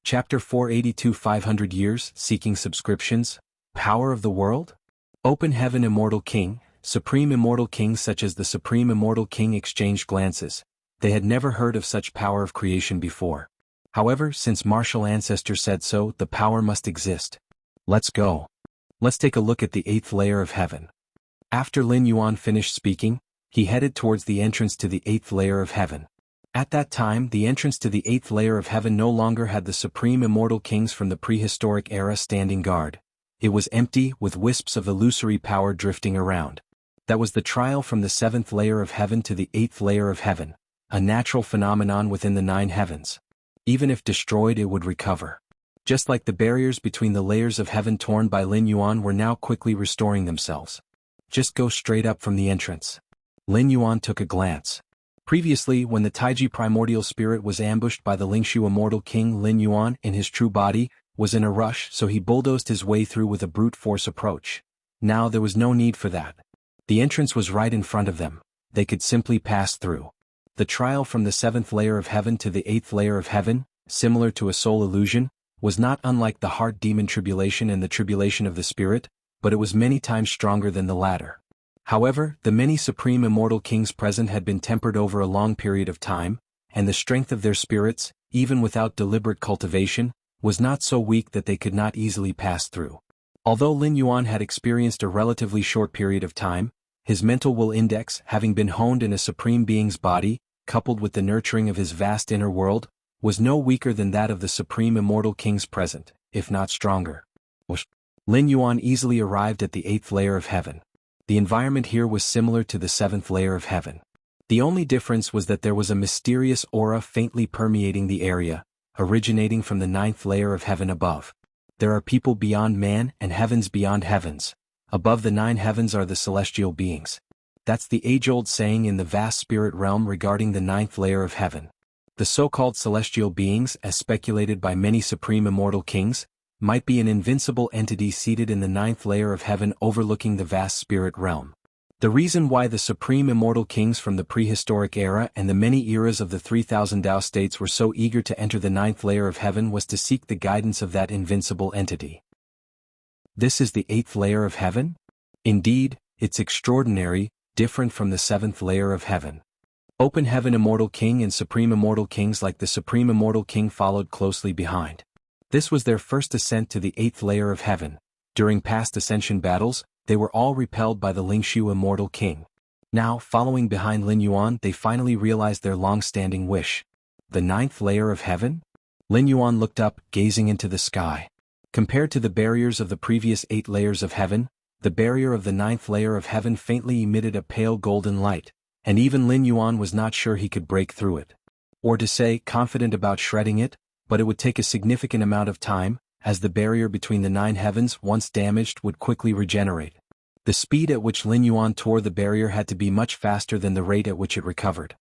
Chapter 482 500 Years, Seeking Subscriptions, Power of the World? Open Heaven Immortal King, Supreme Immortal Kings such as the Supreme Immortal King exchanged glances. They had never heard of such power of creation before. However, since martial ancestors said so, the power must exist. Let's go. Let's take a look at the 8th layer of heaven. After Lin Yuan finished speaking, he headed towards the entrance to the 8th layer of heaven. At that time, the entrance to the 8th layer of heaven no longer had the supreme immortal kings from the prehistoric era standing guard. It was empty, with wisps of illusory power drifting around. That was the trial from the 7th layer of heaven to the 8th layer of heaven, a natural phenomenon within the 9 heavens. Even if destroyed, it would recover. Just like the barriers between the layers of heaven torn by Lin Yuan were now quickly restoring themselves. Just go straight up from the entrance. Lin Yuan took a glance. Previously, when the Taiji primordial spirit was ambushed by the Lingshu immortal king, Lin Yuan, in his true body, was in a rush, so he bulldozed his way through with a brute force approach. Now there was no need for that. The entrance was right in front of them. They could simply pass through. The trial from the 7th layer of heaven to the 8th layer of heaven, similar to a soul illusion, was not unlike the heart demon tribulation and the tribulation of the spirit, but it was many times stronger than the latter. However, the many supreme immortal kings present had been tempered over a long period of time, and the strength of their spirits, even without deliberate cultivation, was not so weak that they could not easily pass through. Although Lin Yuan had experienced a relatively short period of time, his mental will index, having been honed in a supreme being's body, coupled with the nurturing of his vast inner world, was no weaker than that of the supreme immortal kings present, if not stronger. Lin Yuan easily arrived at the 8th layer of heaven. The environment here was similar to the 7th layer of heaven. The only difference was that there was a mysterious aura faintly permeating the area, originating from the 9th layer of heaven above. There are people beyond man and heavens beyond heavens. Above the 9 heavens are the celestial beings. That's the age-old saying in the vast spirit realm regarding the 9th layer of heaven. The so-called celestial beings, as speculated by many supreme immortal kings, might be an invincible entity seated in the 9th layer of heaven overlooking the vast spirit realm. The reason why the supreme immortal kings from the prehistoric era and the many eras of the 3000 Tao states were so eager to enter the 9th layer of heaven was to seek the guidance of that invincible entity. This is the 8th layer of heaven? Indeed, it's extraordinary, different from the 7th layer of heaven. Open Heaven Immortal King and Supreme Immortal Kings like the Supreme Immortal King followed closely behind. This was their first ascent to the 8th layer of heaven. During past ascension battles, they were all repelled by the Lingshu Immortal King. Now, following behind Lin Yuan, they finally realized their long-standing wish. The 9th layer of heaven? Lin Yuan looked up, gazing into the sky. Compared to the barriers of the previous 8 layers of heaven, the barrier of the 9th layer of heaven faintly emitted a pale golden light, and even Lin Yuan was not sure he could break through it. Or to say, confident about shredding it, but it would take a significant amount of time, as the barrier between the 9 heavens, once damaged, would quickly regenerate. The speed at which Lin Yuan tore the barrier had to be much faster than the rate at which it recovered.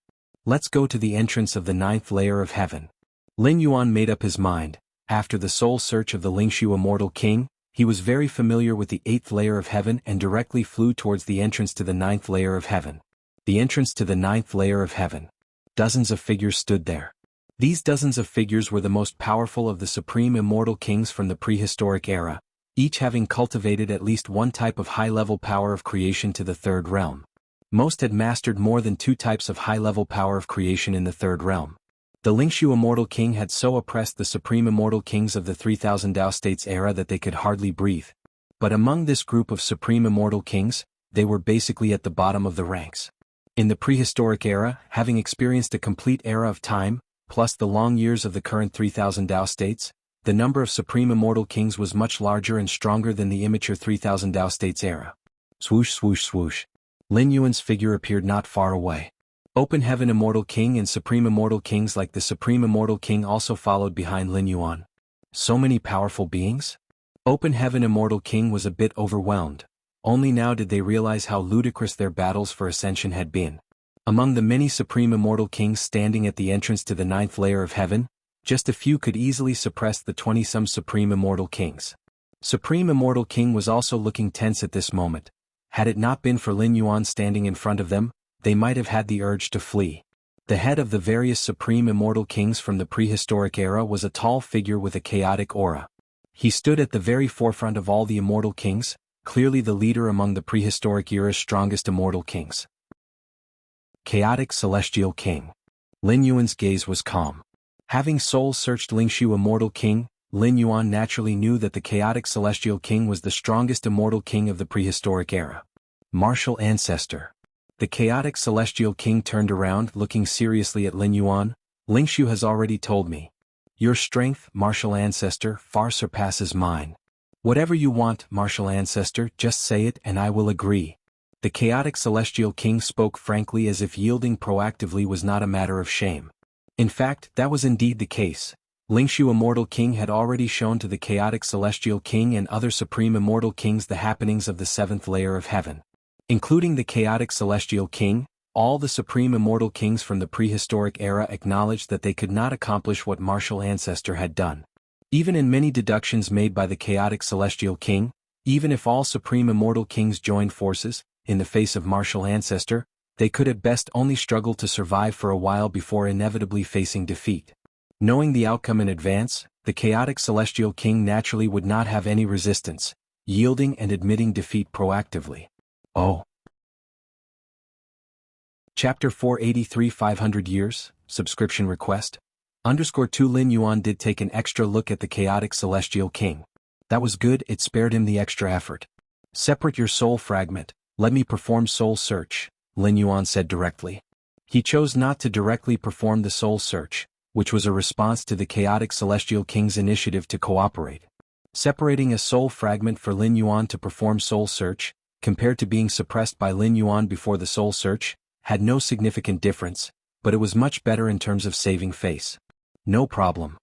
Let's go to the entrance of the 9th layer of heaven. Lin Yuan made up his mind. After the soul search of the Lingshu Immortal King, he was very familiar with the 8th layer of heaven and directly flew towards the entrance to the 9th layer of heaven. The entrance to the 9th layer of heaven. Dozens of figures stood there. These dozens of figures were the most powerful of the supreme immortal kings from the prehistoric era, each having cultivated at least one type of high-level power of creation to the 3rd realm. Most had mastered more than 2 types of high-level power of creation in the 3rd realm. The Lingshu Immortal King had so oppressed the supreme immortal kings of the 3000 Tao states era that they could hardly breathe. But among this group of supreme immortal kings, they were basically at the bottom of the ranks. In the prehistoric era, having experienced a complete era of time, plus the long years of the current 3000 Tao states, the number of supreme immortal kings was much larger and stronger than the immature 3000 Tao states era. Swoosh swoosh swoosh. Lin Yuan's figure appeared not far away. Open Heaven Immortal King and Supreme Immortal Kings like the Supreme Immortal King also followed behind Lin Yuan. So many powerful beings? Open Heaven Immortal King was a bit overwhelmed. Only now did they realize how ludicrous their battles for ascension had been. Among the many supreme immortal kings standing at the entrance to the 9th layer of heaven, just a few could easily suppress the 20-some supreme immortal kings. Supreme Immortal King was also looking tense at this moment. Had it not been for Lin Yuan standing in front of them, they might have had the urge to flee. The head of the various supreme immortal kings from the prehistoric era was a tall figure with a chaotic aura. He stood at the very forefront of all the immortal kings, clearly the leader among the prehistoric era's strongest immortal kings. Chaotic Celestial King. Lin Yuan's gaze was calm. Having soul-searched Lingshu Immortal King, Lin Yuan naturally knew that the Chaotic Celestial King was the strongest immortal king of the prehistoric era. Martial Ancestor. The Chaotic Celestial King turned around, looking seriously at Lin Yuan. Lingshu has already told me. Your strength, Martial Ancestor, far surpasses mine. Whatever you want, Martial Ancestor, just say it and I will agree. The Chaotic Celestial King spoke frankly, as if yielding proactively was not a matter of shame. In fact, that was indeed the case. Lingshu Immortal King had already shown to the Chaotic Celestial King and other Supreme Immortal Kings the happenings of the seventh layer of heaven. Including the Chaotic Celestial King, all the Supreme Immortal Kings from the prehistoric era acknowledged that they could not accomplish what Martial Ancestor had done. Even in many deductions made by the Chaotic Celestial King, even if all Supreme Immortal Kings joined forces, in the face of Martial Ancestor, they could at best only struggle to survive for a while before inevitably facing defeat. Knowing the outcome in advance, the Chaotic Celestial King naturally would not have any resistance, yielding and admitting defeat proactively. Oh. Chapter 483 500 Years, Subscription Request. _2 Lin Yuan did take an extra look at the Chaotic Celestial King. That was good, it spared him the extra effort. Separate your soul fragment, let me perform soul search, Lin Yuan said directly. He chose not to directly perform the soul search, which was a response to the Chaotic Celestial King's initiative to cooperate. Separating a soul fragment for Lin Yuan to perform soul search, compared to being suppressed by Lin Yuan before the soul search, had no significant difference, but it was much better in terms of saving face. No problem.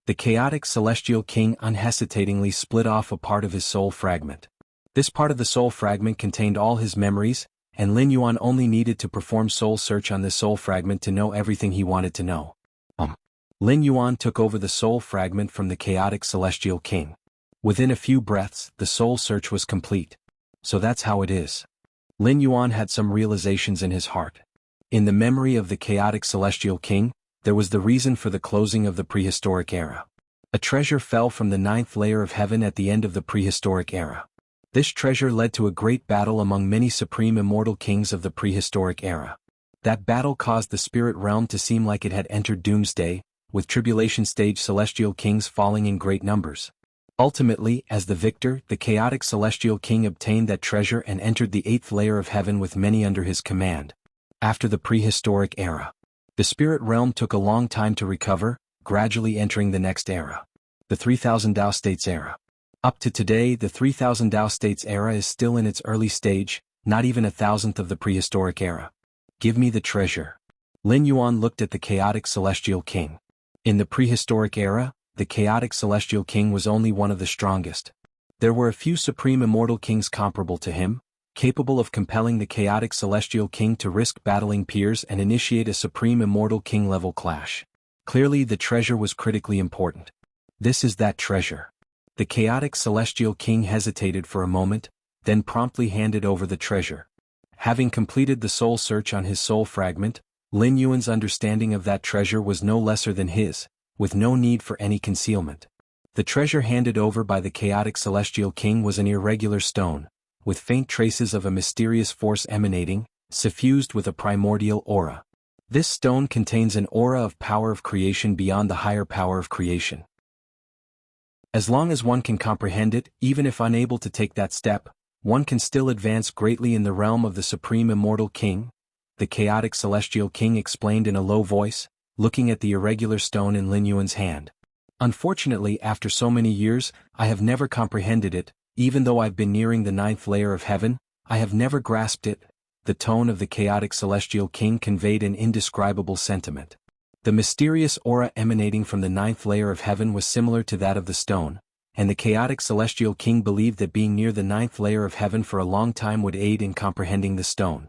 The Chaotic Celestial King unhesitatingly split off a part of his soul fragment. This part of the soul fragment contained all his memories, and Lin Yuan only needed to perform soul search on this soul fragment to know everything he wanted to know. Lin Yuan took over the soul fragment from the Chaotic Celestial King. Within a few breaths, the soul search was complete. So that's how it is. Lin Yuan had some realizations in his heart. In the memory of the Chaotic Celestial King, there was the reason for the closing of the prehistoric era. A treasure fell from the 9th layer of heaven at the end of the prehistoric era. This treasure led to a great battle among many supreme immortal kings of the prehistoric era. That battle caused the spirit realm to seem like it had entered doomsday, with tribulation stage celestial kings falling in great numbers. Ultimately, as the victor, the Chaotic Celestial King obtained that treasure and entered the 8th layer of heaven with many under his command. After the prehistoric era, the spirit realm took a long time to recover, gradually entering the next era. The 3000 Tao States era. Up to today, the 3000 Tao States era is still in its early stage, not even 1,000th of the prehistoric era. Give me the treasure. Lin Yuan looked at the Chaotic Celestial King. In the prehistoric era, the Chaotic Celestial King was only one of the strongest. There were a few supreme immortal kings comparable to him, capable of compelling the Chaotic Celestial King to risk battling peers and initiate a supreme immortal king level clash. Clearly the treasure was critically important. This is that treasure. The Chaotic Celestial King hesitated for a moment, then promptly handed over the treasure. Having completed the soul search on his soul fragment, Lin Yuan's understanding of that treasure was no lesser than his, with no need for any concealment. The treasure handed over by the Chaotic Celestial King was an irregular stone, with faint traces of a mysterious force emanating, suffused with a primordial aura. This stone contains an aura of power of creation beyond the higher power of creation. As long as one can comprehend it, even if unable to take that step, one can still advance greatly in the realm of the Supreme Immortal King, the Chaotic Celestial King explained in a low voice, looking at the irregular stone in Lin Yuan's hand. Unfortunately, after so many years, I have never comprehended it, even though I've been nearing the 9th layer of heaven, I have never grasped it. The tone of the Chaotic Celestial King conveyed an indescribable sentiment. The mysterious aura emanating from the 9th layer of heaven was similar to that of the stone, and the Chaotic Celestial King believed that being near the 9th layer of heaven for a long time would aid in comprehending the stone.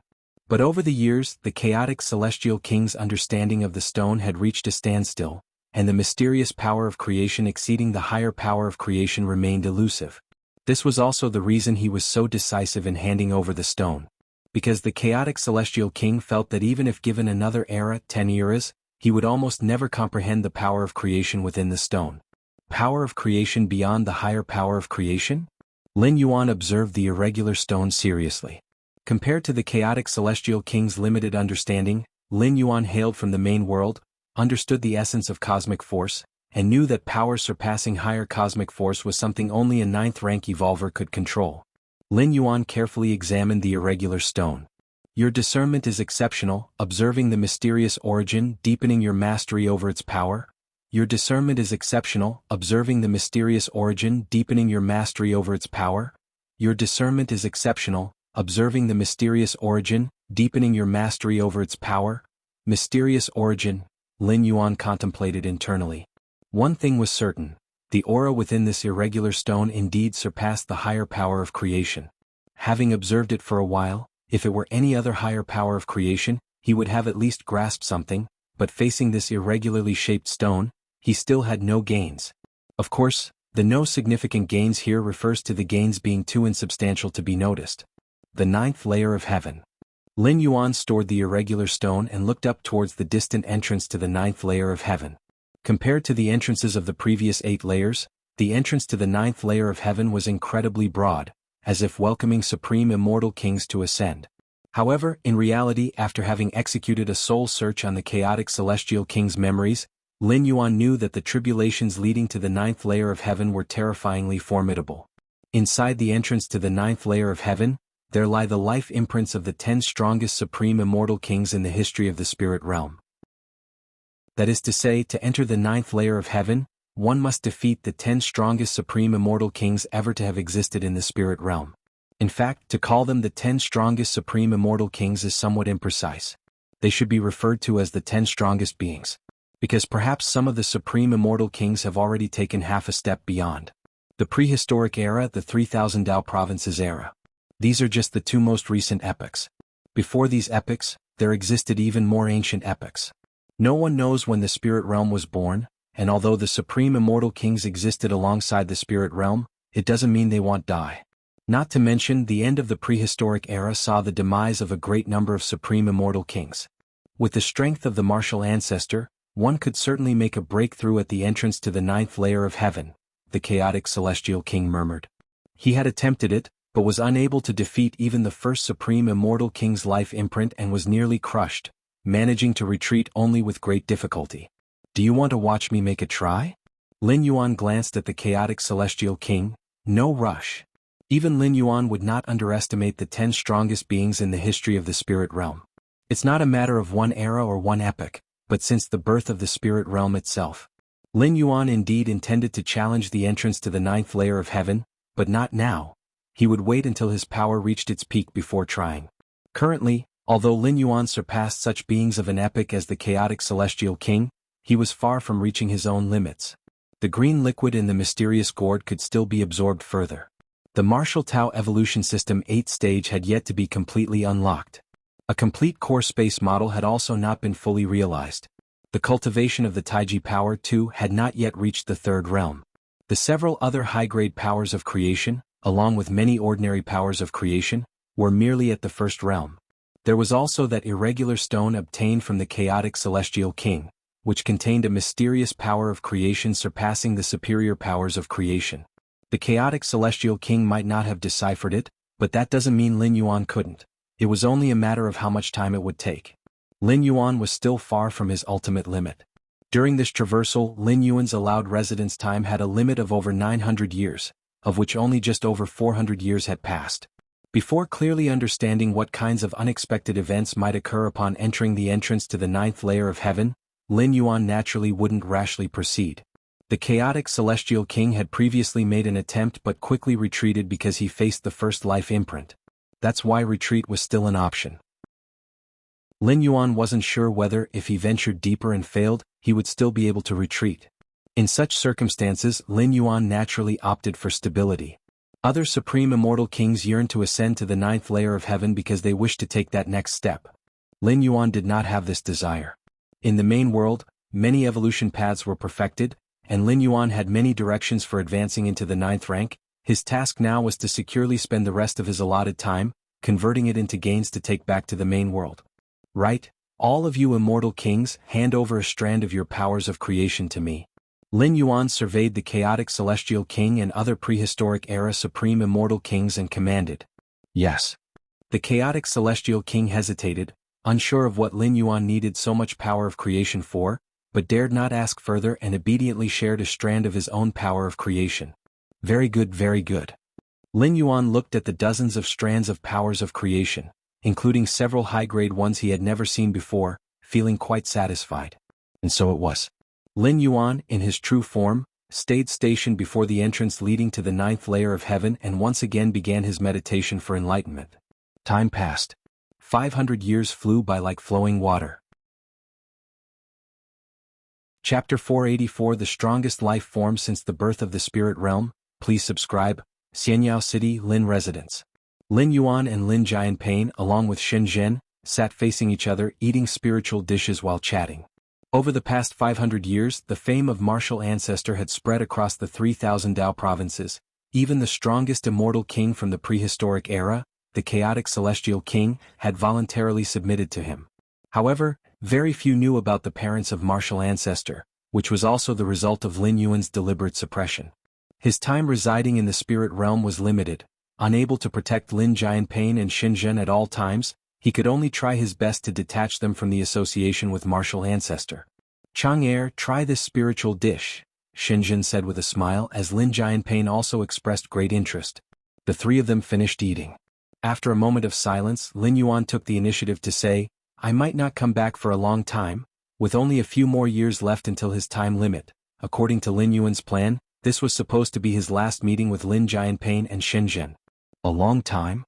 But over the years, the Chaotic Celestial King's understanding of the stone had reached a standstill, and the mysterious power of creation exceeding the higher power of creation remained elusive. This was also the reason he was so decisive in handing over the stone. because the chaotic celestial king felt that even if given another era, 10 eras, he would almost never comprehend the power of creation within the stone. Power of creation beyond the higher power of creation? Lin Yuan observed the irregular stone seriously. Compared to the chaotic celestial king's limited understanding, Lin Yuan hailed from the main world, understood the essence of cosmic force, and knew that power surpassing higher cosmic force was something only a 9th-rank evolver could control. Lin Yuan carefully examined the irregular stone. Your discernment is exceptional, observing the mysterious origin, deepening your mastery over its power. Your discernment is exceptional, observing the mysterious origin, deepening your mastery over its power. Your discernment is exceptional, observing the mysterious origin, deepening your mastery over its power. Mysterious origin, Lin Yuan contemplated internally. One thing was certain, the aura within this irregular stone indeed surpassed the higher power of creation. Having observed it for a while, if it were any other higher power of creation, he would have at least grasped something, but facing this irregularly shaped stone, he still had no gains. Of course, the no significant gains here refers to the gains being too insubstantial to be noticed. The 9th layer of heaven. Lin Yuan stored the irregular stone and looked up towards the distant entrance to the 9th layer of heaven. Compared to the entrances of the previous 8 layers, the entrance to the 9th layer of heaven was incredibly broad, as if welcoming supreme immortal kings to ascend. However, in reality, after having executed a soul search on the chaotic celestial king's memories, Lin Yuan knew that the tribulations leading to the 9th layer of heaven were terrifyingly formidable. Inside the entrance to the 9th layer of heaven, there lie the life imprints of the 10 strongest supreme immortal kings in the history of the spirit realm. That is to say, to enter the 9th layer of heaven, one must defeat the 10 strongest supreme immortal kings ever to have existed in the spirit realm. In fact, to call them the 10 strongest supreme immortal kings is somewhat imprecise. They should be referred to as the 10 strongest beings, because perhaps some of the supreme immortal kings have already taken half a step beyond. The prehistoric era, the 3000 Dao provinces era. These are just the 2 most recent epochs. Before these epochs, there existed even more ancient epochs. No one knows when the spirit realm was born, and although the supreme immortal kings existed alongside the spirit realm, it doesn't mean they won't die. Not to mention, the end of the prehistoric era saw the demise of a great number of supreme immortal kings. With the strength of the martial ancestor, one could certainly make a breakthrough at the entrance to the 9th layer of heaven, the chaotic celestial king murmured. He had attempted it, but was unable to defeat even the first supreme immortal king's life imprint and was nearly crushed, managing to retreat only with great difficulty. Do you want to watch me make a try? Lin Yuan glanced at the chaotic celestial king. No rush. Even Lin Yuan would not underestimate the 10 strongest beings in the history of the spirit realm. It's not a matter of one era or one epoch, but since the birth of the spirit realm itself. Lin Yuan indeed intended to challenge the entrance to the 9th layer of heaven, but not now. He would wait until his power reached its peak before trying. Currently, although Lin Yuan surpassed such beings of an epoch as the chaotic celestial king, he was far from reaching his own limits. The green liquid in the mysterious gourd could still be absorbed further. The Martial Tao evolution system 8th stage had yet to be completely unlocked. A complete core space model had also not been fully realized. The cultivation of the Taiji power too had not yet reached the 3rd realm. The several other high-grade powers of creation, along with many ordinary powers of creation, were merely at the 1st realm. There was also that irregular stone obtained from the chaotic celestial king, which contained a mysterious power of creation surpassing the superior powers of creation. The chaotic celestial king might not have deciphered it, but that doesn't mean Lin Yuan couldn't. It was only a matter of how much time it would take. Lin Yuan was still far from his ultimate limit. During this traversal, Lin Yuan's allowed residence time had a limit of over 900 years, of which only just over 400 years had passed. Before clearly understanding what kinds of unexpected events might occur upon entering the entrance to the 9th layer of heaven, Lin Yuan naturally wouldn't rashly proceed. The chaotic celestial king had previously made an attempt but quickly retreated because he faced the first life imprint. That's why retreat was still an option. Lin Yuan wasn't sure whether, if he ventured deeper and failed, he would still be able to retreat. In such circumstances, Lin Yuan naturally opted for stability. Other supreme immortal kings yearned to ascend to the 9th layer of heaven because they wished to take that next step. Lin Yuan did not have this desire. In the main world, many evolution paths were perfected, and Lin Yuan had many directions for advancing into the 9th rank. His task now was to securely spend the rest of his allotted time, converting it into gains to take back to the main world. Right, all of you immortal kings, hand over a strand of your powers of creation to me. Lin Yuan surveyed the chaotic celestial king and other prehistoric era supreme immortal kings and commanded. Yes. The chaotic celestial king hesitated, unsure of what Lin Yuan needed so much power of creation for, but dared not ask further and obediently shared a strand of his own power of creation. Very good, very good. Lin Yuan looked at the dozens of strands of powers of creation, including several high-grade ones he had never seen before, feeling quite satisfied. And so it was. Lin Yuan, in his true form, stayed stationed before the entrance leading to the 9th layer of heaven and once again began his meditation for enlightenment. Time passed. 500 years flew by like flowing water. Chapter 484 The Strongest Life Form Since the Birth of the Spirit Realm. Please subscribe. Xianxia City, Lin Residence. Lin Yuan and Lin Jianpain, along with Shenzhen, sat facing each other eating spiritual dishes while chatting. Over the past 500 years, the fame of martial ancestor had spread across the 3,000 Dao provinces. Even the strongest immortal king from the prehistoric era, the chaotic celestial king, had voluntarily submitted to him. However, very few knew about the parents of martial ancestor, which was also the result of Lin Yuan's deliberate suppression. His time residing in the spirit realm was limited. Unable to protect Lin Jianpain and Shenzhen at all times, he could only try his best to detach them from the association with martial ancestor. Chang'er, try this spiritual dish, Shenzhen said with a smile as Lin Jianpain also expressed great interest. The three of them finished eating. After a moment of silence, Lin Yuan took the initiative to say, I might not come back for a long time, with only a few more years left until his time limit. According to Lin Yuan's plan, this was supposed to be his last meeting with Lin Jianpain and Shenzhen. A long time?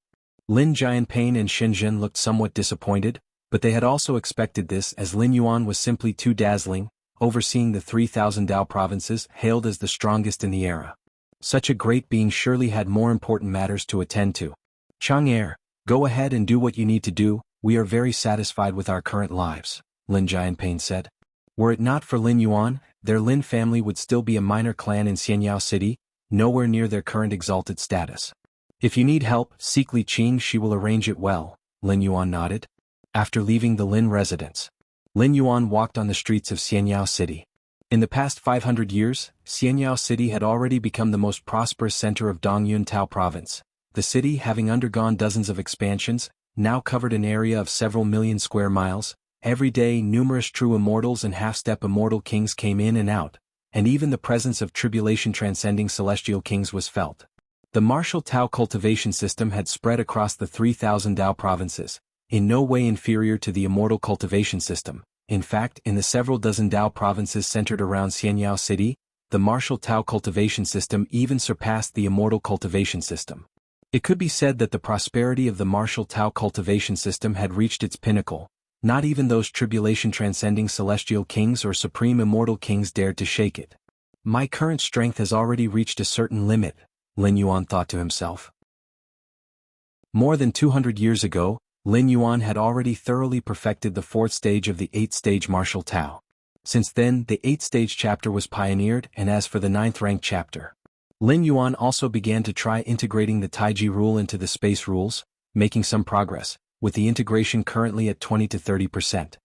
Lin Jianpain and Shenzhen looked somewhat disappointed, but they had also expected this as Lin Yuan was simply too dazzling, overseeing the 3,000 Dao provinces, hailed as the strongest in the era. Such a great being surely had more important matters to attend to. Chang'er, go ahead and do what you need to do, we are very satisfied with our current lives, Lin Jianpain said. Were it not for Lin Yuan, their Lin family would still be a minor clan in Xianxia City, nowhere near their current exalted status. If you need help, seek Li Qing, she will arrange it well, Lin Yuan nodded. After leaving the Lin residence, Lin Yuan walked on the streets of Xianxia City. In the past 500 years, Xianxia City had already become the most prosperous center of Dongyun Tao province. The city, having undergone dozens of expansions, now covered an area of several million square miles. Every day numerous true immortals and half-step immortal kings came in and out, and even the presence of tribulation-transcending celestial kings was felt. The martial Tao cultivation system had spread across the 3,000 Dao provinces, in no way inferior to the immortal cultivation system. In fact, in the several dozen Dao provinces centered around Xianxia City, the martial Tao cultivation system even surpassed the immortal cultivation system. It could be said that the prosperity of the martial Tao cultivation system had reached its pinnacle. Not even those tribulation-transcending celestial kings or supreme immortal kings dared to shake it. My current strength has already reached a certain limit, Lin Yuan thought to himself. More than 200 years ago, Lin Yuan had already thoroughly perfected the 4th stage of the 8th-stage martial Tao. Since then, the 8th-stage chapter was pioneered, and as for the 9th-rank chapter, Lin Yuan also began to try integrating the Taiji rule into the space rules, making some progress, with the integration currently at 20 to 30%.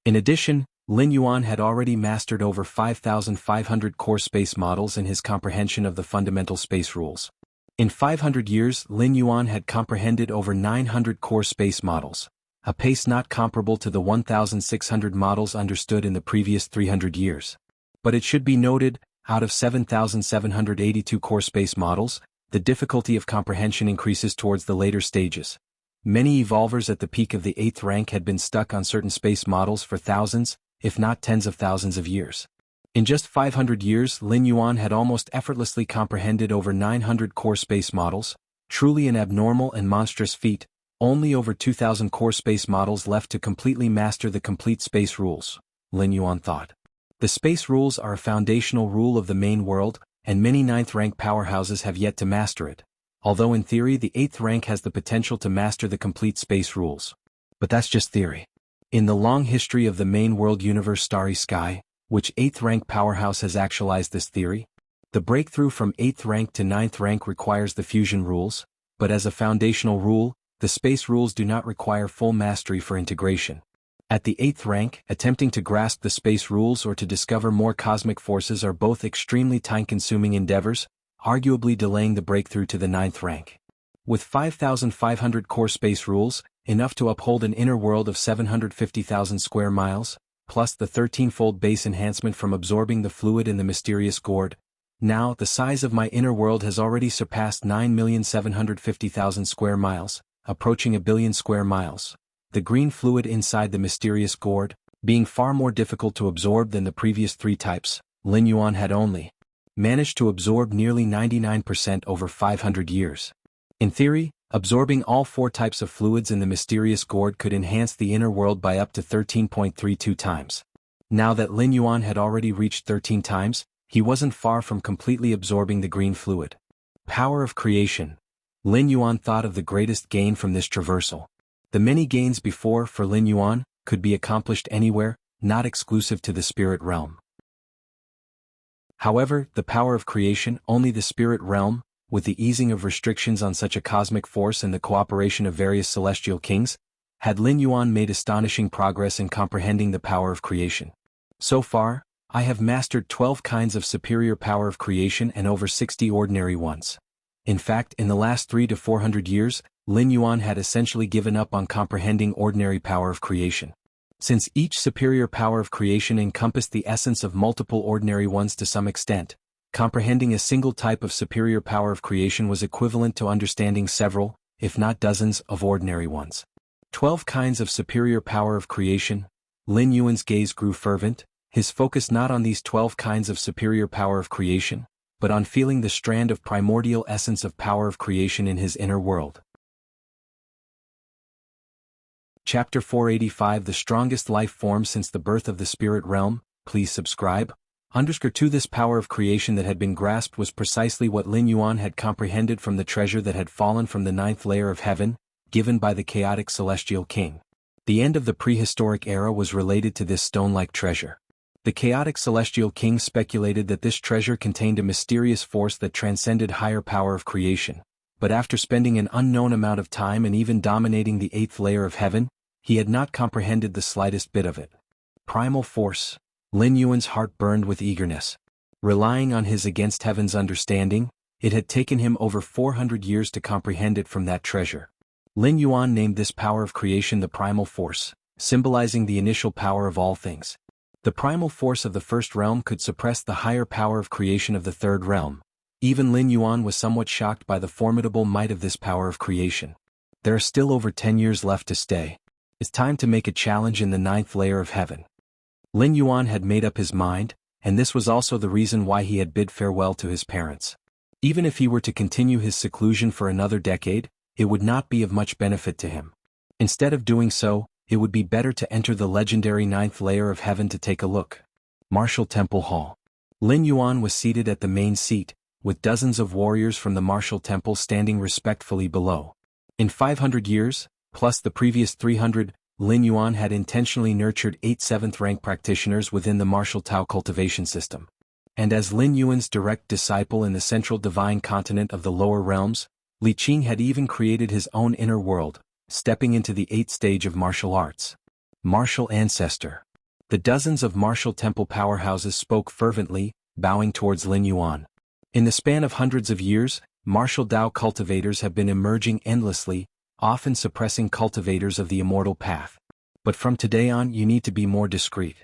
In addition, Lin Yuan had already mastered over 5,500 core space models in his comprehension of the fundamental space rules. In 500 years, Lin Yuan had comprehended over 900 core space models, a pace not comparable to the 1,600 models understood in the previous 300 years. But it should be noted, out of 7,782 core space models, the difficulty of comprehension increases towards the later stages. Many evolvers at the peak of the 8th rank had been stuck on certain space models for thousands, if not tens of thousands of years. In just 500 years, Lin Yuan had almost effortlessly comprehended over 900 core space models, truly an abnormal and monstrous feat. Only over 2,000 core space models left to completely master the complete space rules, Lin Yuan thought. The space rules are a foundational rule of the main world, and many 9th rank powerhouses have yet to master it. Although in theory the 8th rank has the potential to master the complete space rules. But that's just theory. In the long history of the main world universe Starry Sky, which 8th rank powerhouse has actualized this theory? The breakthrough from 8th rank to 9th rank requires the fusion rules, but as a foundational rule, the space rules do not require full mastery for integration. At the 8th rank, attempting to grasp the space rules or to discover more cosmic forces are both extremely time-consuming endeavors, arguably delaying the breakthrough to the 9th rank. With 5,500 core space rules, enough to uphold an inner world of 750,000 square miles, plus the 13-fold base enhancement from absorbing the fluid in the mysterious gourd, now the size of my inner world has already surpassed 9,750,000 square miles, approaching a billion square miles. The green fluid inside the mysterious gourd, being far more difficult to absorb than the previous 3 types, Lin Yuan had only managed to absorb nearly 99% over 500 years. In theory, absorbing all 4 types of fluids in the mysterious gourd could enhance the inner world by up to 13.32 times. Now that Lin Yuan had already reached 13 times, he wasn't far from completely absorbing the green fluid. Power of creation. Lin Yuan thought of the greatest gain from this traversal. The many gains before for Lin Yuan could be accomplished anywhere, not exclusive to the spirit realm. However, the power of creation, only the spirit realm, with the easing of restrictions on such a cosmic force and the cooperation of various celestial kings, had Lin Yuan made astonishing progress in comprehending the power of creation. So far, I have mastered 12 kinds of superior power of creation and over 60 ordinary ones. In fact, in the last 300 to 400 years, Lin Yuan had essentially given up on comprehending ordinary power of creation. Since each superior power of creation encompassed the essence of multiple ordinary ones to some extent, comprehending a single type of superior power of creation was equivalent to understanding several, if not dozens, of ordinary ones. 12 kinds of superior power of creation. Lin Yuan's gaze grew fervent, his focus not on these 12 kinds of superior power of creation, but on feeling the strand of primordial essence of power of creation in his inner world. Chapter 485 The Strongest Life Form Since the Birth of the Spirit Realm. Please subscribe. _2 This power of creation that had been grasped was precisely what Lin Yuan had comprehended from the treasure that had fallen from the 9th layer of heaven, given by the chaotic celestial king. The end of the prehistoric era was related to this stone-like treasure. The chaotic celestial king speculated that this treasure contained a mysterious force that transcended higher power of creation, but after spending an unknown amount of time and even dominating the 8th layer of heaven, he had not comprehended the slightest bit of it. Primal force. Lin Yuan's heart burned with eagerness. Relying on his against heaven's understanding, it had taken him over 400 years to comprehend it from that treasure. Lin Yuan named this power of creation the primal force, symbolizing the initial power of all things. The primal force of the first realm could suppress the higher power of creation of the third realm. Even Lin Yuan was somewhat shocked by the formidable might of this power of creation. There are still over 10 years left to stay. It's time to make a challenge in the 9th layer of heaven. Lin Yuan had made up his mind, and this was also the reason why he had bid farewell to his parents. Even if he were to continue his seclusion for another decade, it would not be of much benefit to him. Instead of doing so, it would be better to enter the legendary 9th layer of heaven to take a look. Martial Temple Hall. Lin Yuan was seated at the main seat, with dozens of warriors from the martial temple standing respectfully below. In 500 years, plus the previous 300, Lin Yuan had intentionally nurtured 8 7th-rank practitioners within the martial Tao cultivation system. And as Lin Yuan's direct disciple in the central divine continent of the lower realms, Li Qing had even created his own inner world, stepping into the 8th stage of martial arts. Martial Ancestor. The dozens of martial temple powerhouses spoke fervently, bowing towards Lin Yuan. In the span of hundreds of years, martial Tao cultivators have been emerging endlessly, often suppressing cultivators of the immortal path. But from today on you need to be more discreet.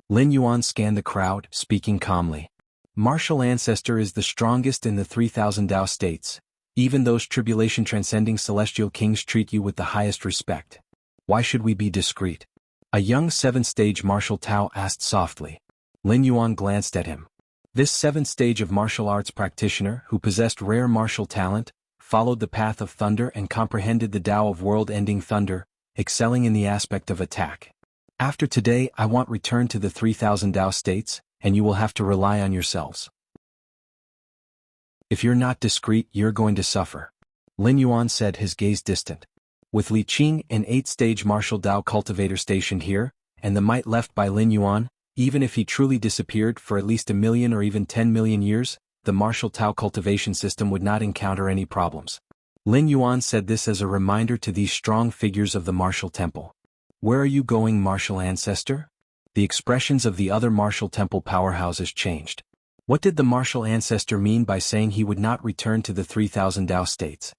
Lin Yuan scanned the crowd, speaking calmly. Martial Ancestor is the strongest in the 3,000 Tao states. Even those tribulation-transcending celestial kings treat you with the highest respect. Why should we be discreet? A young 7th-stage martial Tao asked softly. Lin Yuan glanced at him. This 7th stage of martial arts practitioner, who possessed rare martial talent, followed the path of thunder and comprehended the Tao of world-ending thunder, excelling in the aspect of attack. After today I want return to the 3,000 Tao states, and you will have to rely on yourselves. If you're not discreet, you're going to suffer. Lin Yuan said, his gaze distant. With Li Qing, an 8th-stage martial Tao cultivator stationed here, and the might left by Lin Yuan, even if he truly disappeared for at least 1 million or even 10 million years, the martial Tao cultivation system would not encounter any problems. Lin Yuan said this as a reminder to these strong figures of the martial temple. Where are you going, martial ancestor? The expressions of the other martial temple powerhouses changed. What did the martial ancestor mean by saying he would not return to the 3000 Dao states?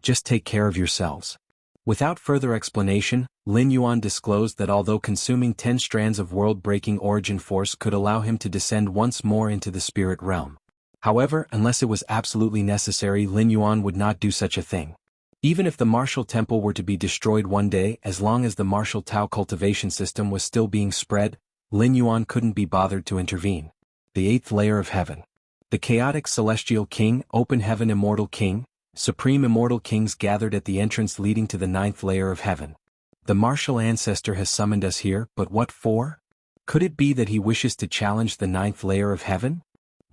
Just take care of yourselves. Without further explanation, Lin Yuan disclosed that although consuming 10 strands of world-breaking origin force could allow him to descend once more into the spirit realm. However, unless it was absolutely necessary, Lin Yuan would not do such a thing. Even if the martial temple were to be destroyed one day, as long as the martial Tao cultivation system was still being spread, Lin Yuan couldn't be bothered to intervene. The 8th layer of heaven. The chaotic celestial king, open heaven immortal king, supreme immortal kings gathered at the entrance leading to the 9th layer of heaven. The martial ancestor has summoned us here, but what for? Could it be that he wishes to challenge the 9th layer of heaven?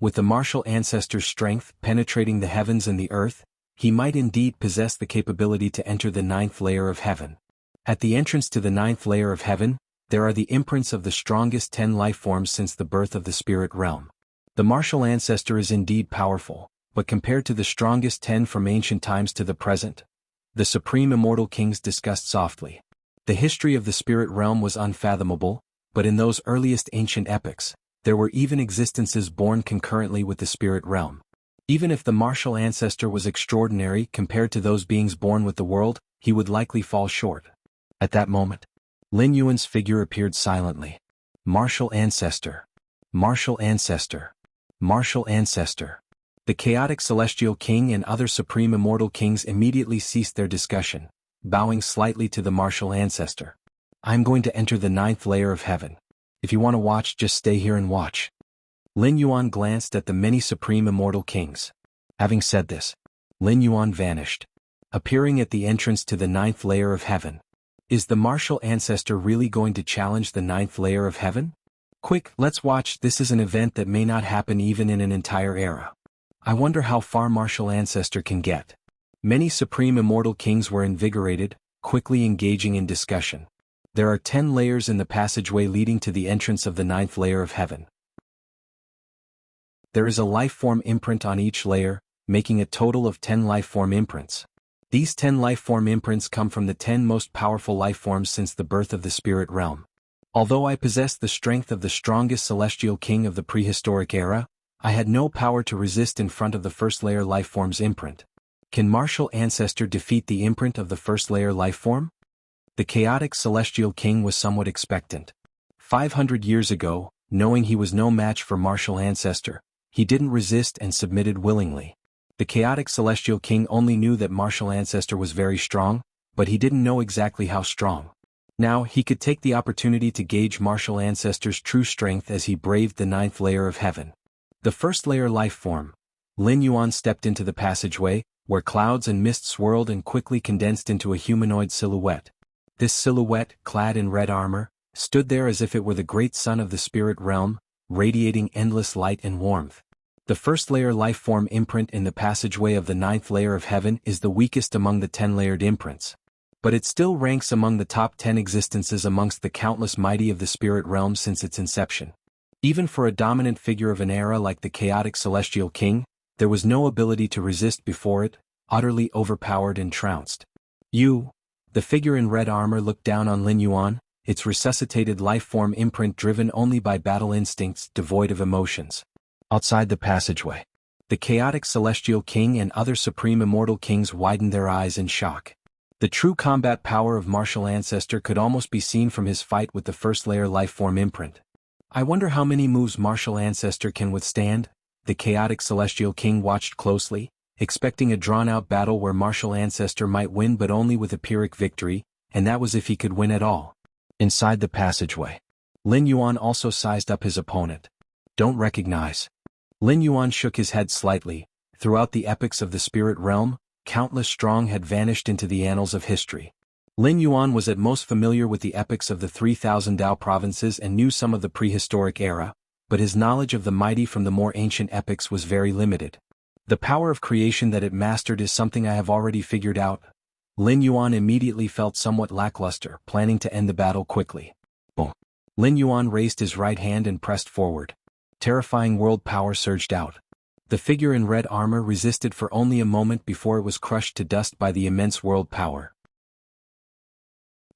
With the martial ancestor's strength penetrating the heavens and the earth, he might indeed possess the capability to enter the 9th layer of heaven. At the entrance to the 9th layer of heaven, there are the imprints of the strongest 10 life forms since the birth of the spirit realm. The martial ancestor is indeed powerful, but compared to the strongest 10 from ancient times to the present, the supreme immortal kings discussed softly. The history of the spirit realm was unfathomable, but in those earliest ancient epics, there were even existences born concurrently with the spirit realm. Even if the martial ancestor was extraordinary compared to those beings born with the world, he would likely fall short. At that moment, Lin Yuan's figure appeared silently. Martial ancestor. Martial ancestor. Martial ancestor. The chaotic celestial king and other supreme immortal kings immediately ceased their discussion, bowing slightly to the martial ancestor. I'm going to enter the 9th layer of heaven. If you want to watch, just stay here and watch. Lin Yuan glanced at the many supreme immortal kings. Having said this, Lin Yuan vanished, appearing at the entrance to the 9th layer of heaven. Is the martial ancestor really going to challenge the 9th layer of heaven? Quick, let's watch. This is an event that may not happen even in an entire era. I wonder how far martial ancestor can get. Many supreme immortal kings were invigorated, quickly engaging in discussion. There are 10 layers in the passageway leading to the entrance of the 9th layer of heaven. There is a life form imprint on each layer, making a total of 10 life form imprints. These 10 life form imprints come from the 10 most powerful life forms since the birth of the spirit realm. Although I possessed the strength of the strongest celestial king of the prehistoric era, I had no power to resist in front of the first layer life form's imprint. Can martial ancestor defeat the imprint of the first layer life form? The chaotic celestial king was somewhat expectant. 500 years ago, knowing he was no match for martial ancestor, he didn't resist and submitted willingly. The chaotic celestial king only knew that martial ancestor was very strong, but he didn't know exactly how strong. Now he could take the opportunity to gauge martial ancestor's true strength as he braved the 9th layer of heaven. The first layer life form. Lin Yuan stepped into the passageway, where clouds and mist swirled and quickly condensed into a humanoid silhouette. This silhouette, clad in red armor, stood there as if it were the great sun of the spirit realm, radiating endless light and warmth. The first layer life form imprint in the passageway of the 9th layer of heaven is the weakest among the 10-layered imprints. But it still ranks among the top 10 existences amongst the countless mighty of the spirit realm since its inception. Even for a dominant figure of an era like the chaotic celestial king, there was no ability to resist before it, utterly overpowered and trounced. You, the figure in red armor, looked down on Lin Yuan, its resuscitated life form imprint driven only by battle instincts devoid of emotions. Outside the passageway, the chaotic celestial king and other supreme immortal kings widened their eyes in shock. The true combat power of martial ancestor could almost be seen from his fight with the first layer life form imprint. I wonder how many moves martial ancestor can withstand. The chaotic celestial king watched closely, expecting a drawn-out battle where martial ancestor might win, but only with a Pyrrhic victory, and that was if he could win at all. Inside the passageway, Lin Yuan also sized up his opponent. Don't recognize. Lin Yuan shook his head slightly. Throughout the epics of the spirit realm, countless strong had vanished into the annals of history. Lin Yuan was at most familiar with the epics of the 3000 Dao provinces and knew some of the prehistoric era, but his knowledge of the mighty from the more ancient epics was very limited. The power of creation that it mastered is something I have already figured out. Lin Yuan immediately felt somewhat lackluster, planning to end the battle quickly. Boom. Lin Yuan raised his right hand and pressed forward. Terrifying world power surged out. The figure in red armor resisted for only a moment before it was crushed to dust by the immense world power.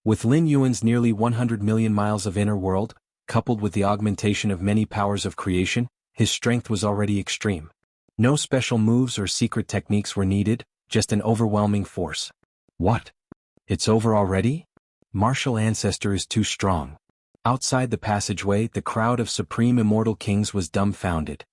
With Lin Yuan's nearly 100 million miles of inner world, coupled with the augmentation of many powers of creation, his strength was already extreme. No special moves or secret techniques were needed, just an overwhelming force. What? It's over already? Martial Ancestor is too strong. Outside the passageway, the crowd of supreme immortal kings was dumbfounded.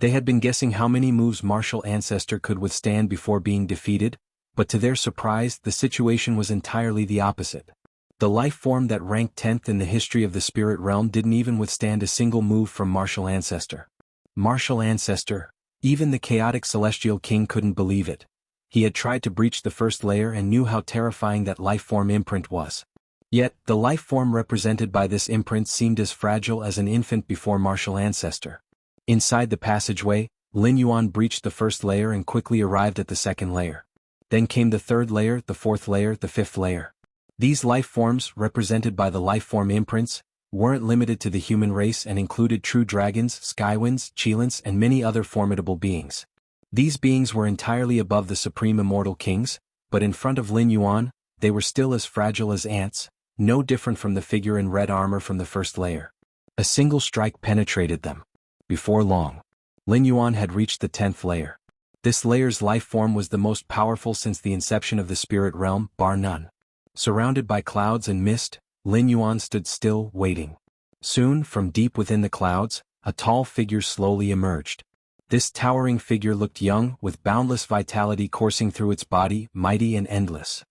They had been guessing how many moves Martial Ancestor could withstand before being defeated, but to their surprise, the situation was entirely the opposite. The life form that ranked 10th in the history of the spirit realm didn't even withstand a single move from Martial Ancestor. Martial Ancestor, even the chaotic celestial king couldn't believe it. He had tried to breach the first layer and knew how terrifying that life form imprint was. Yet, the life form represented by this imprint seemed as fragile as an infant before Martial Ancestor. Inside the passageway, Lin Yuan breached the first layer and quickly arrived at the second layer. Then came the third layer, the fourth layer, the fifth layer. These life forms, represented by the life form imprints, weren't limited to the human race and included true dragons, skywinds, Qilins, and many other formidable beings. These beings were entirely above the supreme immortal kings, but in front of Lin Yuan, they were still as fragile as ants, no different from the figure in red armor from the first layer. A single strike penetrated them. Before long, Lin Yuan had reached the 10th layer. This layer's life form was the most powerful since the inception of the spirit realm, bar none. Surrounded by clouds and mist, Lin Yuan stood still, waiting. Soon, from deep within the clouds, a tall figure slowly emerged. This towering figure looked young, with boundless vitality coursing through its body, mighty and endless.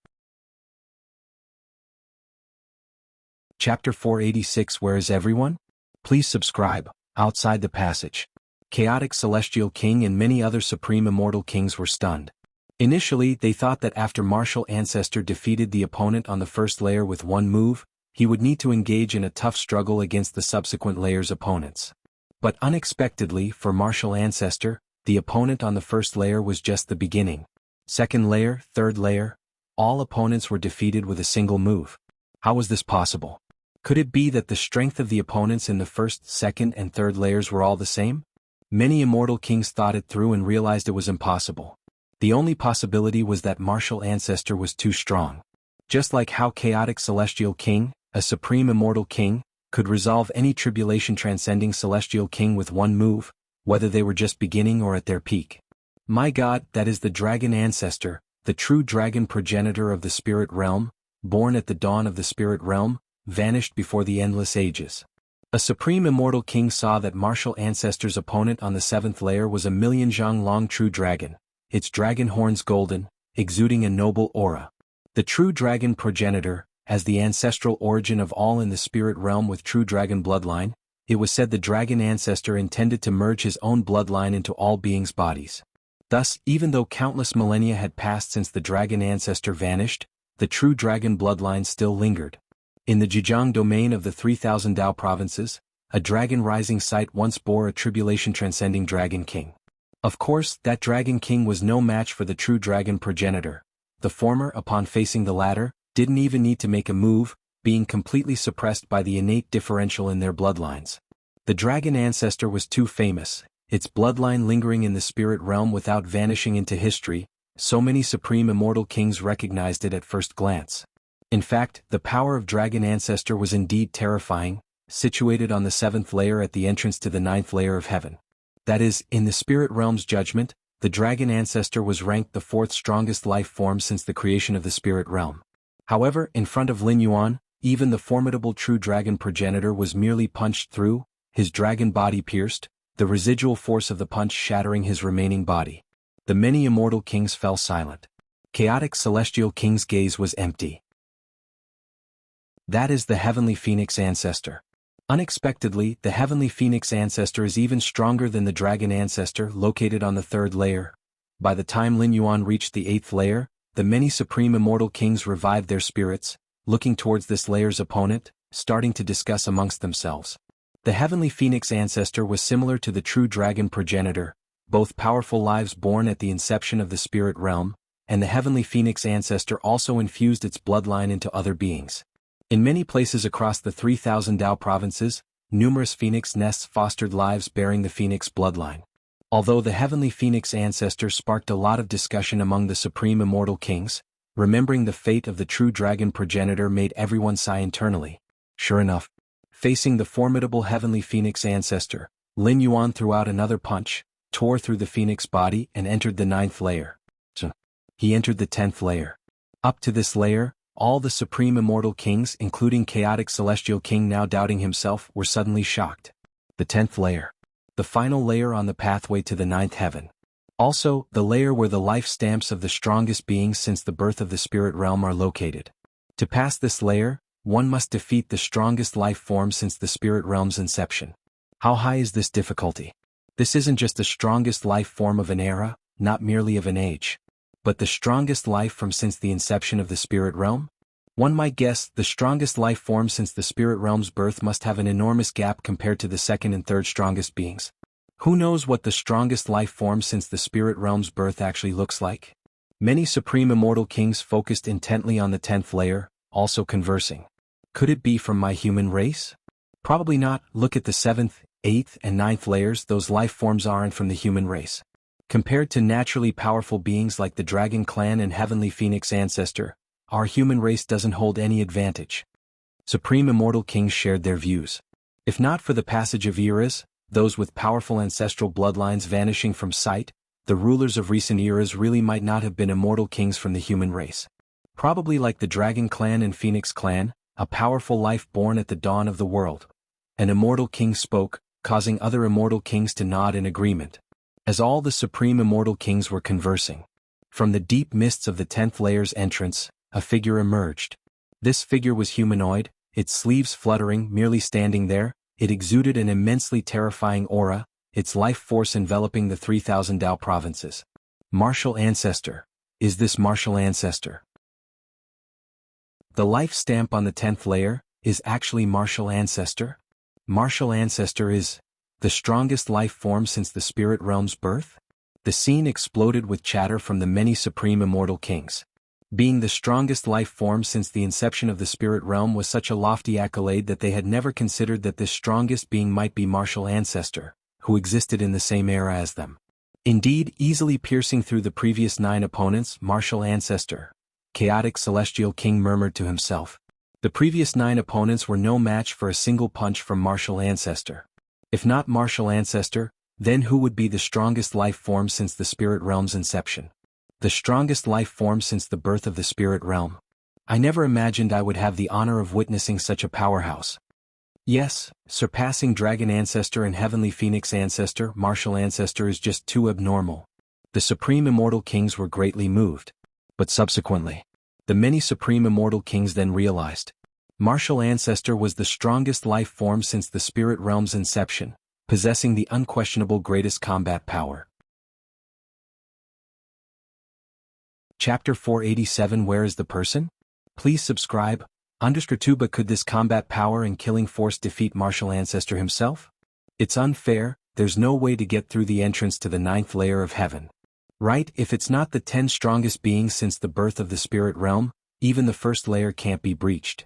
Chapter 486. Where is everyone? Please subscribe. Outside the passage, chaotic celestial king and many other supreme immortal kings were stunned. Initially, they thought that after Martial Ancestor defeated the opponent on the first layer with one move, he would need to engage in a tough struggle against the subsequent layer's opponents. But unexpectedly for Martial Ancestor, the opponent on the first layer was just the beginning. Second layer, third layer, all opponents were defeated with a single move. How was this possible? Could it be that the strength of the opponents in the first, second, and third layers were all the same? Many immortal kings thought it through and realized it was impossible. The only possibility was that Martial Ancestor was too strong. Just like how chaotic celestial king, a supreme immortal king, could resolve any tribulation transcending celestial king with one move, whether they were just beginning or at their peak. My God, that is the dragon ancestor, the true dragon progenitor of the spirit realm, born at the dawn of the spirit realm, vanished before the endless ages. A supreme immortal king saw that Martial Ancestor's opponent on the 7th layer was a million zhang long true dragon, its dragon horns golden, exuding a noble aura. The true dragon progenitor, as the ancestral origin of all in the spirit realm with true dragon bloodline, it was said the dragon ancestor intended to merge his own bloodline into all beings' bodies. Thus, even though countless millennia had passed since the dragon ancestor vanished, the true dragon bloodline still lingered. In the Jianghu domain of the 3000 Dao provinces, a dragon rising site once bore a tribulation-transcending dragon king. Of course, that dragon king was no match for the true dragon progenitor. The former, upon facing the latter, didn't even need to make a move, being completely suppressed by the innate differential in their bloodlines. The dragon ancestor was too famous, its bloodline lingering in the spirit realm without vanishing into history. So many supreme immortal kings recognized it at first glance. In fact, the power of Dragon Ancestor was indeed terrifying, situated on the 7th layer at the entrance to the 9th layer of heaven. That is, in the spirit realm's judgment, the Dragon Ancestor was ranked the 4th strongest life form since the creation of the spirit realm. However, in front of Lin Yuan, even the formidable true dragon progenitor was merely punched through, his dragon body pierced, the residual force of the punch shattering his remaining body. The many immortal kings fell silent. Chaotic celestial king's gaze was empty. That is the heavenly phoenix ancestor. Unexpectedly, the heavenly phoenix ancestor is even stronger than the dragon ancestor located on the 3rd layer. By the time Lin Yuan reached the 8th layer, the many supreme immortal kings revived their spirits, looking towards this layer's opponent, starting to discuss amongst themselves. The heavenly phoenix ancestor was similar to the true dragon progenitor, both powerful lives born at the inception of the spirit realm, and the heavenly phoenix ancestor also infused its bloodline into other beings. In many places across the 3000 Dao provinces, numerous phoenix nests fostered lives bearing the phoenix bloodline. Although the Heavenly Phoenix ancestor sparked a lot of discussion among the Supreme Immortal Kings, remembering the fate of the true dragon progenitor made everyone sigh internally. Sure enough, facing the formidable Heavenly Phoenix ancestor, Lin Yuan threw out another punch, tore through the phoenix body and entered the 9th layer. He entered the 10th layer. Up to this layer, all the Supreme Immortal Kings, including Chaotic Celestial King now doubting himself, were suddenly shocked. The 10th layer. The final layer on the pathway to the 9th heaven. Also, the layer where the life stamps of the strongest beings since the birth of the spirit realm are located. To pass this layer, one must defeat the strongest life form since the spirit realm's inception. How high is this difficulty? This isn't just the strongest life form of an era, not merely of an age, but the strongest life from since the inception of the spirit realm? One might guess the strongest life form since the spirit realm's birth must have an enormous gap compared to the second and third strongest beings. Who knows what the strongest life form since the spirit realm's birth actually looks like? Many Supreme Immortal Kings focused intently on the 10th layer, also conversing. Could it be from my human race? Probably not. Look at the 7th, 8th and 9th layers. Those life forms aren't from the human race. Compared to naturally powerful beings like the Dragon Clan and Heavenly Phoenix ancestor, our human race doesn't hold any advantage. Supreme Immortal Kings shared their views. If not for the passage of eras, those with powerful ancestral bloodlines vanishing from sight, the rulers of recent eras really might not have been immortal kings from the human race. Probably like the Dragon Clan and Phoenix Clan, a powerful life born at the dawn of the world. An immortal king spoke, causing other immortal kings to nod in agreement. As all the Supreme Immortal Kings were conversing, from the deep mists of the 10th layer's entrance, a figure emerged. This figure was humanoid, its sleeves fluttering, merely standing there. It exuded an immensely terrifying aura, its life force enveloping the 3,000 Dao provinces. Martial Ancestor. Is this Martial Ancestor? The life stamp on the 10th layer is actually Martial Ancestor? Martial Ancestor is the strongest life form since the spirit realm's birth? The scene exploded with chatter from the many Supreme Immortal Kings. Being the strongest life form since the inception of the spirit realm was such a lofty accolade that they had never considered that this strongest being might be Martial Ancestor, who existed in the same era as them. Indeed, easily piercing through the previous 9 opponents, Martial Ancestor, Chaotic Celestial King murmured to himself. The previous 9 opponents were no match for a single punch from Martial Ancestor. If not Martial Ancestor, then who would be the strongest life form since the spirit realm's inception? The strongest life form since the birth of the spirit realm. I never imagined I would have the honor of witnessing such a powerhouse. Yes, surpassing Dragon Ancestor and Heavenly Phoenix Ancestor, Martial Ancestor is just too abnormal. The Supreme Immortal Kings were greatly moved. But subsequently, the many Supreme Immortal Kings then realized. Martial Ancestor was the strongest life form since the spirit realm's inception, possessing the unquestionable greatest combat power. Chapter 487 Where is the person? Please subscribe. But could this combat power and killing force defeat Martial Ancestor himself? It's unfair, there's no way to get through the entrance to the 9th layer of heaven. Right, if it's not the 10 strongest beings since the birth of the spirit realm, even the first layer can't be breached.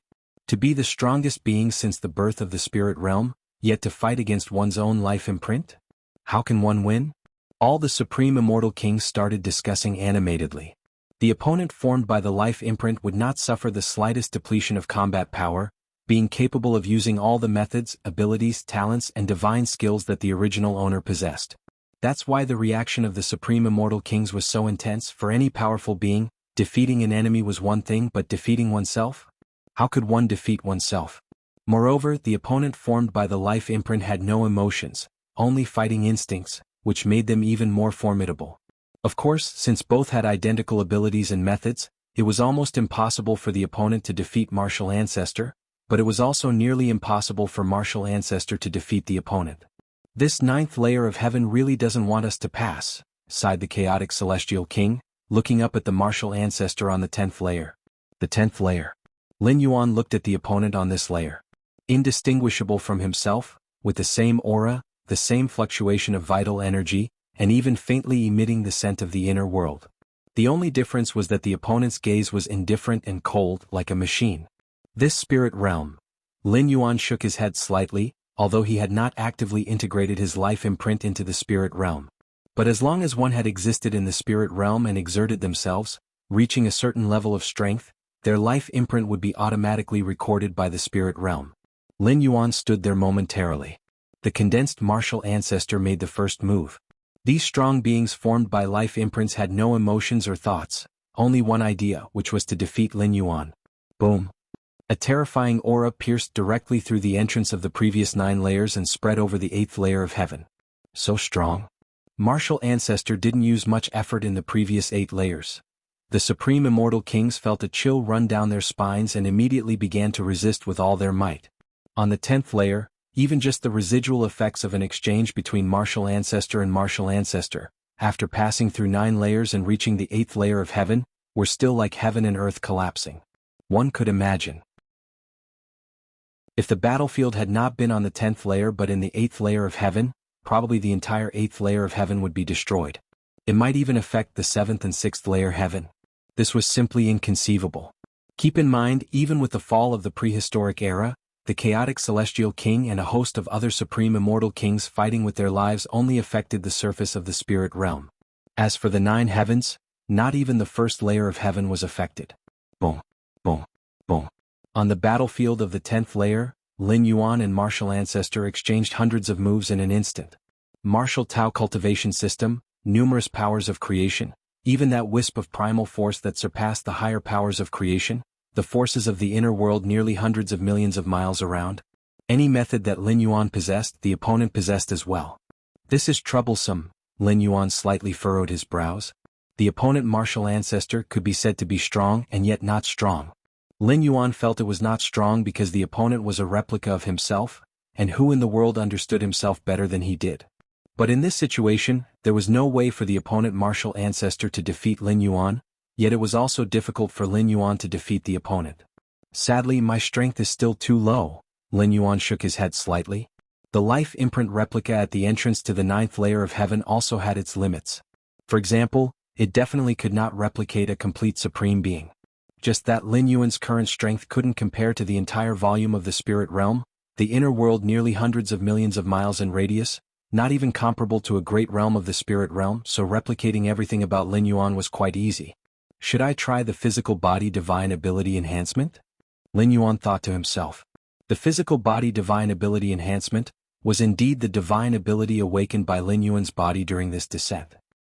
To be the strongest being since the birth of the spirit realm, yet to fight against one's own life imprint? How can one win? All the Supreme Immortal Kings started discussing animatedly. The opponent formed by the life imprint would not suffer the slightest depletion of combat power, being capable of using all the methods, abilities, talents, and divine skills that the original owner possessed. That's why the reaction of the Supreme Immortal Kings was so intense. For any powerful being, defeating an enemy was one thing, but defeating oneself? How could one defeat oneself? Moreover, the opponent formed by the life imprint had no emotions, only fighting instincts, which made them even more formidable. Of course, since both had identical abilities and methods, it was almost impossible for the opponent to defeat Martial Ancestor, but it was also nearly impossible for Martial Ancestor to defeat the opponent. This 9th layer of heaven really doesn't want us to pass, sighed the Chaotic Celestial King, looking up at the Martial Ancestor on the 10th layer. The 10th layer. Lin Yuan looked at the opponent on this layer. Indistinguishable from himself, with the same aura, the same fluctuation of vital energy, and even faintly emitting the scent of the inner world. The only difference was that the opponent's gaze was indifferent and cold, like a machine. This spirit realm. Lin Yuan shook his head slightly, although he had not actively integrated his life imprint into the spirit realm. But as long as one had existed in the spirit realm and exerted themselves, reaching a certain level of strength, their life imprint would be automatically recorded by the spirit realm. Lin Yuan stood there momentarily. The condensed martial ancestor made the first move. These strong beings formed by life imprints had no emotions or thoughts, only one idea, which was to defeat Lin Yuan. Boom. A terrifying aura pierced directly through the entrance of the previous 9 layers and spread over the 8th layer of heaven. So strong. Martial ancestor didn't use much effort in the previous 8 layers. The supreme immortal kings felt a chill run down their spines and immediately began to resist with all their might. On the 10th layer, even just the residual effects of an exchange between martial ancestor and martial ancestor, after passing through 9 layers and reaching the 8th layer of heaven, were still like heaven and earth collapsing. One could imagine. If the battlefield had not been on the 10th layer but in the 8th layer of heaven, probably the entire 8th layer of heaven would be destroyed. It might even affect the 7th and 6th layer heaven. This was simply inconceivable. Keep in mind, even with the fall of the prehistoric era, the chaotic celestial king and a host of other supreme immortal kings fighting with their lives only affected the surface of the spirit realm. As for the 9 heavens, not even the 1st layer of heaven was affected. Boom, boom, boom. On the battlefield of the 10th layer, Lin Yuan and martial ancestor exchanged hundreds of moves in an instant. Martial Tao cultivation system, numerous powers of creation, even that wisp of primal force that surpassed the higher powers of creation, the forces of the inner world nearly hundreds of millions of miles around. Any method that Lin Yuan possessed, the opponent possessed as well. This is troublesome. Lin Yuan slightly furrowed his brows. The opponent martial ancestor could be said to be strong and yet not strong. Lin Yuan felt it was not strong because the opponent was a replica of himself, and who in the world understood himself better than he did? But in this situation, there was no way for the opponent martial ancestor to defeat Lin Yuan, yet it was also difficult for Lin Yuan to defeat the opponent. Sadly, my strength is still too low. Lin Yuan shook his head slightly. The life imprint replica at the entrance to the 9th layer of heaven also had its limits. For example, it definitely could not replicate a complete supreme being. Just that Lin Yuan's current strength couldn't compare to the entire volume of the spirit realm, the inner world nearly hundreds of millions of miles in radius, not even comparable to a great realm of the spirit realm, so replicating everything about Lin Yuan was quite easy. Should I try the physical body divine ability enhancement? Lin Yuan thought to himself. The physical body divine ability enhancement was indeed the divine ability awakened by Lin Yuan's body during this descent.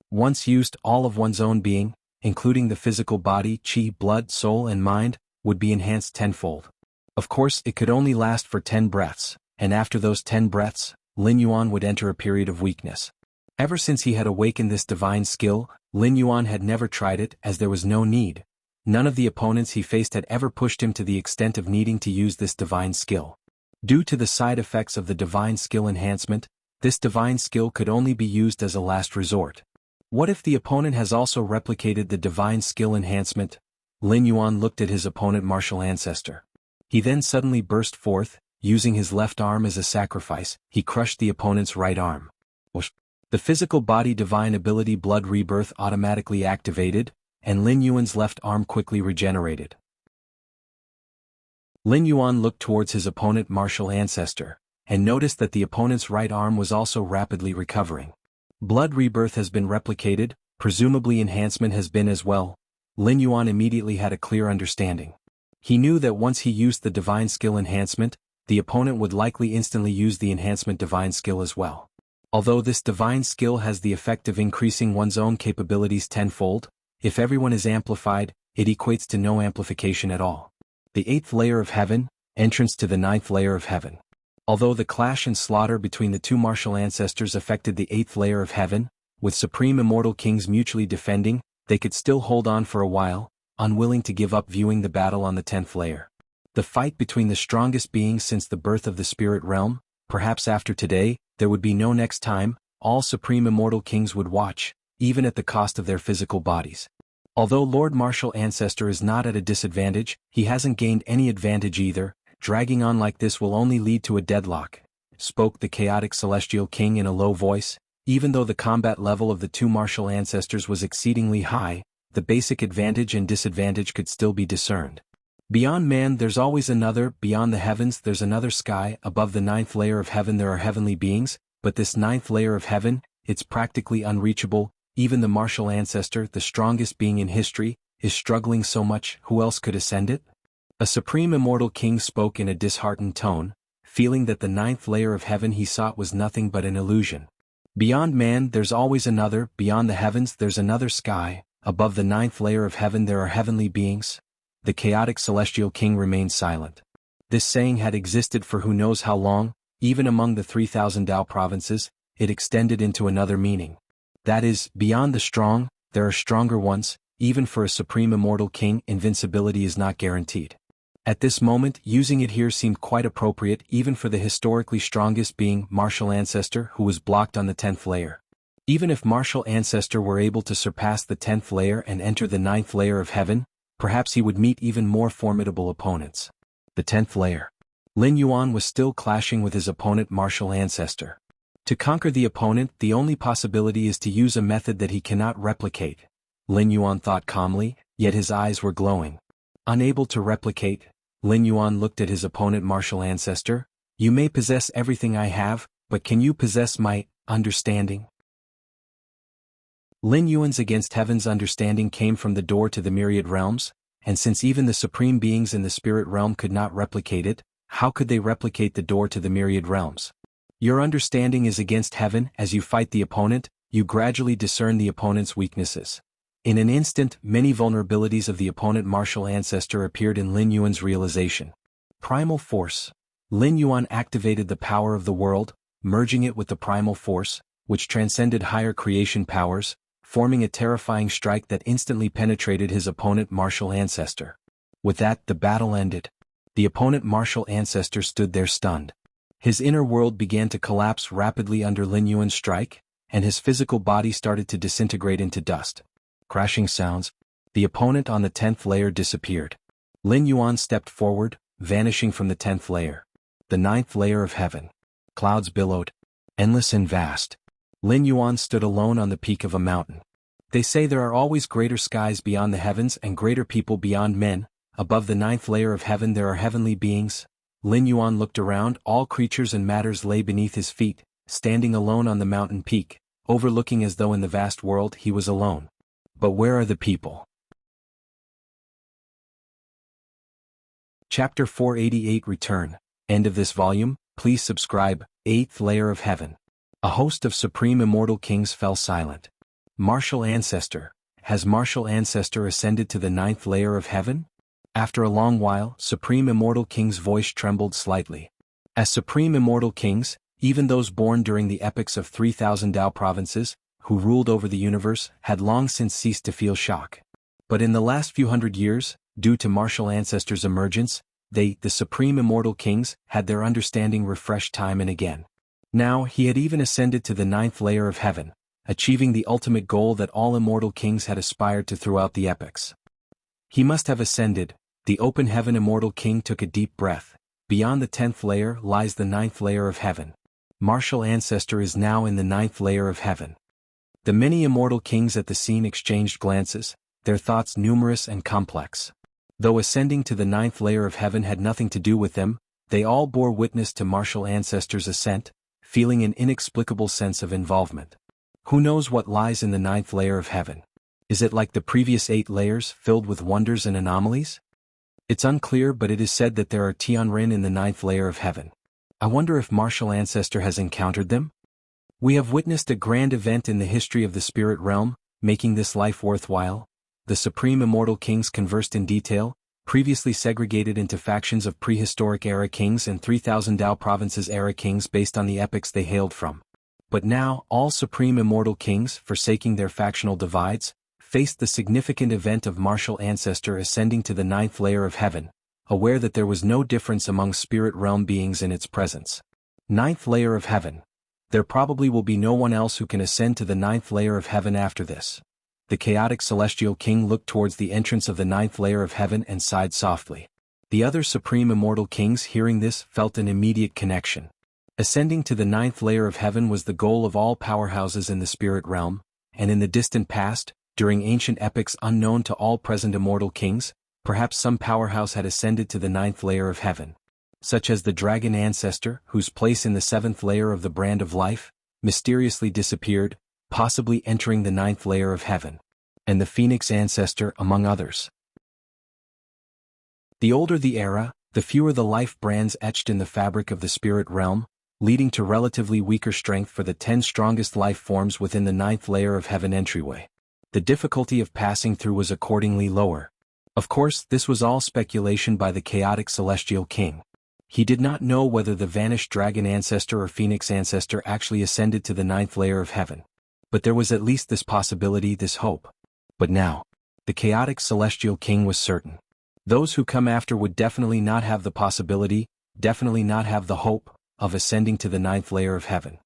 Once used, all of one's own being, including the physical body, chi, blood, soul and mind, would be enhanced tenfold. Of course, it could only last for 10 breaths, and after those 10 breaths, Lin Yuan would enter a period of weakness. Ever since he had awakened this divine skill, Lin Yuan had never tried it as there was no need. None of the opponents he faced had ever pushed him to the extent of needing to use this divine skill. Due to the side effects of the divine skill enhancement, this divine skill could only be used as a last resort. What if the opponent has also replicated the divine skill enhancement? Lin Yuan looked at his opponent martial ancestor. He then suddenly burst forth, using his left arm as a sacrifice, he crushed the opponent's right arm. Whoosh. The physical body divine ability blood rebirth automatically activated, and Lin Yuan's left arm quickly regenerated. Lin Yuan looked towards his opponent martial ancestor, and noticed that the opponent's right arm was also rapidly recovering. Blood rebirth has been replicated, presumably enhancement has been as well. Lin Yuan immediately had a clear understanding. He knew that once he used the divine skill enhancement, the opponent would likely instantly use the enhancement divine skill as well. Although this divine skill has the effect of increasing one's own capabilities tenfold, if everyone is amplified, it equates to no amplification at all. The 8th layer of heaven, entrance to the 9th layer of heaven. Although the clash and slaughter between the two martial ancestors affected the 8th layer of heaven, with supreme immortal kings mutually defending, they could still hold on for a while, unwilling to give up viewing the battle on the 10th layer. The fight between the strongest beings since the birth of the spirit realm, perhaps after today, there would be no next time, all supreme immortal kings would watch, even at the cost of their physical bodies. Although Lord Martial Ancestor is not at a disadvantage, he hasn't gained any advantage either. Dragging on like this will only lead to a deadlock, spoke the chaotic celestial king in a low voice. Even though the combat level of the two martial ancestors was exceedingly high, the basic advantage and disadvantage could still be discerned. Beyond man there's always another, beyond the heavens there's another sky, above the 9th layer of heaven there are heavenly beings, but this 9th layer of heaven it's practically unreachable. Even the martial ancestor, the strongest being in history, is struggling so much. Who else could ascend it? A supreme immortal king spoke in a disheartened tone, feeling that the ninth layer of heaven he sought was nothing but an illusion. Beyond man there's always another, beyond the heavens there's another sky, above the ninth layer of heaven there are heavenly beings. The chaotic celestial king remained silent. This saying had existed for who knows how long, even among the 3,000 Dao provinces, it extended into another meaning. That is, beyond the strong, there are stronger ones. Even for a supreme immortal king, invincibility is not guaranteed. At this moment, using it here seemed quite appropriate even for the historically strongest being, martial ancestor, who was blocked on the 10th layer. Even if martial ancestor were able to surpass the 10th layer and enter the 9th layer of heaven, perhaps he would meet even more formidable opponents. The 10th layer. Lin Yuan was still clashing with his opponent, martial ancestor. To conquer the opponent, the only possibility is to use a method that he cannot replicate. Lin Yuan thought calmly, yet his eyes were glowing. Unable to replicate, Lin Yuan looked at his opponent, martial ancestor. You may possess everything I have, but can you possess my understanding? Lin Yuan's against heaven's understanding came from the door to the myriad realms, and since even the supreme beings in the spirit realm could not replicate it, how could they replicate the door to the myriad realms? Your understanding is against heaven. As you fight the opponent, you gradually discern the opponent's weaknesses. In an instant, many vulnerabilities of the opponent martial ancestor appeared in Lin Yuan's realization. Primal force. Lin Yuan activated the power of the world, merging it with the primal force, which transcended higher creation powers, forming a terrifying strike that instantly penetrated his opponent martial ancestor. With that, the battle ended. The opponent martial ancestor stood there stunned. His inner world began to collapse rapidly under Lin Yuan's strike, and his physical body started to disintegrate into dust. Crashing sounds. The opponent on the 10th layer disappeared. Lin Yuan stepped forward, vanishing from the 10th layer. The 9th layer of heaven. Clouds billowed. Endless and vast. Lin Yuan stood alone on the peak of a mountain. They say there are always greater skies beyond the heavens and greater people beyond men. Above the 9th layer of heaven there are heavenly beings. Lin Yuan looked around. All creatures and matters lay beneath his feet, standing alone on the mountain peak, overlooking as though in the vast world he was alone. But where are the people? Chapter 488 Return. End of this volume. Please subscribe. 8th layer of heaven. A host of supreme immortal kings fell silent. Martial ancestor. Has martial ancestor ascended to the 9th layer of heaven? After a long while, supreme immortal king's voice trembled slightly. As supreme immortal kings, even those born during the epochs of 3,000 Dao provinces, who ruled over the universe, had long since ceased to feel shock. But in the last few hundred years, due to martial ancestors' emergence, they, the supreme immortal kings, had their understanding refreshed time and again. Now he had even ascended to the 9th layer of heaven, achieving the ultimate goal that all immortal kings had aspired to throughout the epochs. He must have ascended. The open heaven immortal king took a deep breath. Beyond the 10th layer lies the 9th layer of heaven. Martial ancestor is now in the 9th layer of heaven. The many immortal kings at the scene exchanged glances, their thoughts numerous and complex. Though ascending to the 9th layer of heaven had nothing to do with them, they all bore witness to martial ancestors' ascent, feeling an inexplicable sense of involvement. Who knows what lies in the 9th layer of heaven? Is it like the previous 8 layers, filled with wonders and anomalies? It's unclear, but it is said that there are Tianren in the 9th layer of heaven. I wonder if martial ancestor has encountered them? We have witnessed a grand event in the history of the spirit realm, making this life worthwhile. The supreme immortal kings conversed in detail, previously segregated into factions of prehistoric era kings and 3,000 Dao provinces era kings based on the epochs they hailed from. But now, all supreme immortal kings, forsaking their factional divides, faced the significant event of martial ancestor ascending to the 9th layer of heaven, aware that there was no difference among spirit realm beings in its presence. 9th layer of heaven. There probably will be no one else who can ascend to the 9th layer of heaven after this. The chaotic celestial king looked towards the entrance of the 9th layer of heaven and sighed softly. The other supreme immortal kings hearing this felt an immediate connection. Ascending to the 9th layer of heaven was the goal of all powerhouses in the spirit realm, and in the distant past, during ancient epochs unknown to all present immortal kings, perhaps some powerhouse had ascended to the 9th layer of heaven. Such as the dragon ancestor, whose place in the 7th layer of the brand of life, mysteriously disappeared, possibly entering the ninth layer of heaven. And the Phoenix ancestor among others. The older the era, the fewer the life brands etched in the fabric of the spirit realm, leading to relatively weaker strength for the 10 strongest life forms within the ninth layer of heaven entryway. The difficulty of passing through was accordingly lower. Of course, this was all speculation by the chaotic celestial king. He did not know whether the vanished dragon ancestor or phoenix ancestor actually ascended to the ninth layer of heaven. But there was at least this possibility, this hope. But now, the chaotic celestial king was certain. Those who come after would definitely not have the possibility, definitely not have the hope, of ascending to the ninth layer of heaven.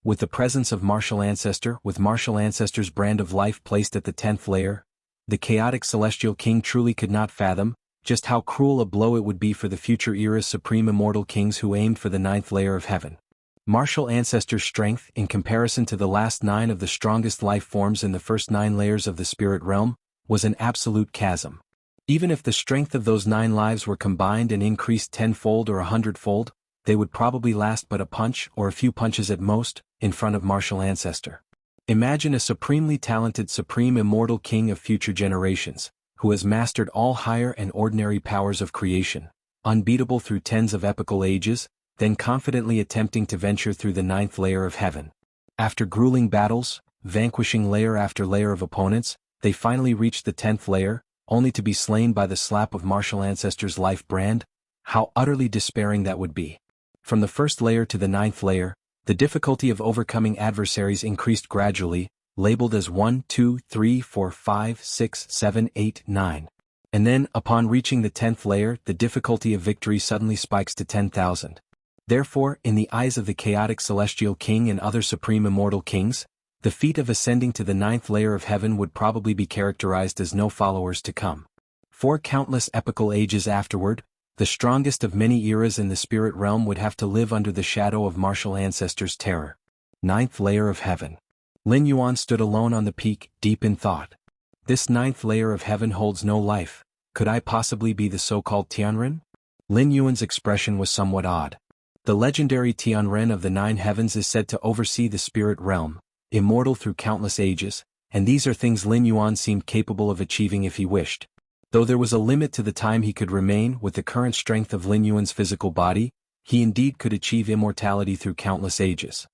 With the presence of martial ancestor, with martial ancestor's brand of life placed at the 10th layer, the chaotic celestial king truly could not fathom just how cruel a blow it would be for the future era's supreme immortal kings who aimed for the ninth layer of heaven. Martial ancestor's strength, in comparison to the last 9 of the strongest life forms in the first 9 layers of the spirit realm, was an absolute chasm. Even if the strength of those 9 lives were combined and increased 10-fold or 100-fold, they would probably last but a punch or a few punches at most, in front of martial ancestor. Imagine a supremely talented supreme immortal king of future generations, who has mastered all higher and ordinary powers of creation, unbeatable through tens of epical ages, then confidently attempting to venture through the ninth layer of heaven. After grueling battles, vanquishing layer after layer of opponents, they finally reached the 10th layer, only to be slain by the slap of martial ancestor's life brand. How utterly despairing that would be. From the first layer to the ninth layer, the difficulty of overcoming adversaries increased gradually, labeled as 1, 2, 3, 4, 5, 6, 7, 8, 9. And then, upon reaching the 10th layer, the difficulty of victory suddenly spikes to 10,000. Therefore, in the eyes of the chaotic celestial king and other supreme immortal kings, the feat of ascending to the ninth layer of heaven would probably be characterized as no followers to come. 4 countless epical ages afterward, the strongest of many eras in the spirit realm would have to live under the shadow of martial ancestors' terror. Ninth layer of heaven. Lin Yuan stood alone on the peak, deep in thought. This ninth layer of heaven holds no life. Could I possibly be the so-called Tianren? Lin Yuan's expression was somewhat odd. The legendary Tianren of the 9 heavens is said to oversee the spirit realm, immortal through countless ages, and these are things Lin Yuan seemed capable of achieving if he wished. Though there was a limit to the time he could remain with the current strength of Lin Yuan's physical body, he indeed could achieve immortality through countless ages.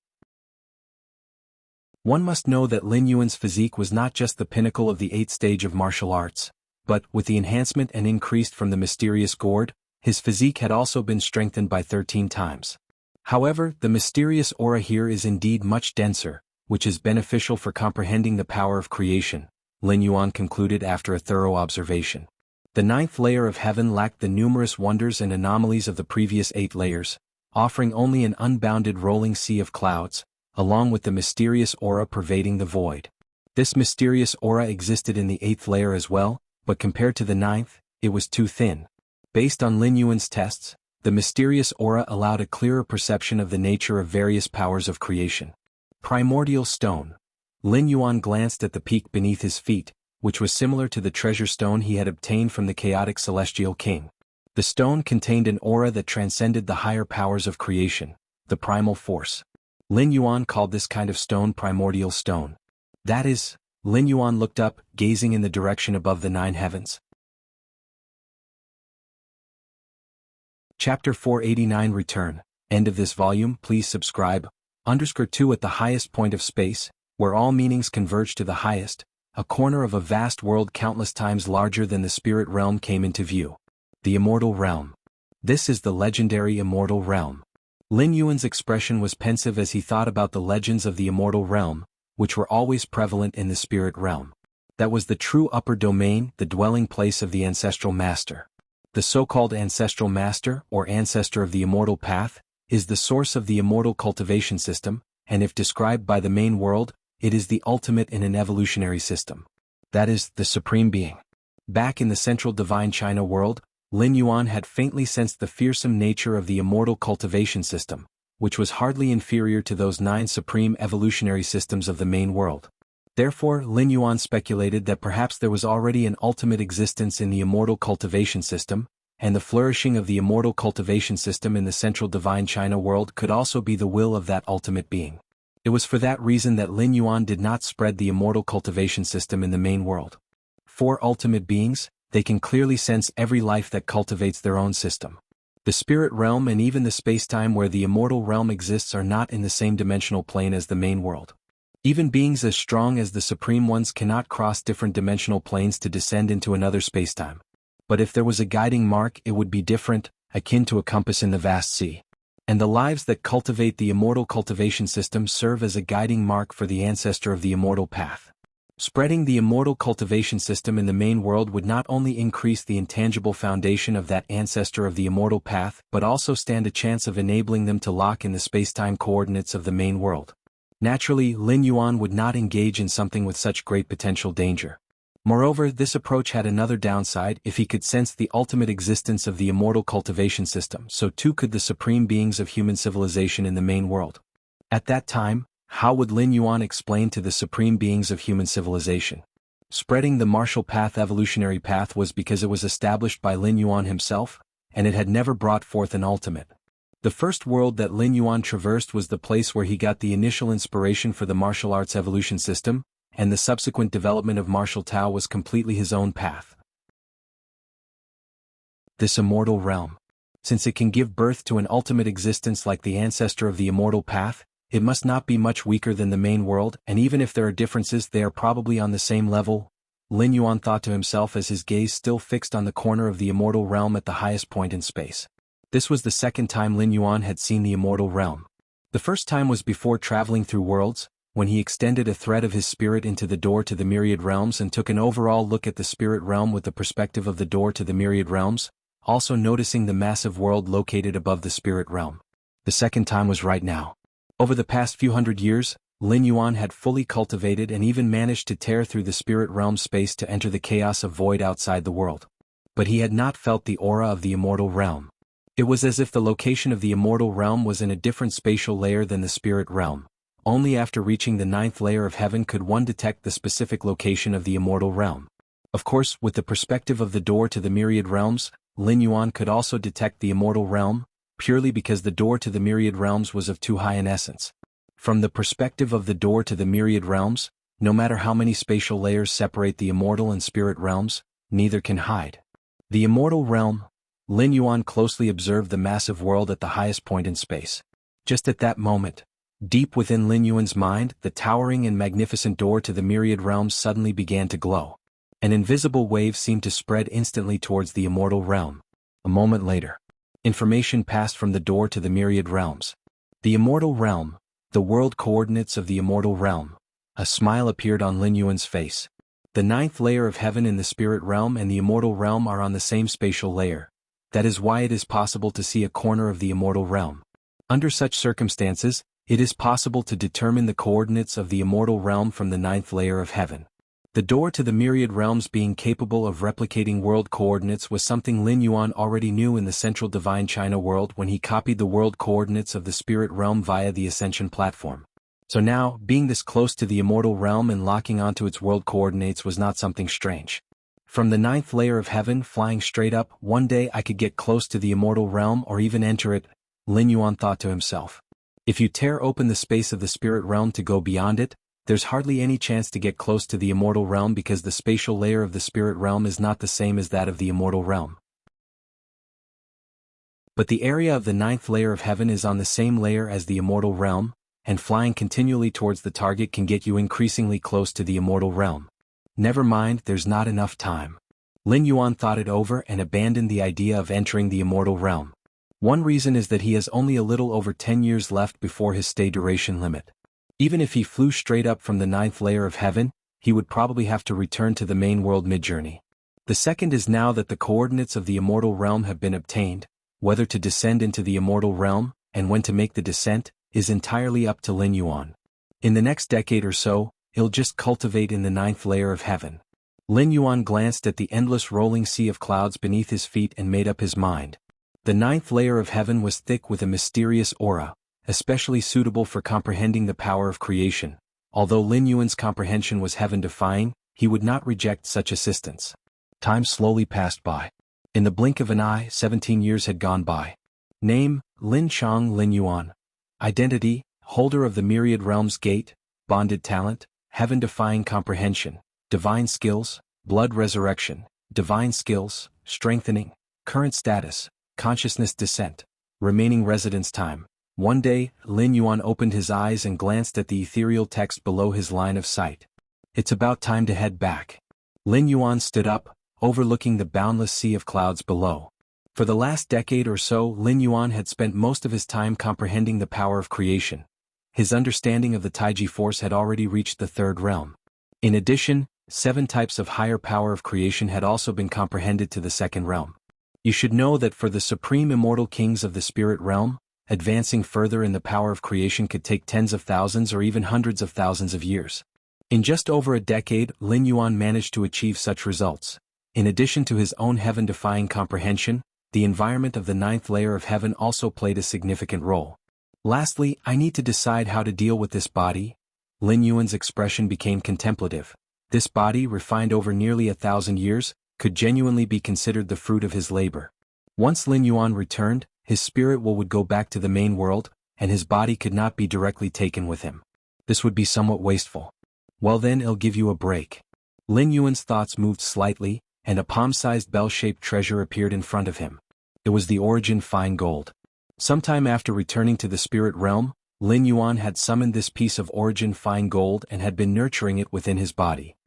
One must know that Lin Yuan's physique was not just the pinnacle of the 8th stage of martial arts, but, with the enhancement and increased from the mysterious gourd, his physique had also been strengthened by 13 times. However, the mysterious aura here is indeed much denser, which is beneficial for comprehending the power of creation, Lin Yuan concluded after a thorough observation. The ninth layer of heaven lacked the numerous wonders and anomalies of the previous 8 layers, offering only an unbounded rolling sea of clouds, along with the mysterious aura pervading the void. This mysterious aura existed in the 8th layer as well, but compared to the 9th, it was too thin. Based on Lin Yuan's tests, the mysterious aura allowed a clearer perception of the nature of various powers of creation. Primordial stone. Lin Yuan glanced at the peak beneath his feet, which was similar to the treasure stone he had obtained from the chaotic celestial king. The stone contained an aura that transcended the higher powers of creation, the primal force. Lin Yuan called this kind of stone primordial stone. That is, Lin Yuan looked up, gazing in the direction above the 9 heavens. Chapter 489 Return. End of this volume. Please subscribe. _2 At the highest point of space, where all meanings converge to the highest, a corner of a vast world countless times larger than the spirit realm came into view. The Immortal Realm. This is the legendary Immortal Realm. Lin Yuan's expression was pensive as he thought about the legends of the Immortal Realm, which were always prevalent in the spirit realm. That was the true upper domain, the dwelling place of the ancestral master. The so-called ancestral master, or ancestor of the immortal path, is the source of the immortal cultivation system, and if described by the main world, it is the ultimate in an evolutionary system. That is, the supreme being. Back in the central divine China world, Lin Yuan had faintly sensed the fearsome nature of the immortal cultivation system, which was hardly inferior to those 9 supreme evolutionary systems of the main world. Therefore, Lin Yuan speculated that perhaps there was already an ultimate existence in the immortal cultivation system, and the flourishing of the immortal cultivation system in the central divine China world could also be the will of that ultimate being. It was for that reason that Lin Yuan did not spread the immortal cultivation system in the main world. For ultimate beings, they can clearly sense every life that cultivates their own system. The spirit realm and even the spacetime where the immortal realm exists are not in the same dimensional plane as the main world. Even beings as strong as the Supreme Ones cannot cross different dimensional planes to descend into another spacetime. But if there was a guiding mark, it would be different, akin to a compass in the vast sea. And the lives that cultivate the immortal cultivation system serve as a guiding mark for the ancestor of the immortal path. Spreading the immortal cultivation system in the main world would not only increase the intangible foundation of that ancestor of the immortal path but also stand a chance of enabling them to lock in the spacetime coordinates of the main world. Naturally, Lin Yuan would not engage in something with such great potential danger. Moreover, this approach had another downside. If he could sense the ultimate existence of the immortal cultivation system, so too could the supreme beings of human civilization in the main world. At that time, how would Lin Yuan explain to the supreme beings of human civilization? Spreading the martial path evolutionary path was because it was established by Lin Yuan himself, and it had never brought forth an ultimate. The first world that Lin Yuan traversed was the place where he got the initial inspiration for the martial arts evolution system, and the subsequent development of martial Tao was completely his own path. This immortal realm. Since it can give birth to an ultimate existence like the ancestor of the immortal path, it must not be much weaker than the main world, and even if there are differences they are probably on the same level, Lin Yuan thought to himself as his gaze still fixed on the corner of the immortal realm at the highest point in space. This was the second time Lin Yuan had seen the immortal realm. The first time was before traveling through worlds, when he extended a thread of his spirit into the door to the myriad realms and took an overall look at the spirit realm with the perspective of the door to the myriad realms, also noticing the massive world located above the spirit realm. The second time was right now. Over the past few hundred years, Lin Yuan had fully cultivated and even managed to tear through the spirit realm space to enter the chaos of void outside the world. But he had not felt the aura of the immortal realm. It was as if the location of the immortal realm was in a different spatial layer than the spirit realm. Only after reaching the 9th layer of heaven could one detect the specific location of the immortal realm. Of course, with the perspective of the door to the myriad realms, Lin Yuan could also detect the immortal realm, purely because the door to the myriad realms was of too high an essence. From the perspective of the door to the myriad realms, no matter how many spatial layers separate the immortal and spirit realms, neither can hide. The immortal realm. Lin Yuan closely observed the massive world at the highest point in space. Just at that moment, deep within Lin Yuan's mind, the towering and magnificent door to the myriad realms suddenly began to glow. An invisible wave seemed to spread instantly towards the immortal realm. A moment later, information passed from the door to the myriad realms. The immortal realm, the world coordinates of the immortal realm. A smile appeared on Lin Yuan's face. The 9th layer of heaven in the spirit realm and the immortal realm are on the same spatial layer. That is why it is possible to see a corner of the immortal realm. Under such circumstances, it is possible to determine the coordinates of the immortal realm from the 9th layer of heaven. The door to the myriad realms being capable of replicating world coordinates was something Lin Yuan already knew in the central divine China world when he copied the world coordinates of the spirit realm via the ascension platform. So now, being this close to the immortal realm and locking onto its world coordinates was not something strange. From the 9th layer of heaven flying straight up, one day I could get close to the immortal realm or even enter it, Lin Yuan thought to himself. If you tear open the space of the spirit realm to go beyond it, there's hardly any chance to get close to the immortal realm because the spatial layer of the spirit realm is not the same as that of the immortal realm. But the area of the 9th layer of heaven is on the same layer as the immortal realm, and flying continually towards the target can get you increasingly close to the immortal realm. Never mind, there's not enough time. Lin Yuan thought it over and abandoned the idea of entering the immortal realm. One reason is that he has only a little over 10 years left before his stay duration limit. Even if he flew straight up from the 9th layer of heaven, he would probably have to return to the main world mid-journey. The second is now that the coordinates of the immortal realm have been obtained, whether to descend into the immortal realm, and when to make the descent, is entirely up to Lin Yuan. In the next decade or so, he'll just cultivate in the 9th layer of heaven. Lin Yuan glanced at the endless rolling sea of clouds beneath his feet and made up his mind. The 9th layer of heaven was thick with a mysterious aura, especially suitable for comprehending the power of creation. Although Lin Yuan's comprehension was heaven-defying, he would not reject such assistance. Time slowly passed by. In the blink of an eye, 17 years had gone by. Name, Lin Chang Lin Yuan. Identity, holder of the myriad realms gate, bonded talent, heaven-defying comprehension, divine skills, blood resurrection, divine skills, strengthening, current status, consciousness descent, remaining residence time. One day, Lin Yuan opened his eyes and glanced at the ethereal text below his line of sight. It's about time to head back. Lin Yuan stood up, overlooking the boundless sea of clouds below. For the last decade or so, Lin Yuan had spent most of his time comprehending the power of creation. His understanding of the Taiji force had already reached the third realm. In addition, 7 types of higher power of creation had also been comprehended to the second realm. You should know that for the supreme immortal kings of the spirit realm, advancing further in the power of creation could take tens of thousands or even hundreds of thousands of years. In just over a decade, Lin Yuan managed to achieve such results. In addition to his own heaven-defying comprehension, the environment of the 9th layer of heaven also played a significant role. Lastly, I need to decide how to deal with this body. Lin Yuan's expression became contemplative. This body, refined over nearly 1,000 years, could genuinely be considered the fruit of his labor. Once Lin Yuan returned, his spirit would go back to the main world, and his body could not be directly taken with him. This would be somewhat wasteful. Well then, I'll give you a break. Lin Yuan's thoughts moved slightly, and a palm-sized bell-shaped treasure appeared in front of him. It was the origin fine gold. Sometime after returning to the spirit realm, Lin Yuan had summoned this piece of origin fine gold and had been nurturing it within his body.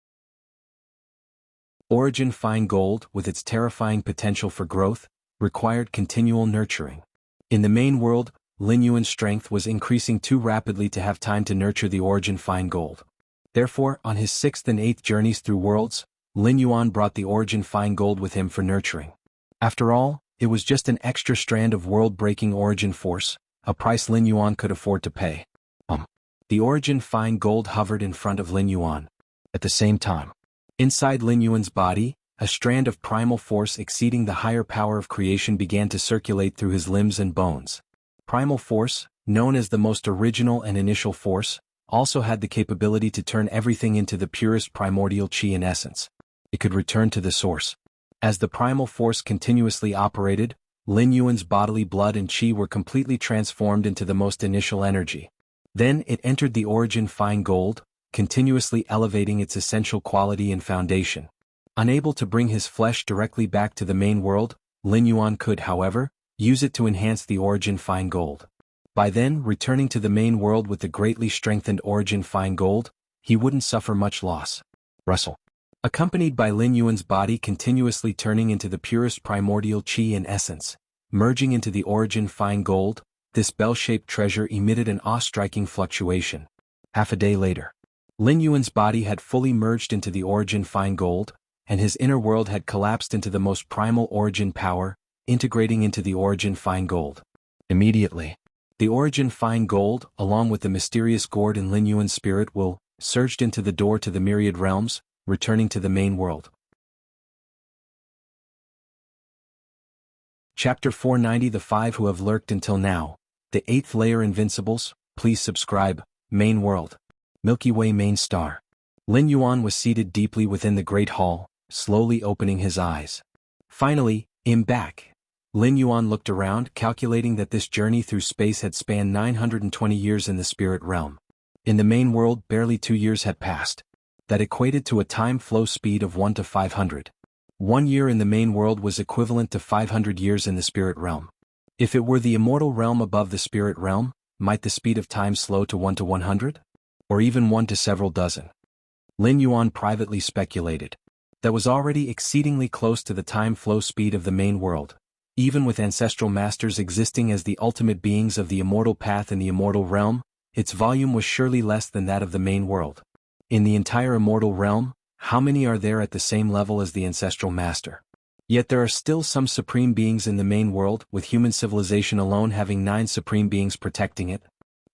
Origin fine gold, with its terrifying potential for growth, required continual nurturing. In the main world, Lin Yuan's strength was increasing too rapidly to have time to nurture the origin fine gold. Therefore, on his 6th and 8th journeys through worlds, Lin Yuan brought the origin fine gold with him for nurturing. After all, it was just an extra strand of world-breaking origin force, a price Lin Yuan could afford to pay. The origin fine gold hovered in front of Lin Yuan. At the same time, inside Lin Yuan's body, a strand of primal force exceeding the higher power of creation began to circulate through his limbs and bones. Primal force, known as the most original and initial force, also had the capability to turn everything into the purest primordial qi in essence. It could return to the source. As the primal force continuously operated, Lin Yuan's bodily blood and qi were completely transformed into the most initial energy. Then it entered the origin fine gold, continuously elevating its essential quality and foundation. Unable to bring his flesh directly back to the main world, Lin Yuan could, however, use it to enhance the origin fine gold. By then, returning to the main world with the greatly strengthened origin fine gold, he wouldn't suffer much loss. Russell. Accompanied by Lin Yuan's body continuously turning into the purest primordial qi in essence, merging into the origin fine gold, this bell-shaped treasure emitted an awe-striking fluctuation. Half a day later, Lin Yuan's body had fully merged into the origin fine gold, and his inner world had collapsed into the most primal origin power, integrating into the origin fine gold. Immediately, the origin fine gold, along with the mysterious gourd in Lin Yuan's spirit surged into the door to the myriad realms, returning to the main world. Chapter 490. The 5 who have lurked until now. The 8th layer invincibles. Please subscribe. Main world. Milky Way main star. Lin Yuan was seated deeply within the great hall, slowly opening his eyes. Finally, I'm back. Lin Yuan looked around, calculating that this journey through space had spanned 920 years in the spirit realm. In the main world, barely 2 years had passed. That equated to a time flow speed of 1 to 500. 1 year in the main world was equivalent to 500 years in the spirit realm. If it were the immortal realm above the spirit realm, might the speed of time slow to 1 to 100? Or even 1 to several dozen? Lin Yuan privately speculated. That was already exceedingly close to the time flow speed of the main world. Even with ancestral masters existing as the ultimate beings of the immortal path in the immortal realm, its volume was surely less than that of the main world. In the entire immortal realm, how many are there at the same level as the ancestral master? Yet there are still some supreme beings in the main world, with human civilization alone having 9 supreme beings protecting it.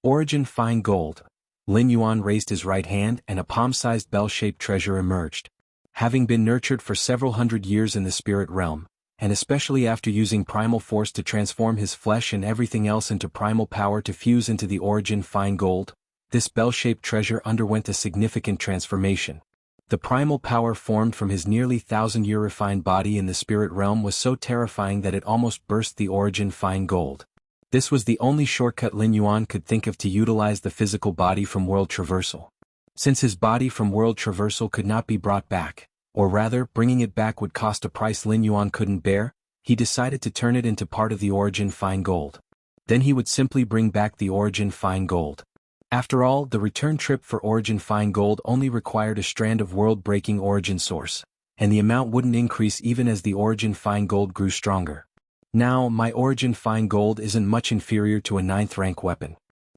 Origin fine gold. Lin Yuan raised his right hand and a palm-sized bell-shaped treasure emerged. Having been nurtured for several hundred years in the spirit realm, and especially after using primal force to transform his flesh and everything else into primal power to fuse into the origin fine gold, this bell-shaped treasure underwent a significant transformation. The primal power formed from his nearly 1,000-year refined body in the spirit realm was so terrifying that it almost burst the origin fine gold. This was the only shortcut Lin Yuan could think of to utilize the physical body from world traversal. Since his body from world traversal could not be brought back, or rather, bringing it back would cost a price Lin Yuan couldn't bear, he decided to turn it into part of the origin fine gold. Then he would simply bring back the origin fine gold. After all, the return trip for origin fine gold only required a strand of world-breaking origin source, and the amount wouldn't increase even as the origin fine gold grew stronger. Now, my origin fine gold isn't much inferior to a 9th rank weapon.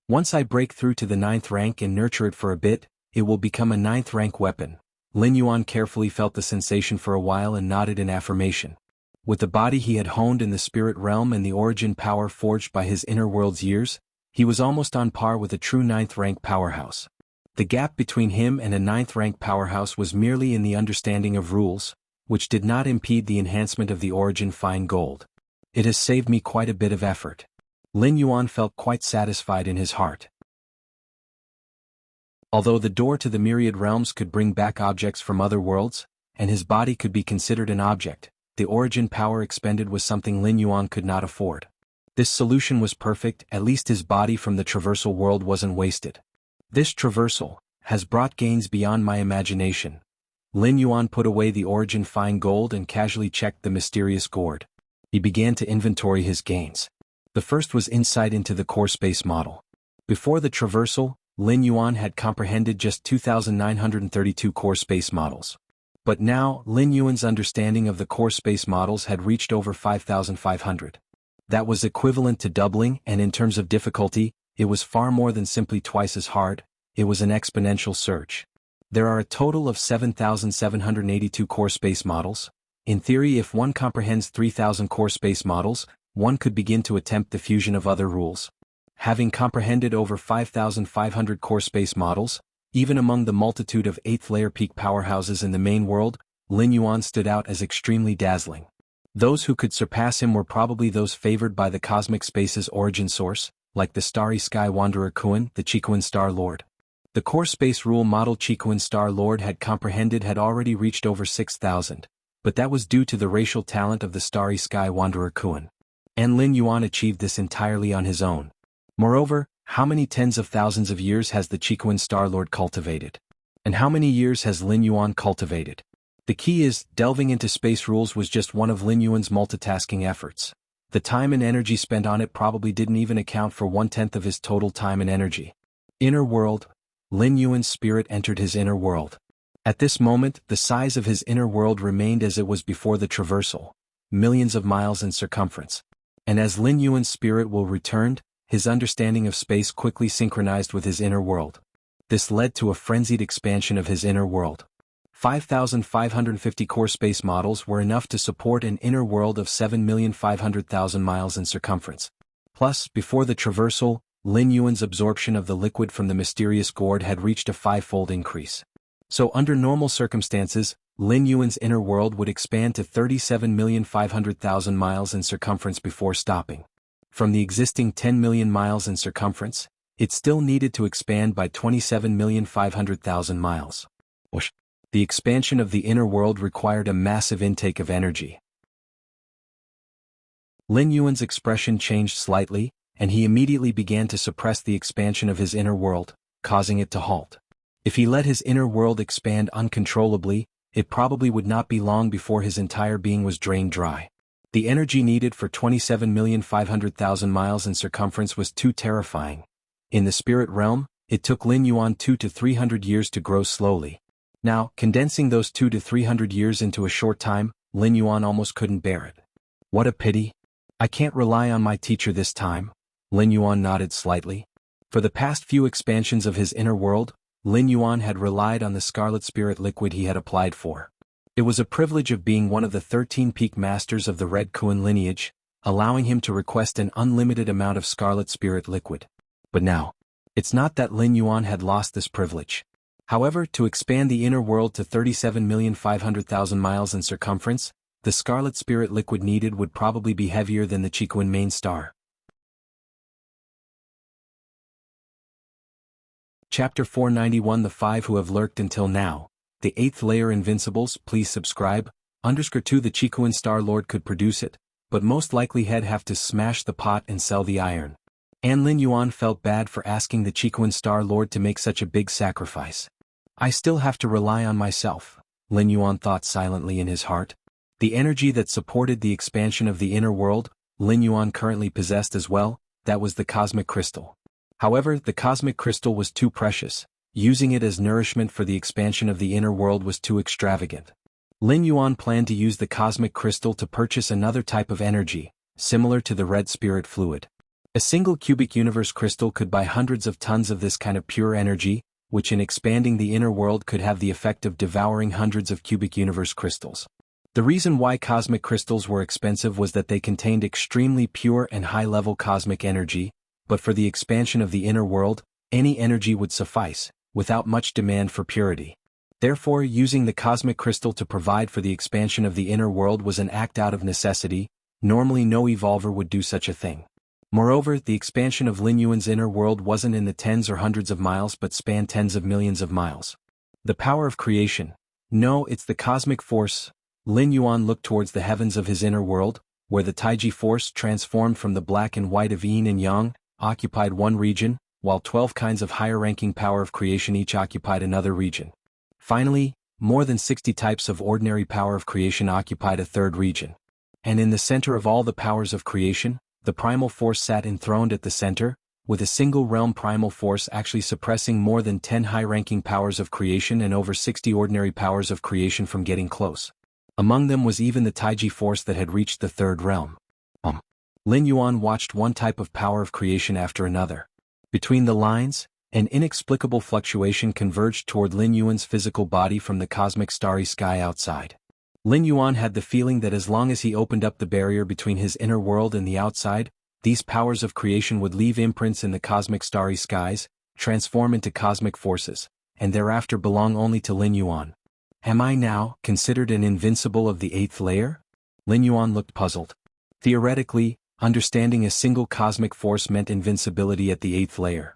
Once I break through to the 9th rank and nurture it for a bit, it will become a 9th rank weapon. Lin Yuan carefully felt the sensation for a while and nodded in affirmation. With the body he had honed in the spirit realm and the origin power forged by his inner world's years, he was almost on par with a true 9th rank powerhouse. The gap between him and a 9th rank powerhouse was merely in the understanding of rules, which did not impede the enhancement of the origin fine gold. It has saved me quite a bit of effort. Lin Yuan felt quite satisfied in his heart. Although the door to the myriad realms could bring back objects from other worlds, and his body could be considered an object, the origin power expended was something Lin Yuan could not afford. This solution was perfect, at least his body from the traversal world wasn't wasted. This traversal has brought gains beyond my imagination. Lin Yuan put away the origin fine gold and casually checked the mysterious gourd. He began to inventory his gains. The first was insight into the core space model. Before the traversal, Lin Yuan had comprehended just 2,932 core space models. But now, Lin Yuan's understanding of the core space models had reached over 5,500. That was equivalent to doubling, and in terms of difficulty, it was far more than simply twice as hard. It was an exponential surge. There are a total of 7,782 core space models. In theory, if one comprehends 3,000 core space models, one could begin to attempt the fusion of other rules. Having comprehended over 5,500 core space models, even among the multitude of 8th-layer peak powerhouses in the main world, Lin Yuan stood out as extremely dazzling. Those who could surpass him were probably those favored by the cosmic space's origin source, like the starry sky wanderer Kuan, the Chikuan Star Lord. The core space rule model Chikuan Star Lord had comprehended had already reached over 6,000, but that was due to the racial talent of the starry sky wanderer Kuan. And Lin Yuan achieved this entirely on his own. Moreover, how many tens of thousands of years has the Chikuan Star Lord cultivated? And how many years has Lin Yuan cultivated? The key is, delving into space rules was just one of Lin Yuan's multitasking efforts. The time and energy spent on it probably didn't even account for 1/10 of his total time and energy. Inner world. Lin Yuan's spirit entered his inner world. At this moment, the size of his inner world remained as it was before the traversal, millions of miles in circumference. And as Lin Yuan's spirit will returned, his understanding of space quickly synchronized with his inner world. This led to a frenzied expansion of his inner world. 5,550 core space models were enough to support an inner world of 7,500,000 miles in circumference. Plus, before the traversal, Lin Yuan's absorption of the liquid from the mysterious gourd had reached a 5-fold increase. So under normal circumstances, Lin Yuan's inner world would expand to 37,500,000 miles in circumference before stopping. From the existing 10 million miles in circumference, it still needed to expand by 27,500,000 miles. The expansion of the inner world required a massive intake of energy. Lin Yuan's expression changed slightly, and he immediately began to suppress the expansion of his inner world, causing it to halt. If he let his inner world expand uncontrollably, it probably would not be long before his entire being was drained dry. The energy needed for 27,500,000 miles in circumference was too terrifying. In the spirit realm, it took Lin Yuan 200 to 300 years to grow slowly. Now, condensing those 200 to 300 years into a short time, Lin Yuan almost couldn't bear it. What a pity. I can't rely on my teacher this time. Lin Yuan nodded slightly. For the past few expansions of his inner world, Lin Yuan had relied on the scarlet spirit liquid he had applied for. It was a privilege of being one of the 13 peak masters of the Red Kuan lineage, allowing him to request an unlimited amount of scarlet spirit liquid. But now, it's not that Lin Yuan had lost this privilege. However, to expand the inner world to 37,500,000 miles in circumference, the scarlet spirit liquid needed would probably be heavier than the Chikuan main star. Chapter 491 The 5 who have lurked until now. The 8th layer invincibles, please subscribe. _2 The Chikuan Star Lord could produce it. but most likely he'd have to smash the pot and sell the iron. And Lin Yuan felt bad for asking the Chiquan Star Lord to make such a big sacrifice. I still have to rely on myself, Lin Yuan thought silently in his heart. The energy that supported the expansion of the inner world, Lin Yuan currently possessed as well, that was the cosmic crystal. However, the cosmic crystal was too precious. Using it as nourishment for the expansion of the inner world was too extravagant. Lin Yuan planned to use the cosmic crystal to purchase another type of energy, similar to the red spirit fluid. A single cubic universe crystal could buy hundreds of tons of this kind of pure energy, which in expanding the inner world could have the effect of devouring hundreds of cubic universe crystals. The reason why cosmic crystals were expensive was that they contained extremely pure and high-level cosmic energy, but for the expansion of the inner world, any energy would suffice, without much demand for purity. Therefore, using the cosmic crystal to provide for the expansion of the inner world was an act out of necessity. Normally no evolver would do such a thing. Moreover, the expansion of Lin Yuan's inner world wasn't in the tens or hundreds of miles but spanned tens of millions of miles. The power of creation. No, it's the cosmic force. Lin Yuan looked towards the heavens of his inner world, where the Taiji force transformed from the black and white of yin and yang, occupied one region, while 12 kinds of higher-ranking power of creation each occupied another region. Finally, more than 60 types of ordinary power of creation occupied a third region. And in the center of all the powers of creation, the primal force sat enthroned at the center, with a single realm primal force actually suppressing more than 10 high-ranking powers of creation and over 60 ordinary powers of creation from getting close. Among them was even the Taiji force that had reached the third realm. Lin Yuan watched one type of power of creation after another. Between the lines, an inexplicable fluctuation converged toward Lin Yuan's physical body from the cosmic starry sky outside. Lin Yuan had the feeling that as long as he opened up the barrier between his inner world and the outside, these powers of creation would leave imprints in the cosmic starry skies, transform into cosmic forces, and thereafter belong only to Lin Yuan. Am I now considered an invincible of the 8th layer? Lin Yuan looked puzzled. Theoretically, understanding a single cosmic force meant invincibility at the 8th layer.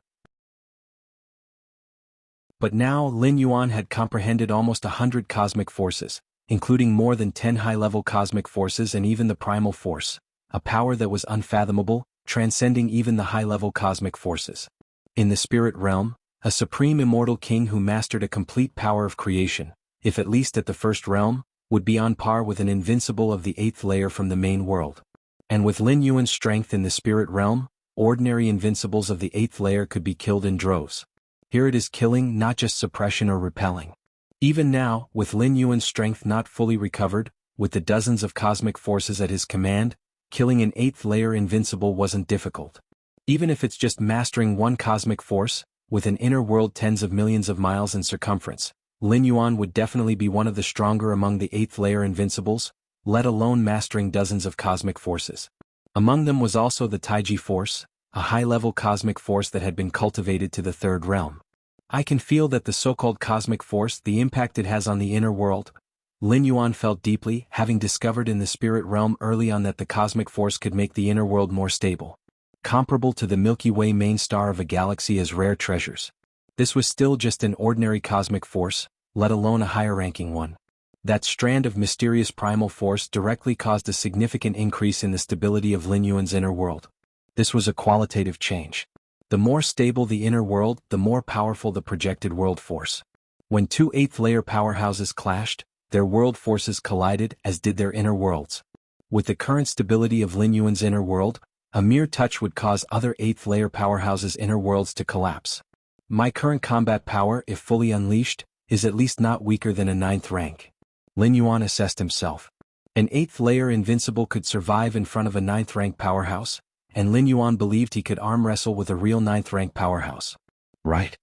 But now Lin Yuan had comprehended almost 100 cosmic forces, including more than 10 high-level cosmic forces and even the primal force, a power that was unfathomable, transcending even the high-level cosmic forces. In the spirit realm, a supreme immortal king who mastered a complete power of creation, if at least at the first realm, would be on par with an invincible of the 8th layer from the main world. And with Lin Yuan's strength in the spirit realm, ordinary invincibles of the 8th layer could be killed in droves. Here it is killing, not just suppression or repelling. Even now, with Lin Yuan's strength not fully recovered, with the dozens of cosmic forces at his command, killing an 8th layer invincible wasn't difficult. Even if it's just mastering one cosmic force, with an inner world tens of millions of miles in circumference, Lin Yuan would definitely be one of the stronger among the 8th layer invincibles, let alone mastering dozens of cosmic forces. Among them was also the Taiji force, a high-level cosmic force that had been cultivated to the third realm. I can feel that the so-called cosmic force, the impact it has on the inner world. Lin Yuan felt deeply, having discovered in the spirit realm early on that the cosmic force could make the inner world more stable. Comparable to the Milky Way main star of a galaxy as rare treasures. This was still just an ordinary cosmic force, let alone a higher-ranking one. That strand of mysterious primal force directly caused a significant increase in the stability of Lin Yuan's inner world. This was a qualitative change. The more stable the inner world, the more powerful the projected world force. When two 8th layer powerhouses clashed, their world forces collided as did their inner worlds. With the current stability of Lin Yuan's inner world, a mere touch would cause other 8th layer powerhouses' inner worlds to collapse. My current combat power, if fully unleashed, is at least not weaker than a 9th rank. Lin Yuan assessed himself. An 8th layer invincible could survive in front of a 9th rank powerhouse, and Lin Yuan believed he could arm wrestle with a real 9th rank powerhouse. Right.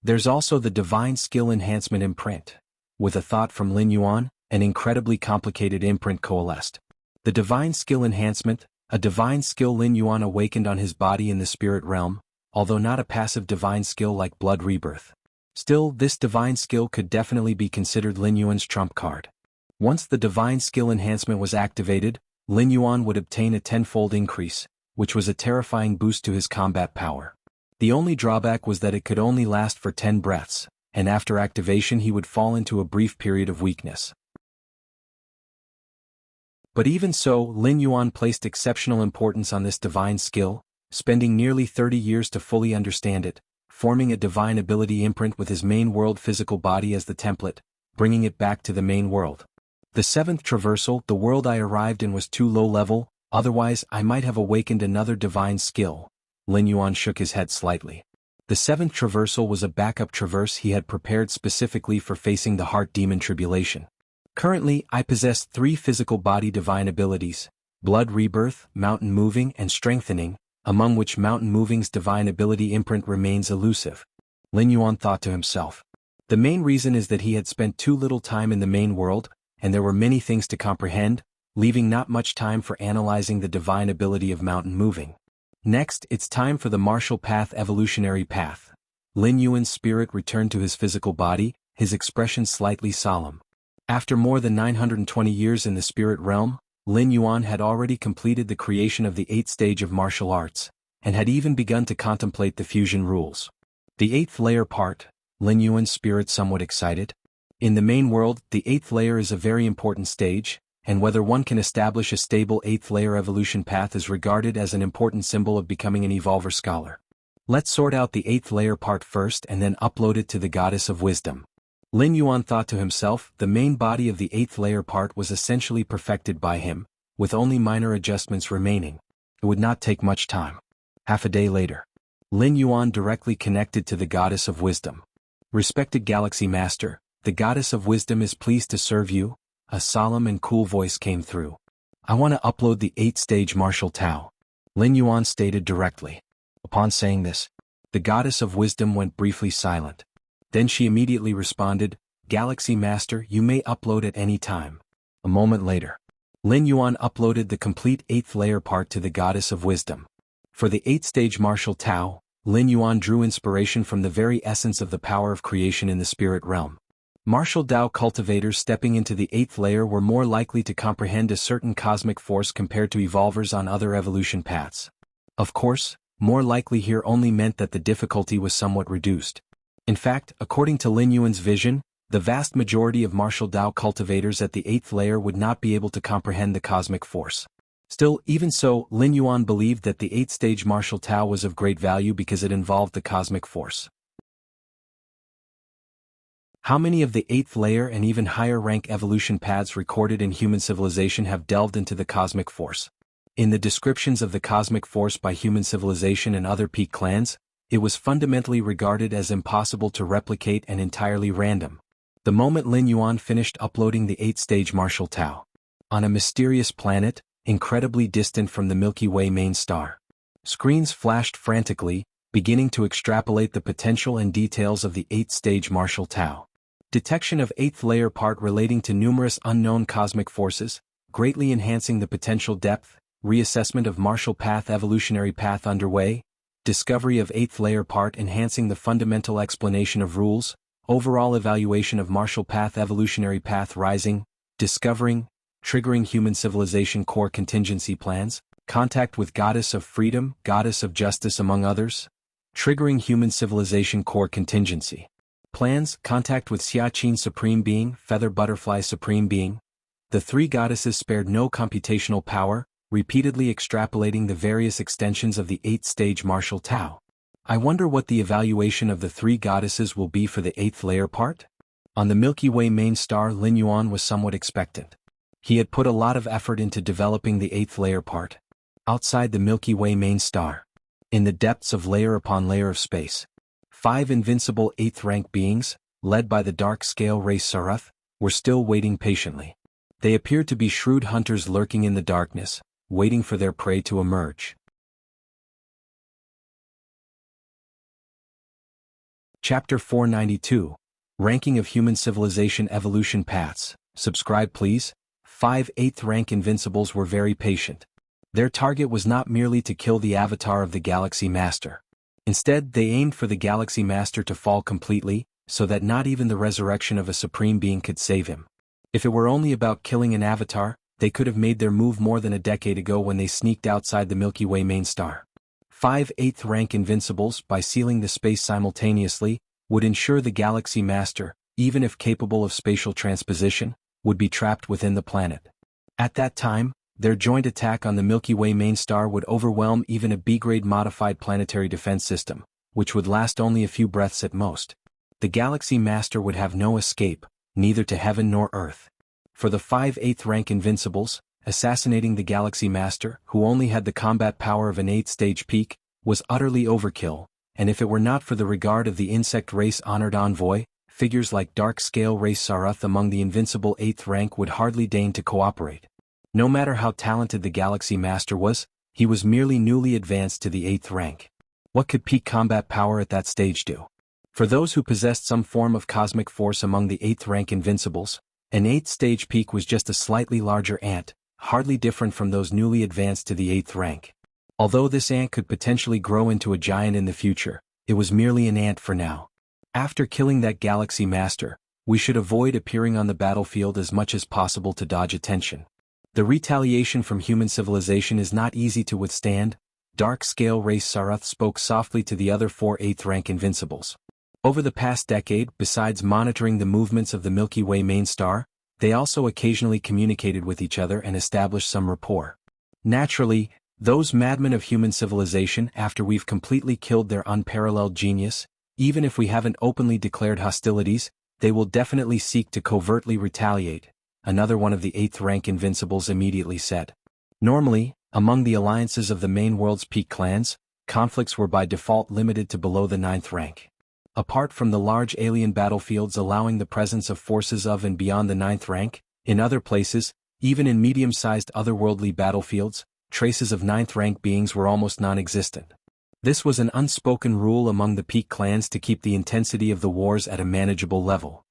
There's also the divine skill enhancement imprint. With a thought from Lin Yuan, an incredibly complicated imprint coalesced. The divine skill enhancement, a divine skill Lin Yuan awakened on his body in the spirit realm, although not a passive divine skill like blood rebirth. Still, this divine skill could definitely be considered Lin Yuan's trump card. Once the divine skill enhancement was activated, Lin Yuan would obtain a 10-fold increase, which was a terrifying boost to his combat power. The only drawback was that it could only last for 10 breaths, and after activation he would fall into a brief period of weakness. But even so, Lin Yuan placed exceptional importance on this divine skill, spending nearly 30 years to fully understand it, forming a divine ability imprint with his main world physical body as the template, bringing it back to the main world. The seventh traversal, the world I arrived in was too low level, otherwise I might have awakened another divine skill. Lin Yuan shook his head slightly. The seventh traversal was a backup traverse he had prepared specifically for facing the heart demon tribulation. Currently, I possess 3 physical body divine abilities: blood rebirth, mountain moving, and strengthening, among which mountain moving's divine ability imprint remains elusive. Lin Yuan thought to himself. The main reason is that he had spent too little time in the main world, and there were many things to comprehend, leaving not much time for analyzing the divine ability of mountain moving. Next, it's time for the martial path evolutionary path. Lin Yuan's spirit returned to his physical body, his expression slightly solemn. After more than 920 years in the spirit realm, Lin Yuan had already completed the creation of the 8th stage of martial arts, and had even begun to contemplate the fusion rules. The 8th layer part, Lin Yuan's spirit somewhat excited. In the main world, the 8th layer is a very important stage, and whether one can establish a stable 8th layer evolution path is regarded as an important symbol of becoming an evolver scholar. Let's sort out the 8th layer part first and then upload it to the Goddess of Wisdom. Lin Yuan thought to himself, the main body of the 8th layer part was essentially perfected by him, with only minor adjustments remaining. It would not take much time. Half a day later, Lin Yuan directly connected to the Goddess of Wisdom. Respected Galaxy Master, the Goddess of Wisdom is pleased to serve you. A solemn and cool voice came through. I want to upload the 8th stage martial Tao. Lin Yuan stated directly. Upon saying this, the Goddess of Wisdom went briefly silent. Then she immediately responded, Galaxy Master, you may upload at any time. A moment later, Lin Yuan uploaded the complete 8th layer part to the Goddess of Wisdom. For the 8th stage martial Tao, Lin Yuan drew inspiration from the very essence of the power of creation in the spirit realm. Martial Tao cultivators stepping into the 8th layer were more likely to comprehend a certain cosmic force compared to evolvers on other evolution paths. Of course, more likely here only meant that the difficulty was somewhat reduced. In fact, according to Lin Yuan's vision, the vast majority of martial Tao cultivators at the 8th layer would not be able to comprehend the cosmic force. Still, even so, Lin Yuan believed that the 8th stage martial Tao was of great value because it involved the cosmic force. How many of the 8th layer and even higher rank evolution paths recorded in human civilization have delved into the cosmic force? In the descriptions of the cosmic force by human civilization and other peak clans, it was fundamentally regarded as impossible to replicate and entirely random. The moment Lin Yuan finished uploading the 8th stage martial Tao, on a mysterious planet, incredibly distant from the Milky Way main star, screens flashed frantically, beginning to extrapolate the potential and details of the 8th stage martial Tao. Detection of 8th layer part relating to numerous unknown cosmic forces, greatly enhancing the potential depth, reassessment of martial path evolutionary path underway, discovery of 8th layer part enhancing the fundamental explanation of rules, overall evaluation of martial path evolutionary path rising, discovering, triggering human civilization core contingency plans, contact with Goddess of Freedom, Goddess of Justice among others, triggering human civilization core contingency plans, contact with Xianxia Supreme Being, Feather Butterfly Supreme Being. The 3 goddesses spared no computational power, repeatedly extrapolating the various extensions of the 8th stage martial Tao. I wonder what the evaluation of the 3 goddesses will be for the 8th layer part? On the Milky Way main star, Lin Yuan was somewhat expectant. He had put a lot of effort into developing the 8th layer part. Outside the Milky Way main star, in the depths of layer upon layer of space, 5 invincible 8th rank beings, led by the dark scale race Sarath, were still waiting patiently. They appeared to be shrewd hunters lurking in the darkness, waiting for their prey to emerge. Chapter 492, Ranking of Human Civilization Evolution Paths. Subscribe please. 5 8th rank invincibles were very patient. Their target was not merely to kill the avatar of the Galaxy Master. Instead, they aimed for the Galaxy Master to fall completely, so that not even the resurrection of a Supreme Being could save him. If it were only about killing an avatar, they could have made their move more than a decade ago when they sneaked outside the Milky Way main star. 5 8th rank invincibles, by sealing the space simultaneously, would ensure the Galaxy Master, even if capable of spatial transposition, would be trapped within the planet. At that time, their joint attack on the Milky Way main star would overwhelm even a B-grade modified planetary defense system, which would last only a few breaths at most. The Galaxy Master would have no escape, neither to heaven nor earth. For the 5 8th rank Invincibles, assassinating the Galaxy Master, who only had the combat power of an 8th-stage peak, was utterly overkill, and if it were not for the regard of the insect race honored envoy, figures like Dark-Scale Race Sarath among the invincible 8th rank would hardly deign to cooperate. No matter how talented the Galaxy Master was, he was merely newly advanced to the 8th rank. What could peak combat power at that stage do? For those who possessed some form of cosmic force among the 8th rank Invincibles, an 8th stage peak was just a slightly larger ant, hardly different from those newly advanced to the 8th rank. Although this ant could potentially grow into a giant in the future, it was merely an ant for now. After killing that Galaxy Master, we should avoid appearing on the battlefield as much as possible to dodge attention. The retaliation from human civilization is not easy to withstand. Dark-Scale Race Sarath spoke softly to the other 4 8th rank Invincibles. Over the past decade, besides monitoring the movements of the Milky Way main star, they also occasionally communicated with each other and established some rapport. Naturally, those madmen of human civilization, after we've completely killed their unparalleled genius, even if we haven't openly declared hostilities, they will definitely seek to covertly retaliate, another one of the 8th rank Invincibles immediately said. Normally, among the alliances of the main world's peak clans, conflicts were by default limited to below the 9th rank. Apart from the large alien battlefields allowing the presence of forces of and beyond the 9th rank, in other places, even in medium-sized otherworldly battlefields, traces of 9th rank beings were almost non-existent. This was an unspoken rule among the peak clans to keep the intensity of the wars at a manageable level.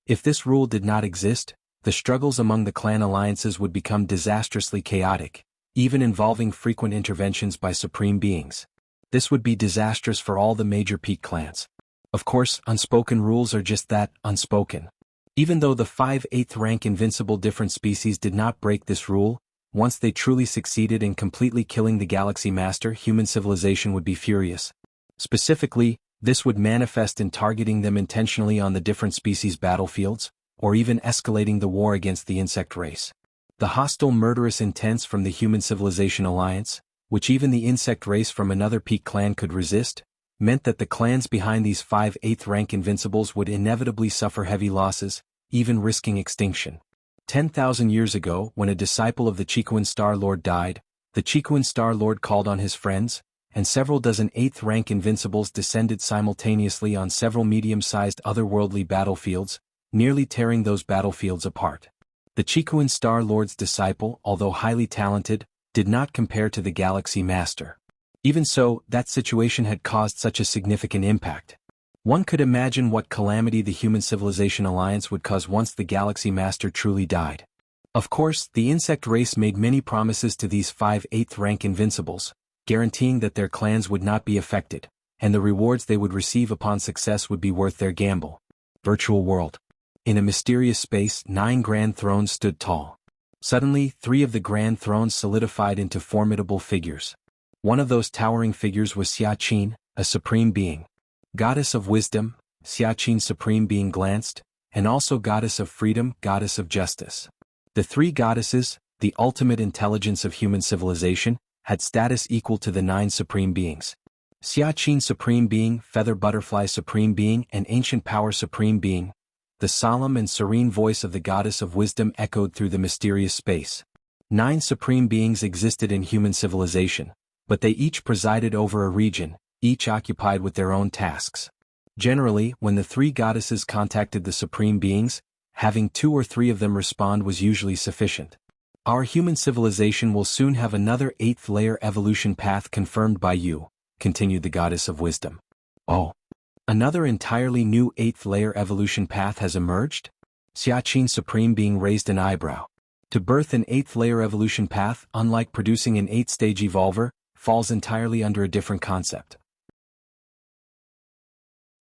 If this rule did not exist, the struggles among the clan alliances would become disastrously chaotic, even involving frequent interventions by supreme beings. This would be disastrous for all the major peak clans. Of course, unspoken rules are just that, unspoken. Even though the 5 8th rank invincible different species did not break this rule, once they truly succeeded in completely killing the Galaxy Master, human civilization would be furious. Specifically, this would manifest in targeting them intentionally on the different species' battlefields, or even escalating the war against the insect race. The hostile murderous intents from the human civilization alliance, which even the insect race from another peak clan could resist, meant that the clans behind these 5 8th rank Invincibles would inevitably suffer heavy losses, even risking extinction. 10,000 years ago, when a disciple of the Chiquan Star Lord died, the Chiquan Star Lord called on his friends, and several dozen 8th rank Invincibles descended simultaneously on several medium-sized otherworldly battlefields, nearly tearing those battlefields apart. The Chiquan Star Lord's disciple, although highly talented, did not compare to the Galaxy Master. Even so, that situation had caused such a significant impact. One could imagine what calamity the Human Civilization Alliance would cause once the Galaxy Master truly died. Of course, the insect race made many promises to these 5 8th rank Invincibles, guaranteeing that their clans would not be affected, and the rewards they would receive upon success would be worth their gamble. Virtual world. In a mysterious space, 9 grand thrones stood tall. Suddenly, 3 of the grand thrones solidified into formidable figures. One of those towering figures was Xianxia, a supreme being. Goddess of wisdom, Xianxia's supreme being glanced, and also goddess of freedom, goddess of justice. The 3 goddesses, the ultimate intelligence of human civilization, had status equal to the 9 supreme beings. Xianxia's supreme being, feather butterfly supreme being, and ancient power supreme being. The solemn and serene voice of the goddess of wisdom echoed through the mysterious space. 9 supreme beings existed in human civilization, but they each presided over a region, each occupied with their own tasks. Generally, when the 3 goddesses contacted the supreme beings, having 2 or 3 of them respond was usually sufficient. Our human civilization will soon have another 8th layer evolution path confirmed by you, continued the goddess of wisdom. Oh. Another entirely new 8th layer evolution path has emerged? Xianxia's supreme being raised an eyebrow. To birth an 8th layer evolution path, unlike producing an 8th stage evolver, falls entirely under a different concept.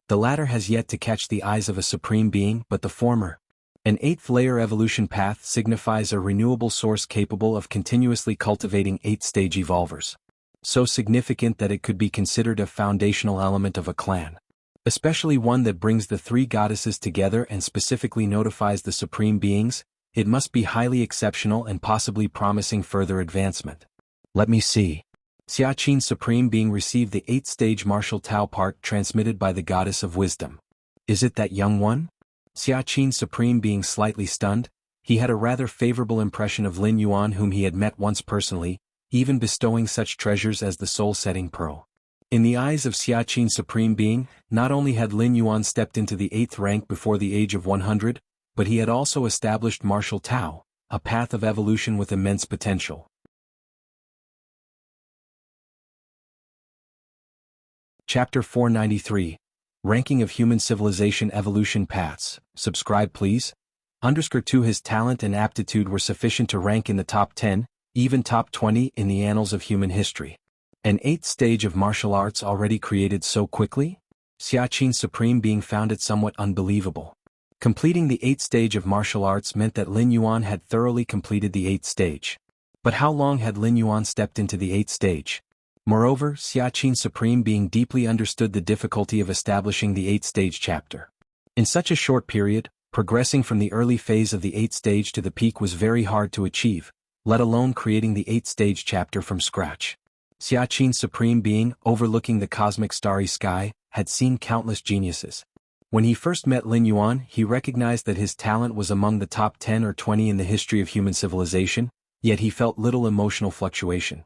The latter has yet to catch the eyes of a supreme being, but the former. An 8th layer evolution path signifies a renewable source capable of continuously cultivating 8th stage evolvers. So significant that it could be considered a foundational element of a clan. Especially one that brings the 3 goddesses together and specifically notifies the supreme beings, It must be highly exceptional and possibly promising further advancement. Let me see. Xiaqin Supreme Being received the 8th-stage martial Tao part transmitted by the Goddess of Wisdom. Is it that young one? Xiaqin Supreme Being slightly stunned. He had a rather favorable impression of Lin Yuan, whom he had met once personally, even bestowing such treasures as the soul-setting pearl. In the eyes of Xiaqin Supreme Being, not only had Lin Yuan stepped into the 8th rank before the age of 100, but he had also established martial Tao, a path of evolution with immense potential. Chapter 493. Ranking of Human Civilization Evolution Paths. Subscribe please. _2 His talent and aptitude were sufficient to rank in the top 10, even top 20 in the annals of human history. An 8th stage of martial arts already created so quickly? Xiaqin Supreme Being found it somewhat unbelievable. Completing the 8th stage of martial arts meant that Lin Yuan had thoroughly completed the 8th stage. But how long had Lin Yuan stepped into the 8th stage? Moreover, Xiaqin Supreme Being deeply understood the difficulty of establishing the 8th stage chapter. In such a short period, progressing from the early phase of the 8th stage to the peak was very hard to achieve, let alone creating the 8th stage chapter from scratch. Xiaqin Supreme Being, overlooking the cosmic starry sky, had seen countless geniuses. When he first met Lin Yuan, he recognized that his talent was among the top 10 or 20 in the history of human civilization, yet he felt little emotional fluctuation.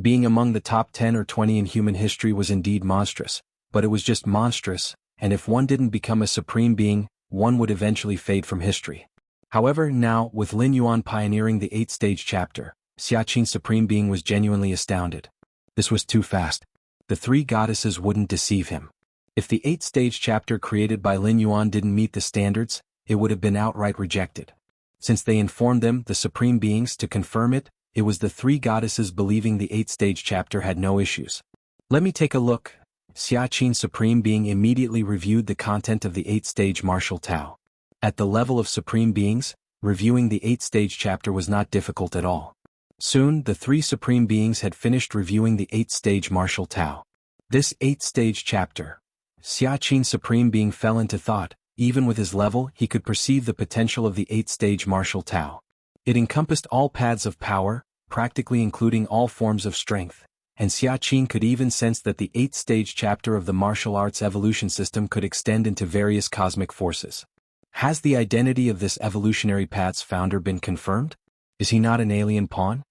Being among the top 10 or 20 in human history was indeed monstrous, but it was just monstrous, and if one didn't become a supreme being, one would eventually fade from history. However, now, with Lin Yuan pioneering the 8th stage chapter, Xiaqin Supreme Being was genuinely astounded. This was too fast. The 3 goddesses wouldn't deceive him. If the 8th stage chapter created by Lin Yuan didn't meet the standards, it would have been outright rejected. Since they informed them, the supreme beings, to confirm it, it was the 3 goddesses believing the 8th stage chapter had no issues. Let me take a look. Xiaqin Supreme Being immediately reviewed the content of the 8th stage martial Tao. At the level of supreme beings, reviewing the 8th stage chapter was not difficult at all. Soon, the 3 supreme beings had finished reviewing the 8th stage martial Tao. This 8th stage chapter. Xiaqin Supreme Being fell into thought. Even with his level, he could perceive the potential of the 8th stage martial Tao. It encompassed all paths of power, practically including all forms of strength, and Xiaqin could even sense that the 8th stage chapter of the martial arts evolution system could extend into various cosmic forces. Has the identity of this evolutionary path's founder been confirmed? Is he not an alien pawn?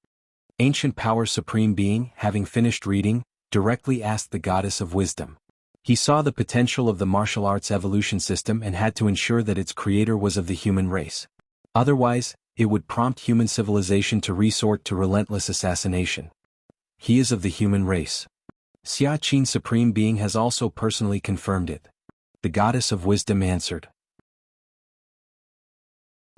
Ancient Power Supreme Being, having finished reading, directly asked the Goddess of Wisdom. He saw the potential of the martial arts evolution system and had to ensure that its creator was of the human race. Otherwise, it would prompt human civilization to resort to relentless assassination. He is of the human race. Xiaqin Supreme Being has also personally confirmed it. The Goddess of Wisdom answered.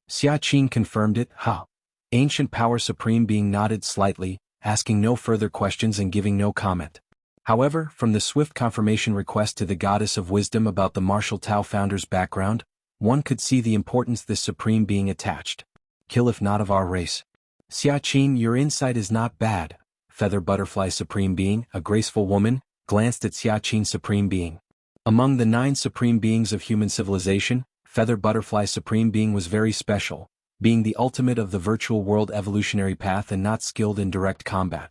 Xiaqin confirmed it, huh? Ancient Power Supreme Being nodded slightly, asking no further questions and giving no comment. However, from the swift confirmation request to the Goddess of Wisdom about the martial Tao founder's background, one could see the importance this Supreme Being attached. Kill if not of our race. Xiaqin, your insight is not bad. Feather Butterfly Supreme Being, a graceful woman, glanced at Xiaqin Supreme Being. Among the 9 Supreme Beings of human civilization, Feather Butterfly Supreme Being was very special, being the ultimate of the virtual world evolutionary path and not skilled in direct combat.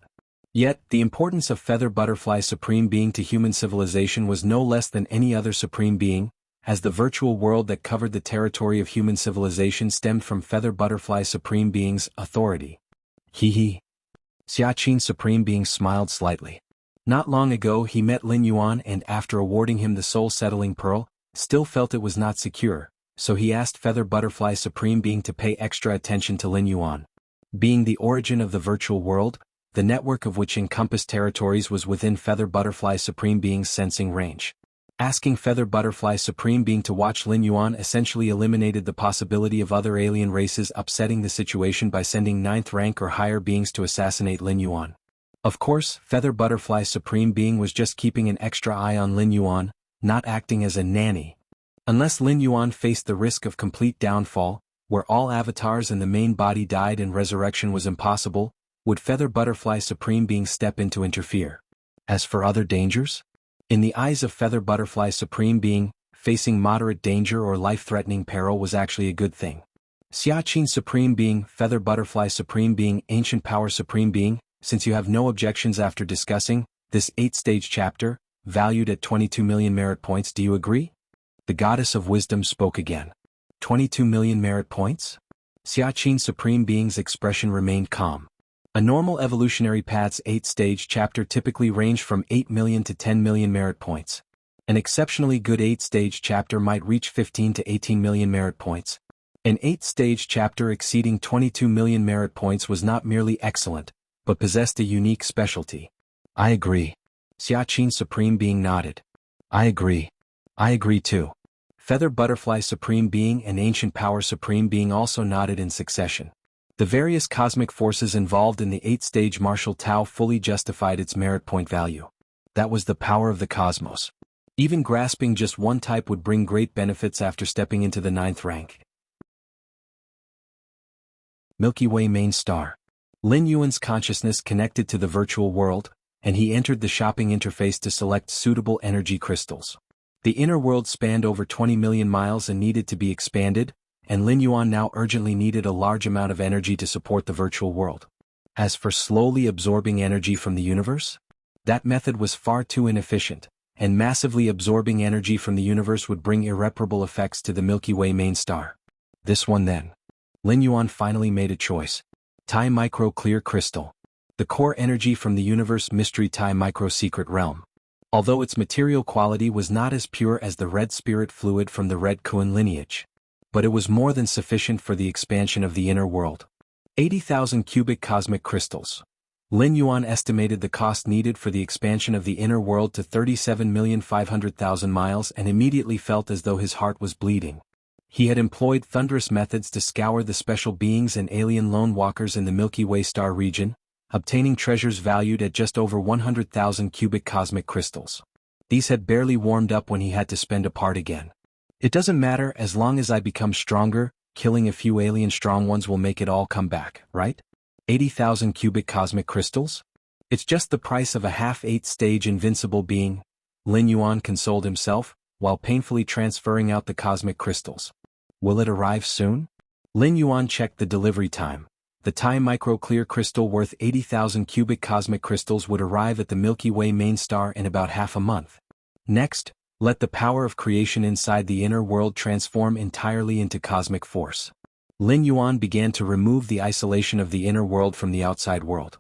Yet, the importance of Feather Butterfly Supreme Being to human civilization was no less than any other Supreme Being, as the virtual world that covered the territory of human civilization stemmed from Feather Butterfly Supreme Being's authority. Hee. Xiaqin Supreme Being smiled slightly. Not long ago he met Lin Yuan and after awarding him the soul-settling pearl, still felt it was not secure, so he asked Feather Butterfly Supreme Being to pay extra attention to Lin Yuan. Being the origin of the virtual world, the network of which encompassed territories was within Feather Butterfly Supreme Being's sensing range. Asking Feather Butterfly Supreme Being to watch Lin Yuan essentially eliminated the possibility of other alien races upsetting the situation by sending 9th rank or higher beings to assassinate Lin Yuan. Of course, Feather Butterfly Supreme Being was just keeping an extra eye on Lin Yuan, not acting as a nanny. Unless Lin Yuan faced the risk of complete downfall, where all avatars and the main body died and resurrection was impossible, would Feather Butterfly Supreme Being step in to interfere. As for other dangers? In the eyes of Feather Butterfly Supreme Being, facing moderate danger or life-threatening peril was actually a good thing. Xiaxin Supreme Being, Feather Butterfly Supreme Being, Ancient Power Supreme Being, since you have no objections after discussing this 8-stage chapter, valued at 22 million merit points, do you agree? The Goddess of Wisdom spoke again. 22 million merit points? Xiaxin Supreme Being's expression remained calm. A normal evolutionary path's 8-stage chapter typically range from 8 million to 10 million merit points. An exceptionally good 8-stage chapter might reach 15 to 18 million merit points. An 8th-stage chapter exceeding 22 million merit points was not merely excellent, but possessed a unique specialty. I agree. Xiaxin Supreme Being nodded. I agree. I agree too. Feather Butterfly Supreme Being and Ancient Power Supreme Being also nodded in succession. The various cosmic forces involved in the 8th-stage martial Tao fully justified its merit point value. That was the power of the cosmos. Even grasping just one type would bring great benefits after stepping into the 9th rank. Milky Way main star. Lin Yuan's consciousness connected to the virtual world, and he entered the shopping interface to select suitable energy crystals. The inner world spanned over 20 million miles and needed to be expanded, and Lin Yuan now urgently needed a large amount of energy to support the virtual world. As for slowly absorbing energy from the universe, that method was far too inefficient, and massively absorbing energy from the universe would bring irreparable effects to the Milky Way main star. This one then. Lin Yuan finally made a choice. Tai Micro Clear Crystal. The core energy from the universe mystery Tai Micro Secret Realm. Although its material quality was not as pure as the red spirit fluid from the Red Kuan lineage, but it was more than sufficient for the expansion of the inner world. 80,000 cubic cosmic crystals. Lin Yuan estimated the cost needed for the expansion of the inner world to 37,500,000 miles and immediately felt as though his heart was bleeding. He had employed thunderous methods to scour the special beings and alien lone walkers in the Milky Way star region, obtaining treasures valued at just over 100,000 cubic cosmic crystals. These had barely warmed up when he had to spend a part again. It doesn't matter as long as I become stronger, killing a few alien strong ones will make it all come back, right? 80,000 cubic cosmic crystals? It's just the price of a half 8th-stage invincible being, Lin Yuan consoled himself, while painfully transferring out the cosmic crystals. Will it arrive soon? Lin Yuan checked the delivery time. The Tai Micro Clear Crystal worth 80,000 cubic cosmic crystals would arrive at the Milky Way main star in about half a month. Next, let the power of creation inside the inner world transform entirely into cosmic force. Lin Yuan began to remove the isolation of the inner world from the outside world.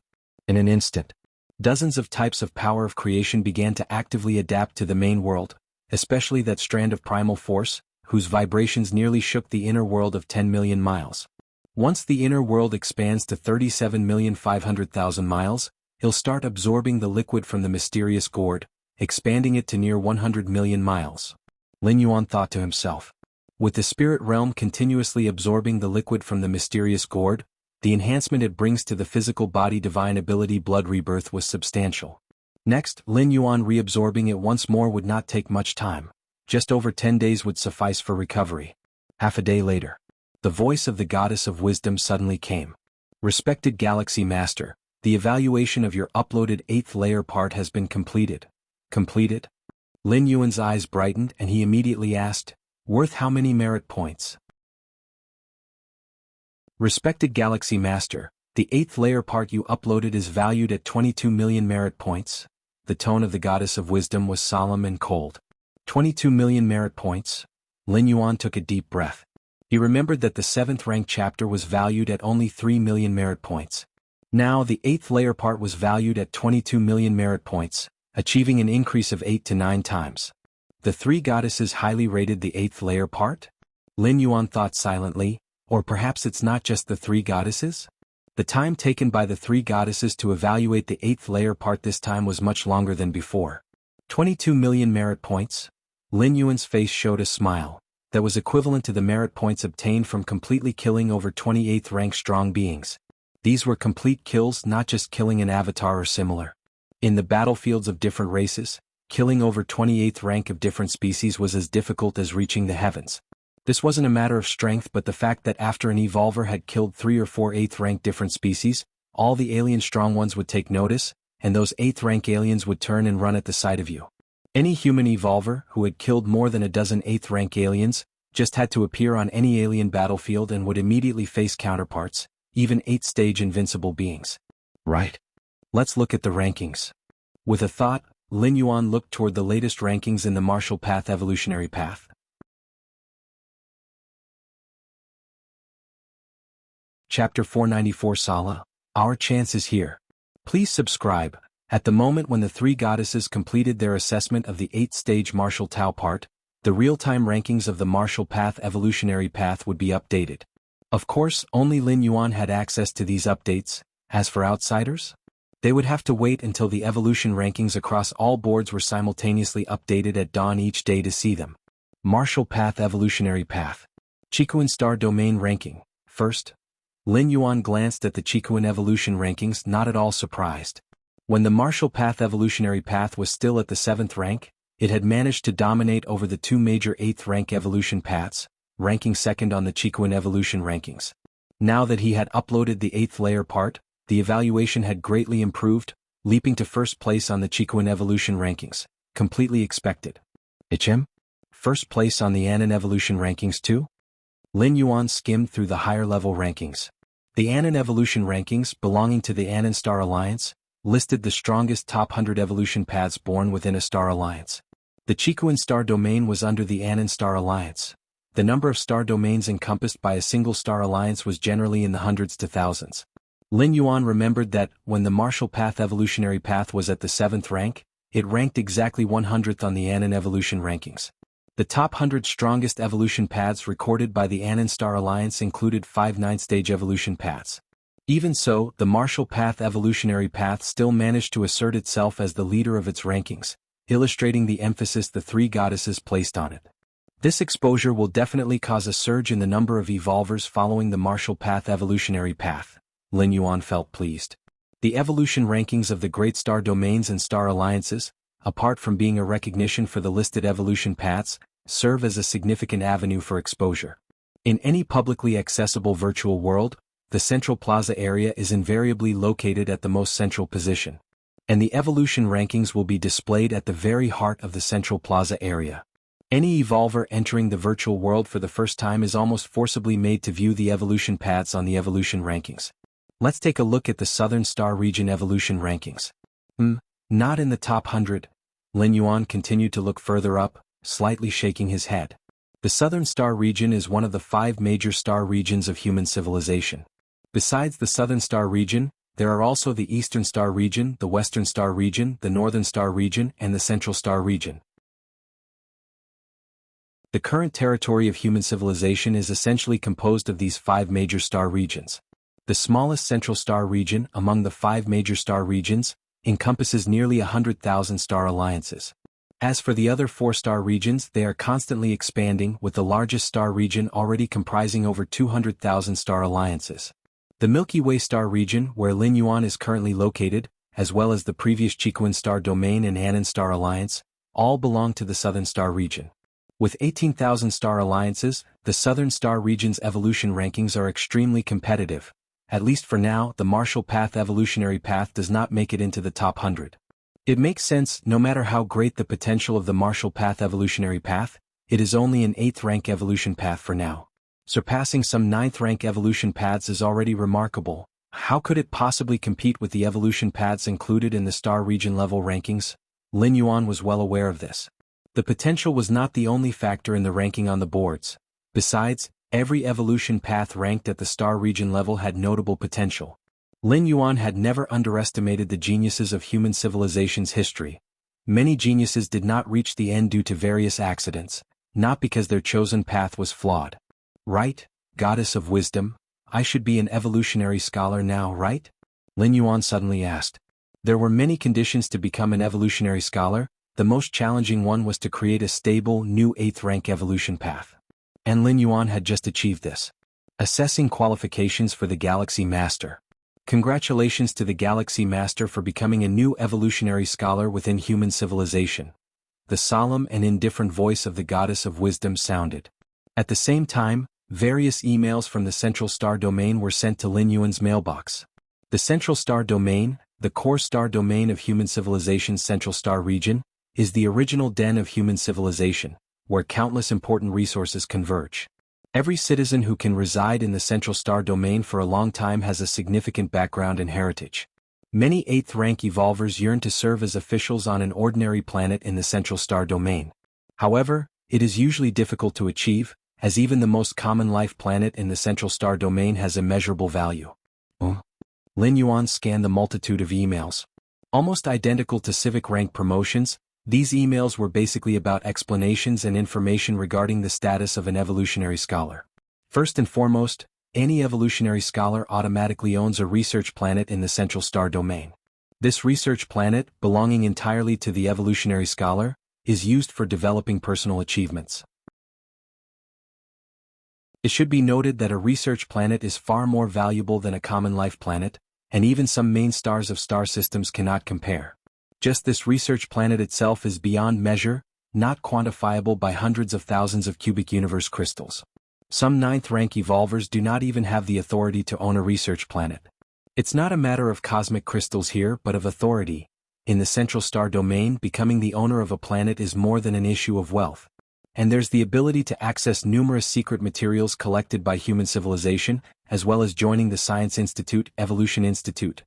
In an instant, dozens of types of power of creation began to actively adapt to the main world, especially that strand of primal force, whose vibrations nearly shook the inner world of 10 million miles. Once the inner world expands to 37,500,000 miles, he'll start absorbing the liquid from the mysterious gourd, expanding it to near 100 million miles. Lin Yuan thought to himself. With the spirit realm continuously absorbing the liquid from the mysterious gourd, the enhancement it brings to the physical body divine ability blood rebirth was substantial. Next, Lin Yuan reabsorbing it once more would not take much time. Just over 10 days would suffice for recovery. Half a day later, the voice of the Goddess of Wisdom suddenly came. Respected Galaxy Master, the evaluation of your uploaded 8th layer part has been completed. Completed? Lin Yuan's eyes brightened and he immediately asked, worth how many merit points? Respected Galaxy Master, the 8th layer part you uploaded is valued at 22 million merit points. The tone of the Goddess of Wisdom was solemn and cold. 22 million merit points? Lin Yuan took a deep breath. He remembered that the 7th rank chapter was valued at only 3 million merit points. Now the 8th layer part was valued at 22 million merit points, achieving an increase of 8 to 9 times. The 3 goddesses highly rated the 8th layer part? Lin Yuan thought silently, or perhaps it's not just the 3 goddesses? The time taken by the 3 goddesses to evaluate the 8th layer part this time was much longer than before. 22 million merit points? Lin Yuan's face showed a smile, that was equivalent to the merit points obtained from completely killing over 28th rank strong beings. These were complete kills, not just killing an avatar or similar. In the battlefields of different races, killing over 28th rank of different species was as difficult as reaching the heavens. This wasn't a matter of strength but the fact that after an evolver had killed 3 or 4 8th rank different species, all the alien strong ones would take notice, and those 8th rank aliens would turn and run at the sight of you. Any human evolver who had killed more than a dozen 8th rank aliens, just had to appear on any alien battlefield and would immediately face counterparts, even 8th-stage invincible beings. Right. Let's look at the rankings. With a thought, Lin Yuan looked toward the latest rankings in the martial path evolutionary path. Chapter 494 Sala, our chance is here. Please subscribe. At the moment when the three goddesses completed their assessment of the 8th-stage martial Tao part, the real-time rankings of the martial path evolutionary path would be updated. Of course, only Lin Yuan had access to these updates. As for outsiders, they would have to wait until the evolution rankings across all boards were simultaneously updated at dawn each day to see them. Martial path evolutionary path. Qikuan star domain ranking. First, Lin Yuan glanced at the Qikuan evolution rankings, not at all surprised. When the martial path evolutionary path was still at the 7th rank, it had managed to dominate over the two major 8th rank evolution paths, ranking second on the Qikuan evolution rankings. Now that he had uploaded the 8th layer part, the evaluation had greatly improved, leaping to first place on the Qikuan evolution rankings, completely expected. HM? First place on the Anan evolution rankings too? Lin Yuan skimmed through the higher level rankings. The Anan evolution rankings, belonging to the Anan Star Alliance, listed the strongest top 100 evolution paths born within a star alliance. The Qikuan star domain was under the Anan Star Alliance. The number of star domains encompassed by a single star alliance was generally in the hundreds to thousands. Lin Yuan remembered that, when the martial path evolutionary path was at the 7th rank, it ranked exactly 100th on the Anan evolution rankings. The top 100 strongest evolution paths recorded by the Anan Star Alliance included 5 9th-stage evolution paths. Even so, the martial path evolutionary path still managed to assert itself as the leader of its rankings, illustrating the emphasis the three goddesses placed on it. This exposure will definitely cause a surge in the number of evolvers following the martial path evolutionary path. Lin Yuan felt pleased. The evolution rankings of the great star domains and star alliances, apart from being a recognition for the listed evolution paths, serve as a significant avenue for exposure. In any publicly accessible virtual world, the central plaza area is invariably located at the most central position. And the evolution rankings will be displayed at the very heart of the central plaza area. Any evolver entering the virtual world for the first time is almost forcibly made to view the evolution paths on the evolution rankings. Let's take a look at the Southern Star Region evolution rankings. Not in the top 100. Lin Yuan continued to look further up, slightly shaking his head. The Southern Star Region is one of the 5 major star regions of human civilization. Besides the Southern Star Region, there are also the Eastern Star Region, the Western Star Region, the Northern Star Region, and the Central Star Region. The current territory of human civilization is essentially composed of these 5 major star regions. The smallest Central Star Region among the 5 major star regions encompasses nearly 100,000 star alliances. As for the other 4 star regions, they are constantly expanding, with the largest star region already comprising over 200,000 star alliances. The Milky Way star region, where Lin Yuan is currently located, as well as the previous Qikuan star domain and Anan Star Alliance, all belong to the Southern Star Region. With 18,000 star alliances, the Southern Star Region's evolution rankings are extremely competitive. At least for now, the martial path evolutionary path does not make it into the top 100. It makes sense. No matter how great the potential of the martial path evolutionary path, it is only an 8th rank evolution path for now. Surpassing some 9th rank evolution paths is already remarkable. How could it possibly compete with the evolution paths included in the star region level rankings? Lin Yuan was well aware of this. The potential was not the only factor in the ranking on the boards. Besides, every evolution path ranked at the star region level had notable potential. Lin Yuan had never underestimated the geniuses of human civilization's history. Many geniuses did not reach the end due to various accidents, not because their chosen path was flawed. Right, goddess of wisdom, I should be an evolutionary scholar now, right? Lin Yuan suddenly asked. There were many conditions to become an evolutionary scholar. The most challenging one was to create a stable, new 8th rank evolution path. And Lin Yuan had just achieved this. Assessing qualifications for the Galaxy Master. Congratulations to the Galaxy Master for becoming a new evolutionary scholar within human civilization. The solemn and indifferent voice of the goddess of wisdom sounded. At the same time, various emails from the Central Star Domain were sent to Lin Yuan's mailbox. The Central Star Domain, the core star domain of human civilization's Central Star Region, is the original den of human civilization, where countless important resources converge. Every citizen who can reside in the Central Star domain for a long time has a significant background and heritage. Many 8th rank evolvers yearn to serve as officials on an ordinary planet in the Central Star domain. However, it is usually difficult to achieve, as even the most common life planet in the Central Star domain has immeasurable value. Lin Yuan scanned the multitude of emails. Almost identical to civic rank promotions, these emails were basically about explanations and information regarding the status of an evolutionary scholar. First and foremost, any evolutionary scholar automatically owns a research planet in the Central Star domain. This research planet, belonging entirely to the evolutionary scholar, is used for developing personal achievements. It should be noted that a research planet is far more valuable than a common life planet, and even some main stars of star systems cannot compare. Just this research planet itself is beyond measure, not quantifiable by hundreds of thousands of cubic universe crystals. Some 9th rank evolvers do not even have the authority to own a research planet. It's not a matter of cosmic crystals here but of authority. In the Central Star domain, becoming the owner of a planet is more than an issue of wealth. And there's the ability to access numerous secret materials collected by human civilization, as well as joining the Science Institute, Evolution Institute.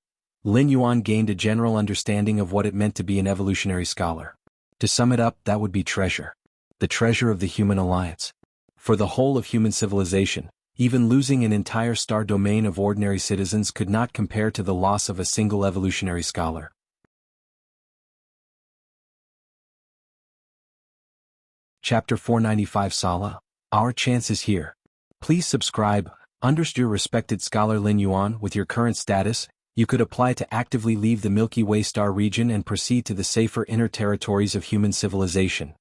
Lin Yuan gained a general understanding of what it meant to be an evolutionary scholar. To sum it up, that would be treasure. The treasure of the human alliance. For the whole of human civilization, even losing an entire star domain of ordinary citizens could not compare to the loss of a single evolutionary scholar. Chapter 495 Sala, Our Chance is Here. Please subscribe. Understood, respected scholar Lin Yuan. With your current status, you could apply to actively leave the Milky Way star region and proceed to the safer inner territories of human civilization.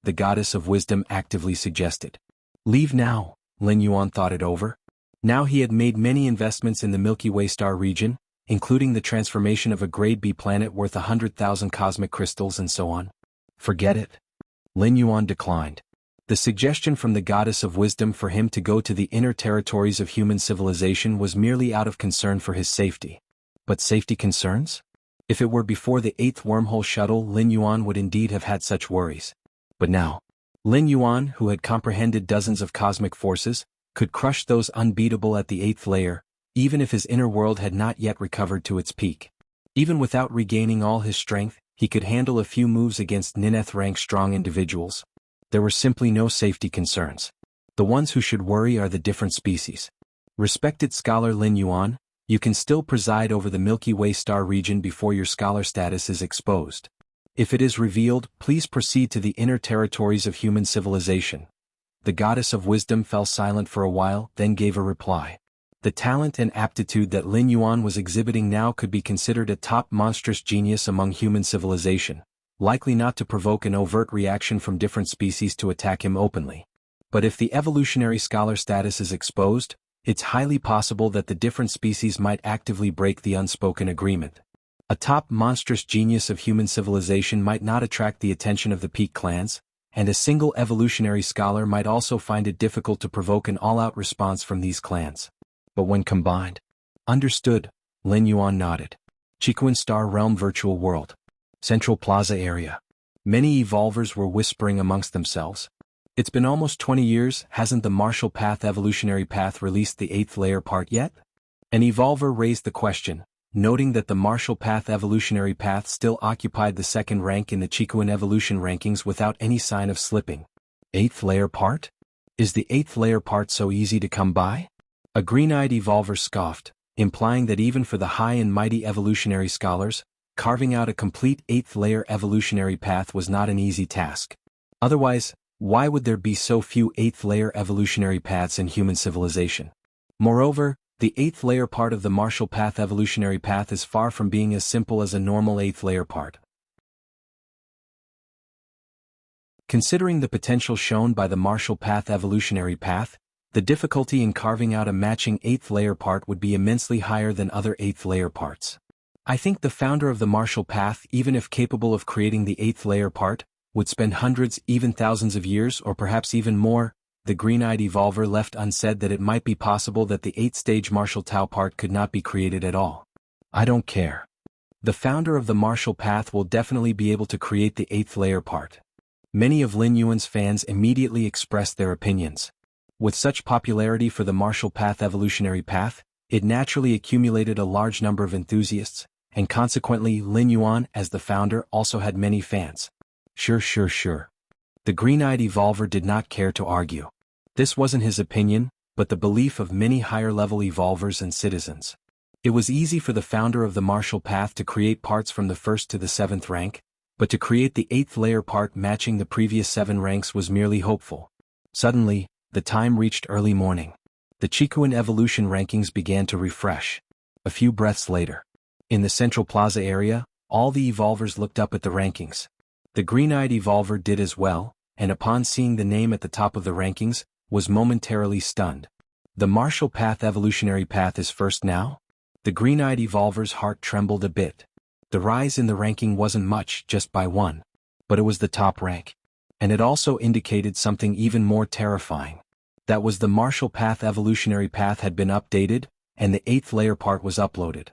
The goddess of wisdom actively suggested. Leave now. Lin Yuan thought it over. Now he had made many investments in the Milky Way star region, including the transformation of a grade B planet worth 100,000 cosmic crystals and so on. Forget it. Lin Yuan declined. The suggestion from the goddess of wisdom for him to go to the inner territories of human civilization was merely out of concern for his safety. But safety concerns? If it were before the 8th wormhole shuttle, Lin Yuan would indeed have had such worries. But now, Lin Yuan, who had comprehended dozens of cosmic forces, could crush those unbeatable at the 8th layer, even if his inner world had not yet recovered to its peak. Even without regaining all his strength, he could handle a few moves against ninth rank strong individuals. There were simply no safety concerns. The ones who should worry are the different species. Respected scholar Lin Yuan, you can still preside over the Milky Way star region before your scholar status is exposed. If it is revealed, please proceed to the inner territories of human civilization. The goddess of wisdom fell silent for a while, then gave a reply. The talent and aptitude that Lin Yuan was exhibiting now could be considered a top monstrous genius among human civilization, likely not to provoke an overt reaction from different species to attack him openly. But if the evolutionary scholar status is exposed, it's highly possible that the different species might actively break the unspoken agreement. A top monstrous genius of human civilization might not attract the attention of the peak clans, and a single evolutionary scholar might also find it difficult to provoke an all-out response from these clans. But when combined... Understood, Lin Yuan nodded. Chiquan Star Realm Virtual World. Central Plaza area. Many evolvers were whispering amongst themselves. It's been almost 20 years, hasn't the Martial Path Evolutionary Path released the 8th layer part yet? An evolver raised the question, noting that the Martial Path Evolutionary Path still occupied the 2nd rank in the Chiquan evolution rankings without any sign of slipping. 8th layer part? Is the 8th layer part so easy to come by? A green-eyed evolver scoffed, implying that even for the high and mighty evolutionary scholars, carving out a complete 8th layer evolutionary path was not an easy task. Otherwise, why would there be so few 8th layer evolutionary paths in human civilization? Moreover, the 8th layer part of the Martial Path evolutionary path is far from being as simple as a normal 8th layer part. Considering the potential shown by the Martial Path evolutionary path, the difficulty in carving out a matching 8th layer part would be immensely higher than other 8th layer parts. I think the founder of the Martial Path, even if capable of creating the 8th layer part, would spend hundreds, even thousands of years or perhaps even more. The green-eyed evolver left unsaid that it might be possible that the 8th-stage Martial Tau part could not be created at all. I don't care. The founder of the Martial Path will definitely be able to create the 8th layer part. Many of Lin Yuan's fans immediately expressed their opinions. With such popularity for the martial path evolutionary path, it naturally accumulated a large number of enthusiasts, and consequently Lin Yuan as the founder also had many fans. Sure. The green-eyed evolver did not care to argue. This wasn't his opinion, but the belief of many higher-level evolvers and citizens. It was easy for the founder of the martial path to create parts from the 1st to the 7th rank, but to create the 8th layer part matching the previous 7 ranks was merely hopeful. Suddenly, the time reached early morning. The Chikuan evolution rankings began to refresh. A few breaths later. In the central plaza area, all the evolvers looked up at the rankings. The green-eyed evolver did as well, and upon seeing the name at the top of the rankings, was momentarily stunned. The martial path evolutionary path is first now? The green-eyed evolver's heart trembled a bit. The rise in the ranking wasn't much, just by 1. But it was the top rank. And it also indicated something even more terrifying. That was the martial path evolutionary path had been updated, and the 8th layer part was uploaded.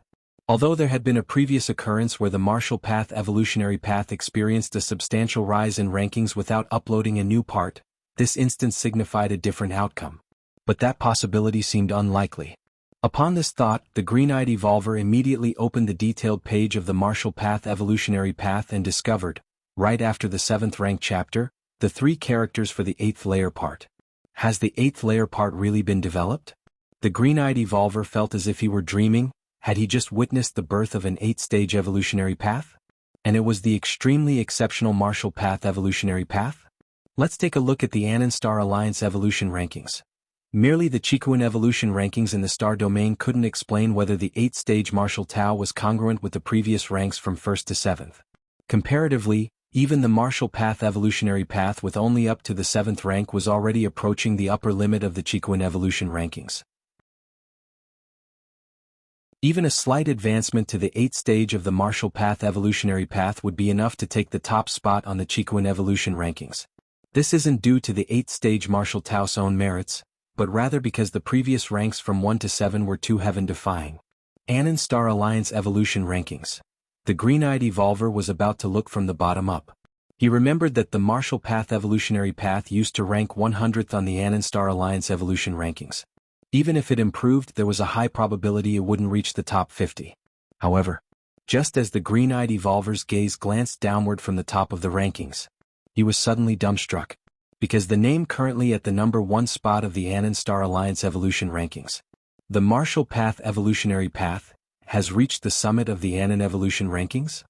Although there had been a previous occurrence where the martial path evolutionary path experienced a substantial rise in rankings without uploading a new part, this instance signified a different outcome. But that possibility seemed unlikely. Upon this thought, the green-eyed evolver immediately opened the detailed page of the martial path evolutionary path and discovered, right after the 7th rank chapter, the 3 characters for the 8th layer part. Has the 8th layer part really been developed? The green-eyed evolver felt as if he were dreaming. Had he just witnessed the birth of an 8-stage evolutionary path? And it was the extremely exceptional martial path evolutionary path? Let's take a look at the Anon Star Alliance evolution rankings. Merely the Chikuan evolution rankings in the star domain couldn't explain whether the 8th-stage martial Tao was congruent with the previous ranks from 1st to 7th. Comparatively, even the martial path evolutionary path with only up to the 7th rank was already approaching the upper limit of the Chikuan evolution rankings. Even a slight advancement to the 8th stage of the martial path evolutionary path would be enough to take the top spot on the Chikuan evolution rankings. This isn't due to the 8th stage martial Tao's own merits, but rather because the previous ranks from 1 to 7 were too heaven-defying. Anon Star Alliance evolution rankings. The green-eyed evolver was about to look from the bottom up. He remembered that the martial path evolutionary path used to rank 100th on the Anon Star Alliance evolution rankings. Even if it improved, there was a high probability it wouldn't reach the top 50. However, just as the green-eyed evolver's gaze glanced downward from the top of the rankings, he was suddenly dumbstruck, because the name currently at the number 1 spot of the Anon Star Alliance evolution rankings, the martial path evolutionary path, has reached the summit of the Anon evolution rankings?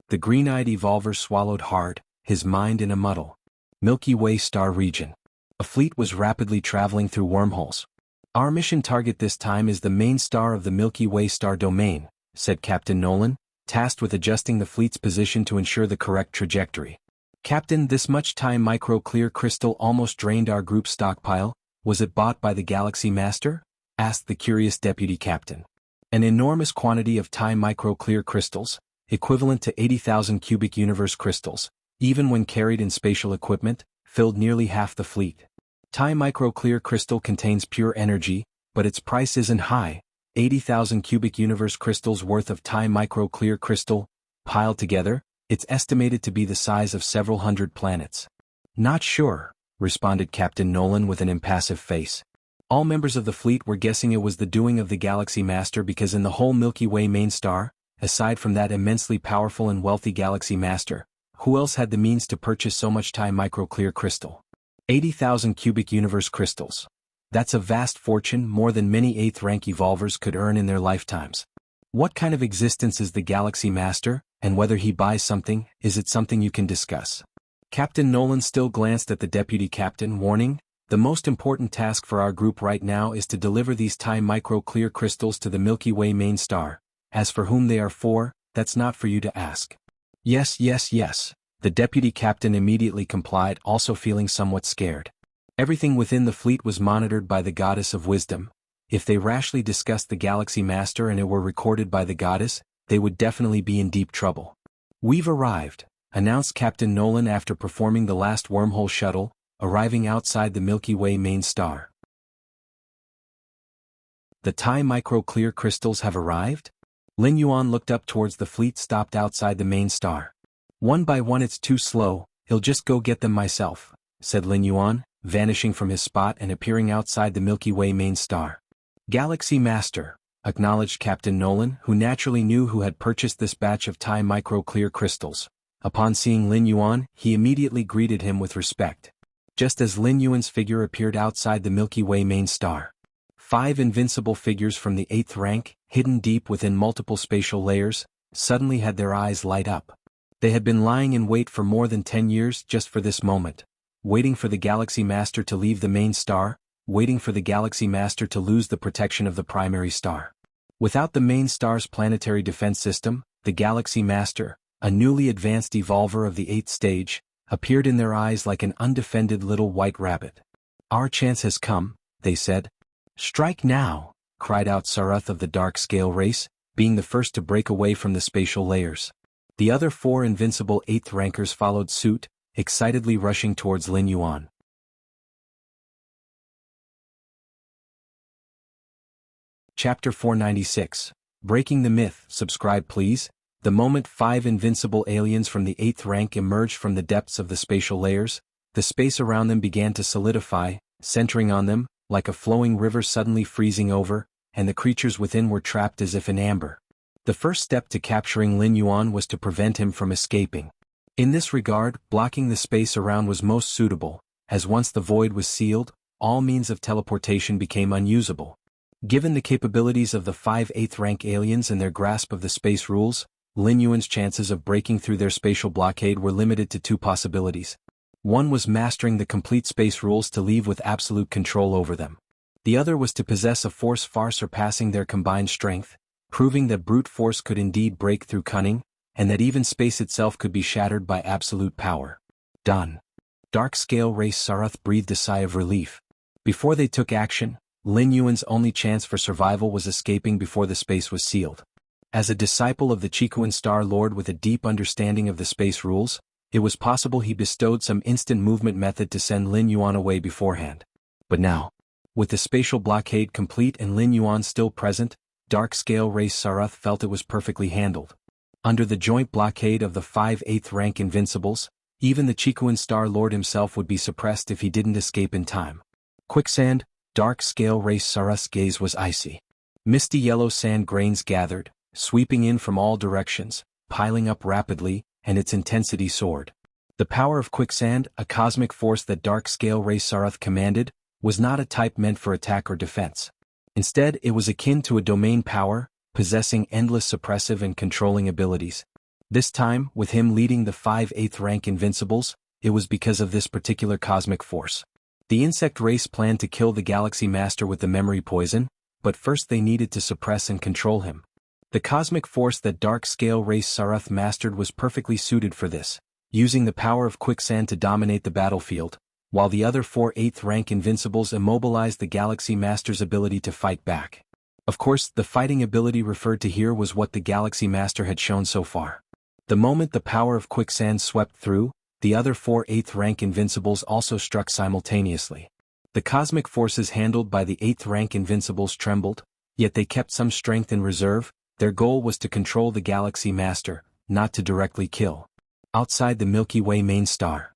The green-eyed evolver swallowed hard, his mind in a muddle. Milky Way star region. A fleet was rapidly traveling through wormholes. Our mission target this time is the main star of the Milky Way star domain, said Captain Nolan, tasked with adjusting the fleet's position to ensure the correct trajectory. Captain, this much time micro-clear crystal almost drained our group's stockpile. Was it bought by the Galaxy Master? Asked the curious deputy captain. An enormous quantity of time micro-clear crystals, equivalent to 80,000 cubic universe crystals, even when carried in spatial equipment, filled nearly half the fleet. Time micro-clear crystal contains pure energy, but its price isn't high. 80,000 cubic universe crystals worth of time micro-clear crystal, piled together, it's estimated to be the size of several hundred planets. Not sure, responded Captain Nolan with an impassive face. All members of the fleet were guessing it was the doing of the Galaxy Master because in the whole Milky Way main star, aside from that immensely powerful and wealthy Galaxy Master, who else had the means to purchase so much time micro-clear crystal? 80,000 cubic universe crystals. That's a vast fortune, more than many 8th rank evolvers could earn in their lifetimes. What kind of existence is the Galaxy Master, and whether he buys something, is it something you can discuss? Captain Nolan still glanced at the deputy captain, warning, the most important task for our group right now is to deliver these time micro-clear crystals to the Milky Way main star. As for whom they are for, that's not for you to ask. Yes. The deputy captain immediately complied, also feeling somewhat scared. Everything within the fleet was monitored by the Goddess of Wisdom. If they rashly discussed the Galaxy Master and it were recorded by the goddess, they would definitely be in deep trouble. We've arrived, announced Captain Nolan after performing the last wormhole shuttle, arriving outside the Milky Way main star. The time micro-clear crystals have arrived? Lin Yuan looked up towards the fleet stopped outside the main star. One by one, it's too slow, "I'll just go get them myself," said Lin Yuan, vanishing from his spot and appearing outside the Milky Way main star. "Galaxy Master," acknowledged Captain Nolan, who naturally knew who had purchased this batch of Tai micro-clear crystals. Upon seeing Lin Yuan, he immediately greeted him with respect. Just as Lin Yuan's figure appeared outside the Milky Way main star, 5 invincible figures from the 8th rank, hidden deep within multiple spatial layers, suddenly had their eyes light up. They had been lying in wait for more than 10 years just for this moment, waiting for the Galaxy Master to leave the main star, waiting for the Galaxy Master to lose the protection of the primary star. Without the main star's planetary defense system, the Galaxy Master, a newly advanced evolver of the 8th stage, appeared in their eyes like an undefended little white rabbit. "Our chance has come," they said. "Strike now," cried out Sarath of the Dark Scale race, being the first to break away from the spatial layers. The other 4 invincible 8th rankers followed suit, excitedly rushing towards Lin Yuan. Chapter 496. Breaking the Myth. Subscribe please. The moment 5 invincible aliens from the 8th rank emerged from the depths of the spatial layers, the space around them began to solidify, centering on them, like a flowing river suddenly freezing over, and the creatures within were trapped as if in amber. The first step to capturing Lin Yuan was to prevent him from escaping. In this regard, blocking the space around was most suitable, as once the void was sealed, all means of teleportation became unusable. Given the capabilities of the 5 8th rank aliens and their grasp of the space rules, Lin Yuan's chances of breaking through their spatial blockade were limited to 2 possibilities. One was mastering the complete space rules to leave with absolute control over them. The other was to possess a force far surpassing their combined strength, proving that brute force could indeed break through cunning, and that even space itself could be shattered by absolute power. Done. Dark Scale Race Sarath breathed a sigh of relief. Before they took action, Lin Yuan's only chance for survival was escaping before the space was sealed. As a disciple of the Chikuan Star Lord with a deep understanding of the space rules, it was possible he bestowed some instant movement method to send Lin Yuan away beforehand. But now, with the spatial blockade complete and Lin Yuan still present, Dark Scale Race Sarath felt it was perfectly handled. Under the joint blockade of the 5 8th rank invincibles, even the Chikuan Star Lord himself would be suppressed if he didn't escape in time. Quicksand. Dark Scale Race Sarath's gaze was icy. Misty yellow sand grains gathered, sweeping in from all directions, piling up rapidly, and its intensity soared. The power of quicksand, a cosmic force that Dark Scale Race Sarath commanded, was not a type meant for attack or defense. Instead, it was akin to a domain power, possessing endless suppressive and controlling abilities. This time, with him leading the 5 8th rank invincibles, it was because of this particular cosmic force. The insect race planned to kill the Galaxy Master with the memory poison, but first they needed to suppress and control him. The cosmic force that Dark Scale Race Sarath mastered was perfectly suited for this, using the power of quicksand to dominate the battlefield, while the other 4 8th rank invincibles immobilized the Galaxy Master's ability to fight back. Of course, the fighting ability referred to here was what the Galaxy Master had shown so far. The moment the power of quicksand swept through, the other 4 8th rank invincibles also struck simultaneously. The cosmic forces handled by the 8th rank invincibles trembled, yet they kept some strength in reserve. Their goal was to control the Galaxy Master, not to directly kill. Outside the Milky Way main star,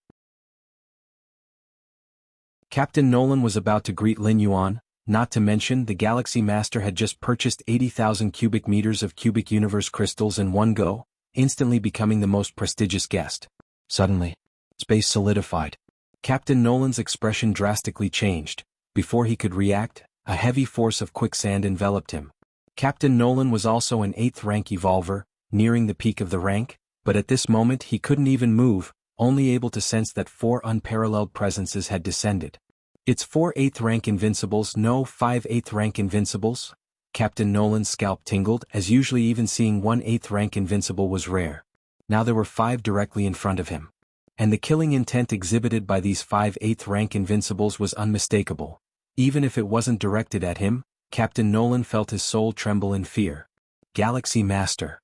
Captain Nolan was about to greet Lin Yuan, not to mention the Galaxy Master had just purchased 80,000 cubic meters of cubic universe crystals in one go, instantly becoming the most prestigious guest. Suddenly, space solidified. Captain Nolan's expression drastically changed. Before he could react, a heavy force of quicksand enveloped him. Captain Nolan was also an 8th rank evolver, nearing the peak of the rank, but at this moment he couldn't even move, only able to sense that 4 unparalleled presences had descended. It's 4 8th rank invincibles, no 5 8th rank invincibles? Captain Nolan's scalp tingled, as usually even seeing 1 8th rank invincible was rare. Now there were 5 directly in front of him. And the killing intent exhibited by these 5 8th rank invincibles was unmistakable. Even if it wasn't directed at him, Captain Nolan felt his soul tremble in fear. Galaxy Master.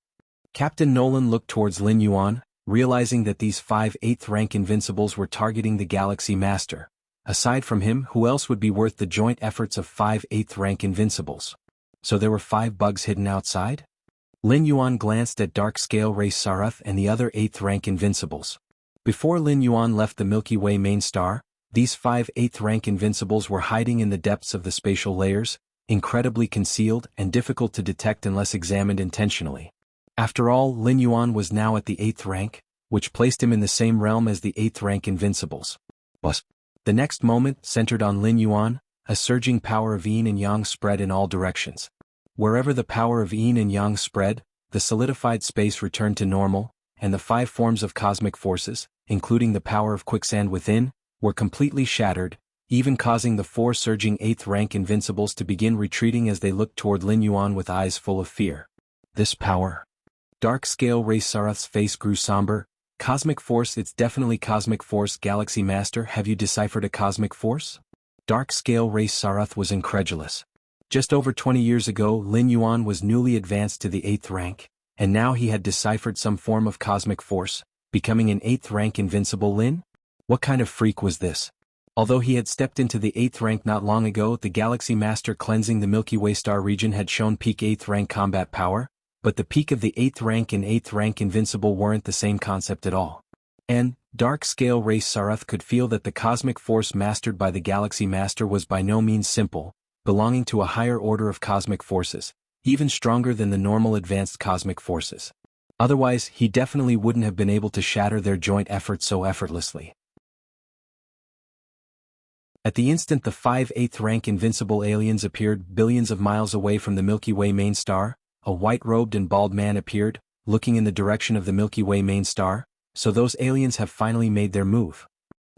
Captain Nolan looked towards Lin Yuan, realizing that these 5 8th rank invincibles were targeting the Galaxy Master. Aside from him, who else would be worth the joint efforts of 5 8th rank invincibles? So there were 5 bugs hidden outside? Lin Yuan glanced at Dark Scale Race Sarath and the other 8th rank invincibles. Before Lin Yuan left the Milky Way main star, these 5 8th rank invincibles were hiding in the depths of the spatial layers, incredibly concealed and difficult to detect unless examined intentionally. After all, Lin Yuan was now at the 8th rank, which placed him in the same realm as the 8th rank invincibles. But the next moment, centered on Lin Yuan, a surging power of yin and yang spread in all directions. Wherever the power of yin and yang spread, the solidified space returned to normal, and the 5 forms of cosmic forces, including the power of quicksand within, were completely shattered, even causing the 4 surging 8th rank invincibles to begin retreating as they looked toward Lin Yuan with eyes full of fear. This power. Dark Scale Ray Sarath's face grew somber. Cosmic force, it's definitely cosmic force. Galaxy Master, have you deciphered a cosmic force? Dark Scale Ray Sarath was incredulous. Just over 20 years ago, Lin Yuan was newly advanced to the 8th rank, and now he had deciphered some form of cosmic force, becoming an 8th rank invincible Lin? What kind of freak was this? Although he had stepped into the 8th rank not long ago, the Galaxy Master cleansing the Milky Way star region had shown peak 8th rank combat power, but the peak of the 8th rank and 8th rank invincible weren't the same concept at all. And, Dark Scale Ray Sarath could feel that the cosmic force mastered by the Galaxy Master was by no means simple, belonging to a higher order of cosmic forces, even stronger than the normal advanced cosmic forces. Otherwise, he definitely wouldn't have been able to shatter their joint effort so effortlessly. At the instant the 5 8th rank invincible aliens appeared billions of miles away from the Milky Way main star, a white-robed and bald man appeared, looking in the direction of the Milky Way main star, so those aliens have finally made their move.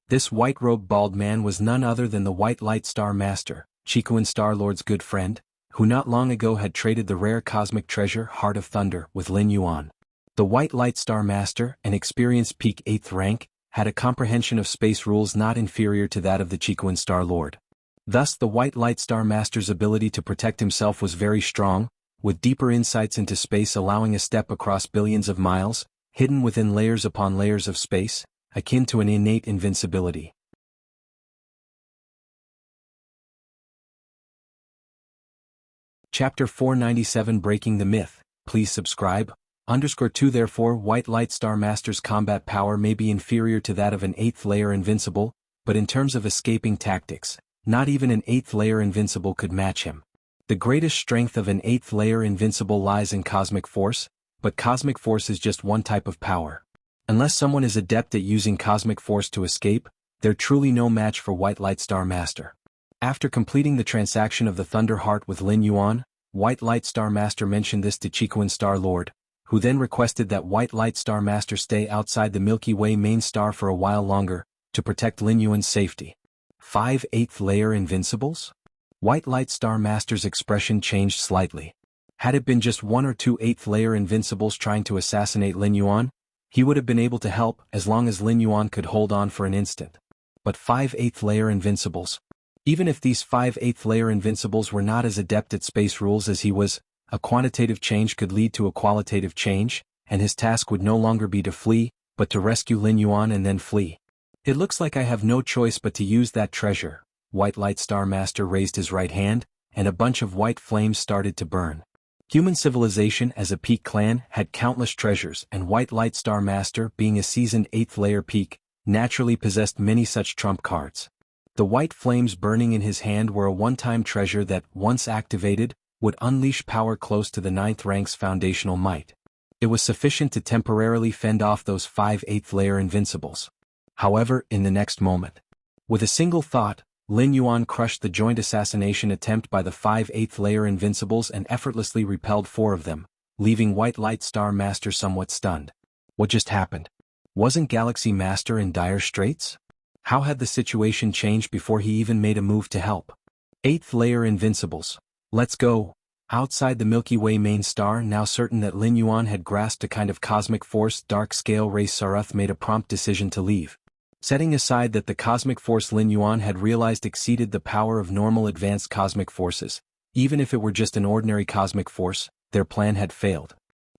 This white-robed bald man was none other than the White Light Star Master, Chiquan Star-Lord's good friend, who not long ago had traded the rare cosmic treasure Heart of Thunder with Lin Yuan. The White Light Star Master, an experienced peak 8th rank, had a comprehension of space rules not inferior to that of the Chiquan Star-Lord. Thus the White Light Star Master's ability to protect himself was very strong, with deeper insights into space allowing a step across billions of miles, hidden within layers upon layers of space, akin to an innate invincibility. Chapter 497 Breaking the Myth. Please subscribe. _2 Therefore, White Light Star Master's combat power may be inferior to that of an 8th layer invincible, but in terms of escaping tactics, not even an 8th layer invincible could match him. The greatest strength of an 8th layer invincible lies in cosmic force, but cosmic force is just one type of power. Unless someone is adept at using cosmic force to escape, they're truly no match for White Light Star Master. After completing the transaction of the Thunder Heart with Lin Yuan, White Light Star Master mentioned this to Chiquan Star-Lord, who then requested that White Light Star Master stay outside the Milky Way main star for a while longer, to protect Lin Yuan's safety. 5 8th layer invincibles? White Light Star Master's expression changed slightly. Had it been just 1 or 2 8th layer invincibles trying to assassinate Lin Yuan, he would have been able to help as long as Lin Yuan could hold on for an instant. But 5 8th layer invincibles? Even if these 5 8th layer invincibles were not as adept at space rules as he was, a quantitative change could lead to a qualitative change, and his task would no longer be to flee, but to rescue Lin Yuan and then flee. It looks like I have no choice but to use that treasure. White Light Star Master raised his right hand, and a bunch of white flames started to burn. Human civilization as a peak clan had countless treasures, and White Light Star Master, being a seasoned 8th layer peak, naturally possessed many such trump cards. The white flames burning in his hand were a one-time treasure that, once activated, would unleash power close to the 9th rank's foundational might. It was sufficient to temporarily fend off those 5 8th layer invincibles. However, in the next moment, with a single thought, Lin Yuan crushed the joint assassination attempt by the 5 8th layer invincibles and effortlessly repelled 4 of them, leaving White Light Star Master somewhat stunned. What just happened? Wasn't Galaxy Master in dire straits? How had the situation changed before he even made a move to help? 8th layer invincibles. Let's go. Outside the Milky Way main star, now certain that Lin Yuan had grasped a kind of cosmic force, Dark Scale Ray Sarath made a prompt decision to leave. Setting aside that the cosmic force Lin Yuan had realized exceeded the power of normal advanced cosmic forces, even if it were just an ordinary cosmic force, their plan had failed.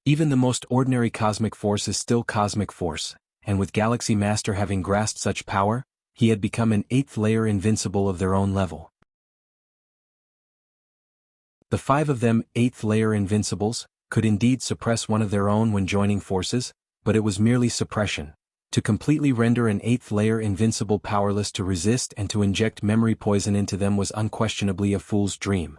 Even the most ordinary cosmic force is still cosmic force, and with Galaxy Master having grasped such power, he had become an 8th layer invincible of their own level. The 5 of them, 8th layer invincibles, could indeed suppress one of their own when joining forces, but it was merely suppression. To completely render an 8th layer invincible powerless to resist and to inject memory poison into them was unquestionably a fool's dream.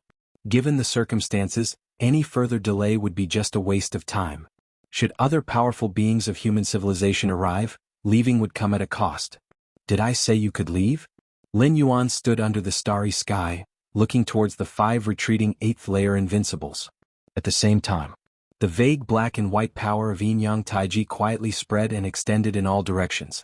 Given the circumstances, any further delay would be just a waste of time. Should other powerful beings of human civilization arrive, leaving would come at a cost. Did I say you could leave? Lin Yuan stood under the starry sky, looking towards the 5 retreating 8th layer invincibles. At the same time, the vague black and white power of Yin Yang Taiji quietly spread and extended in all directions.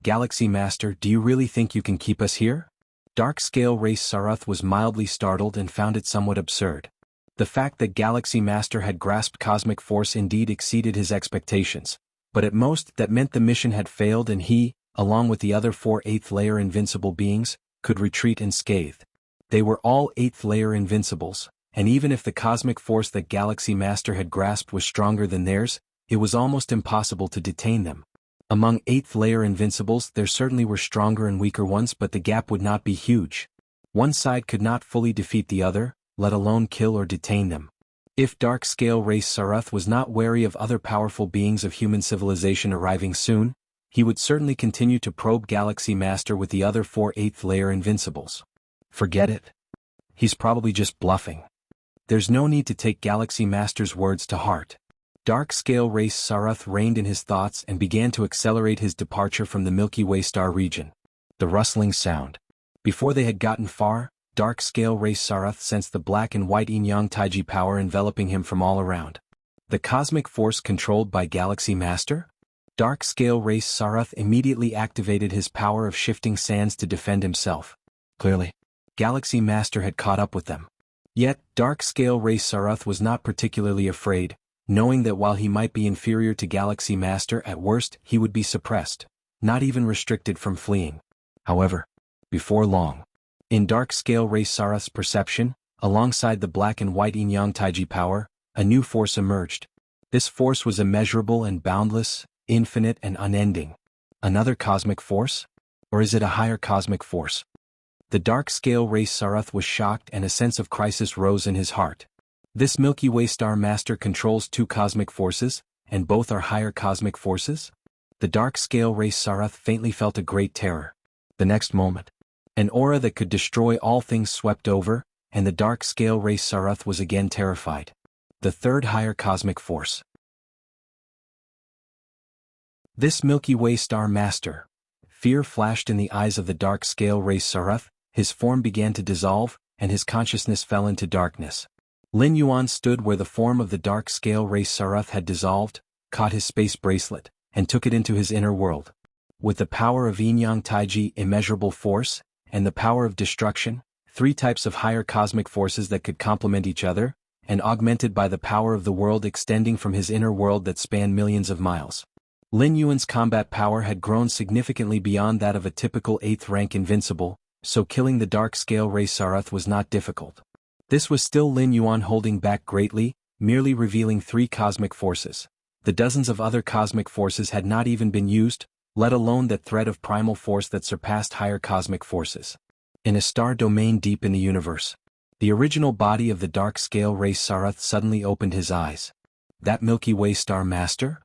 Galaxy Master, do you really think you can keep us here? Dark Scale Race Sarath was mildly startled and found it somewhat absurd. The fact that Galaxy Master had grasped cosmic force indeed exceeded his expectations, but at most that meant the mission had failed and he, along with the other 4 8th layer invincible beings, could retreat unscathed. They were all 8th layer invincibles, and even if the cosmic force that Galaxy Master had grasped was stronger than theirs, it was almost impossible to detain them. Among 8th layer invincibles there certainly were stronger and weaker ones, but the gap would not be huge. One side could not fully defeat the other, let alone kill or detain them. If Dark Scale Race Sarath was not wary of other powerful beings of human civilization arriving soon, he would certainly continue to probe Galaxy Master with the other 4 8th layer invincibles. Forget it. He's probably just bluffing. There's no need to take Galaxy Master's words to heart. Dark Scale Race Sarath reined in his thoughts and began to accelerate his departure from the Milky Way star region. The rustling sound. Before they had gotten far, Dark Scale Race Sarath sensed the black and white Yin Yang Taiji power enveloping him from all around. The cosmic force controlled by Galaxy Master? Dark Scale Race Sarath immediately activated his power of shifting sands to defend himself. Clearly, Galaxy Master had caught up with them. Yet, Dark Scale Race Sarath was not particularly afraid, knowing that while he might be inferior to Galaxy Master, at worst he would be suppressed, not even restricted from fleeing. However, before long, in Dark Scale Race Sarath's perception, alongside the black and white Yin Yang Taiji power, a new force emerged. This force was immeasurable and boundless, infinite and unending. Another cosmic force? Or is it a higher cosmic force? The Dark Scale Race Sarath was shocked and a sense of crisis rose in his heart. This Milky Way star master controls 2 cosmic forces, and both are higher cosmic forces? The Dark Scale Race Sarath faintly felt a great terror. The next moment, an aura that could destroy all things swept over, and the Dark Scale Race Sarath was again terrified. The 3rd higher cosmic force. This Milky Way star master. Fear flashed in the eyes of the Dark Scale Race Sarath, his form began to dissolve, and his consciousness fell into darkness. Lin Yuan stood where the form of the Dark Scale Race Sarath had dissolved, caught his space bracelet, and took it into his inner world. With the power of Yin Yang Taiji immeasurable force, and the power of destruction, 3 types of higher cosmic forces that could complement each other, and augmented by the power of the world extending from his inner world that spanned millions of miles. Lin Yuan's combat power had grown significantly beyond that of a typical 8th rank invincible, so killing the Dark Scale Race Sarath was not difficult. This was still Lin Yuan holding back greatly, merely revealing 3 cosmic forces. The dozens of other cosmic forces had not even been used, let alone that thread of primal force that surpassed higher cosmic forces. In a star domain deep in the universe, the original body of the Dark Scale Race Sarath suddenly opened his eyes. That Milky Way star master?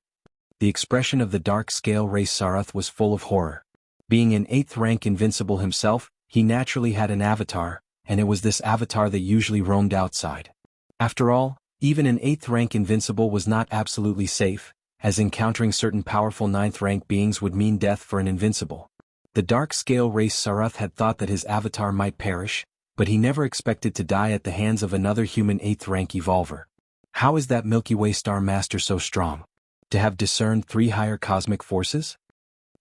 The expression of the Dark Scale Race Sarath was full of horror. Being an 8th rank invincible himself, he naturally had an avatar, and it was this avatar that usually roamed outside. After all, even an 8th rank invincible was not absolutely safe, as encountering certain powerful 9th rank beings would mean death for an invincible. The Dark Scale Race Sarath had thought that his avatar might perish, but he never expected to die at the hands of another human 8th rank evolver. How is that Milky Way star master so strong? To have discerned 3 higher cosmic forces?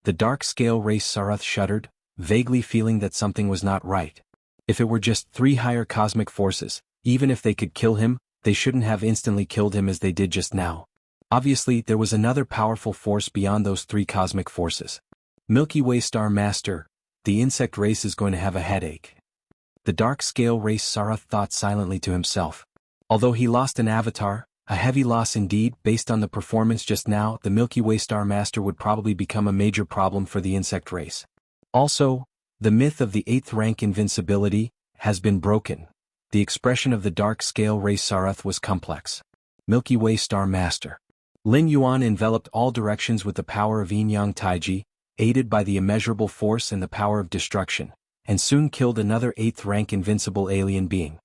The Dark Scale Race Sarath shuddered, vaguely feeling that something was not right. If it were just 3 higher cosmic forces, even if they could kill him, they shouldn't have instantly killed him as they did just now. Obviously, there was another powerful force beyond those 3 cosmic forces. Milky Way star master, the insect race is going to have a headache. The Dark Scale Race Sarath thought silently to himself. Although he lost an avatar, a heavy loss indeed, based on the performance just now, the Milky Way star master would probably become a major problem for the insect race. Also, the myth of the 8th rank invincibility has been broken. The expression of the Dark Scale Race Sarath was complex. Milky Way star master. Lin Yuan enveloped all directions with the power of Yin-Yang Taiji, aided by the immeasurable force and the power of destruction, and soon killed another 8th rank invincible alien being.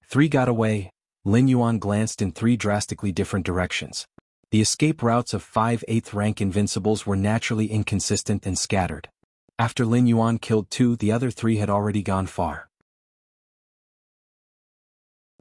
3 got away. Lin Yuan glanced in 3 drastically different directions. The escape routes of 5 8th rank invincibles were naturally inconsistent and scattered. After Lin Yuan killed 2, the other 3 had already gone far.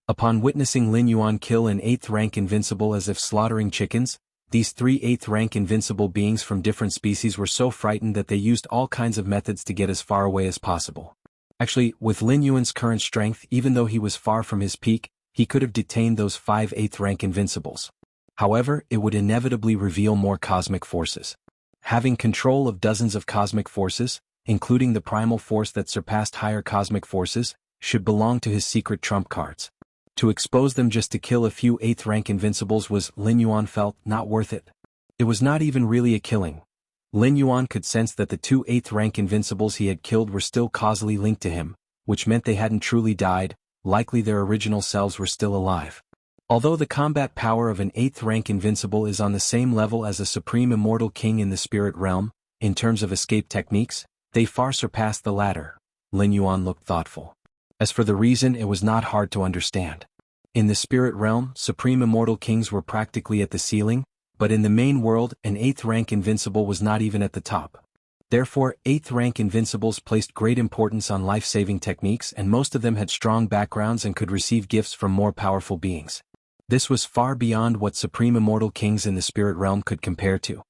Upon witnessing Lin Yuan kill an 8th rank invincible as if slaughtering chickens, these 3 8th rank invincible beings from different species were so frightened that they used all kinds of methods to get as far away as possible. Actually, with Lin Yuan's current strength, even though he was far from his peak, he could have detained those 5 8th rank invincibles. However, it would inevitably reveal more cosmic forces. Having control of dozens of cosmic forces, including the primal force that surpassed higher cosmic forces, should belong to his secret trump cards. To expose them just to kill a few 8th rank invincibles was, Lin Yuan felt, not worth it. It was not even really a killing. Lin Yuan could sense that the 2 8th rank invincibles he had killed were still causally linked to him, which meant they hadn't truly died, likely their original selves were still alive. Although the combat power of an 8th rank invincible is on the same level as a supreme immortal king in the spirit realm, in terms of escape techniques, they far surpass the latter. Lin Yuan looked thoughtful. As for the reason, it was not hard to understand. In the spirit realm, supreme immortal kings were practically at the ceiling, but in the main world, an 8th rank invincible was not even at the top. Therefore, 8th rank invincibles placed great importance on life-saving techniques, and most of them had strong backgrounds and could receive gifts from more powerful beings. This was far beyond what supreme immortal kings in the spirit realm could compare to.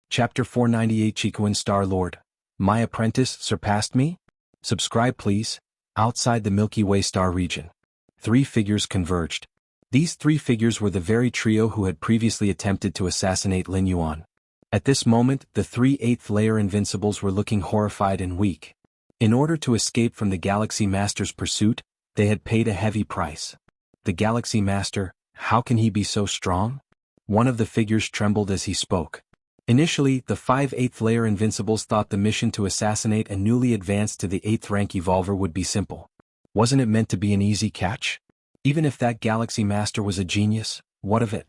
Chapter 498 Chikuan Star Lord. My apprentice surpassed me? Subscribe please. Outside the Milky Way star region. 3 figures converged. These 3 figures were the very trio who had previously attempted to assassinate Lin Yuan. At this moment, the 3 8th layer invincibles were looking horrified and weak. In order to escape from the Galaxy Master's pursuit, they had paid a heavy price. The Galaxy Master, how can he be so strong? One of the figures trembled as he spoke. Initially, the 5 8th layer invincibles thought the mission to assassinate a newly advanced to the 8th rank evolver would be simple. Wasn't it meant to be an easy catch? Even if that Galaxy Master was a genius, what of it?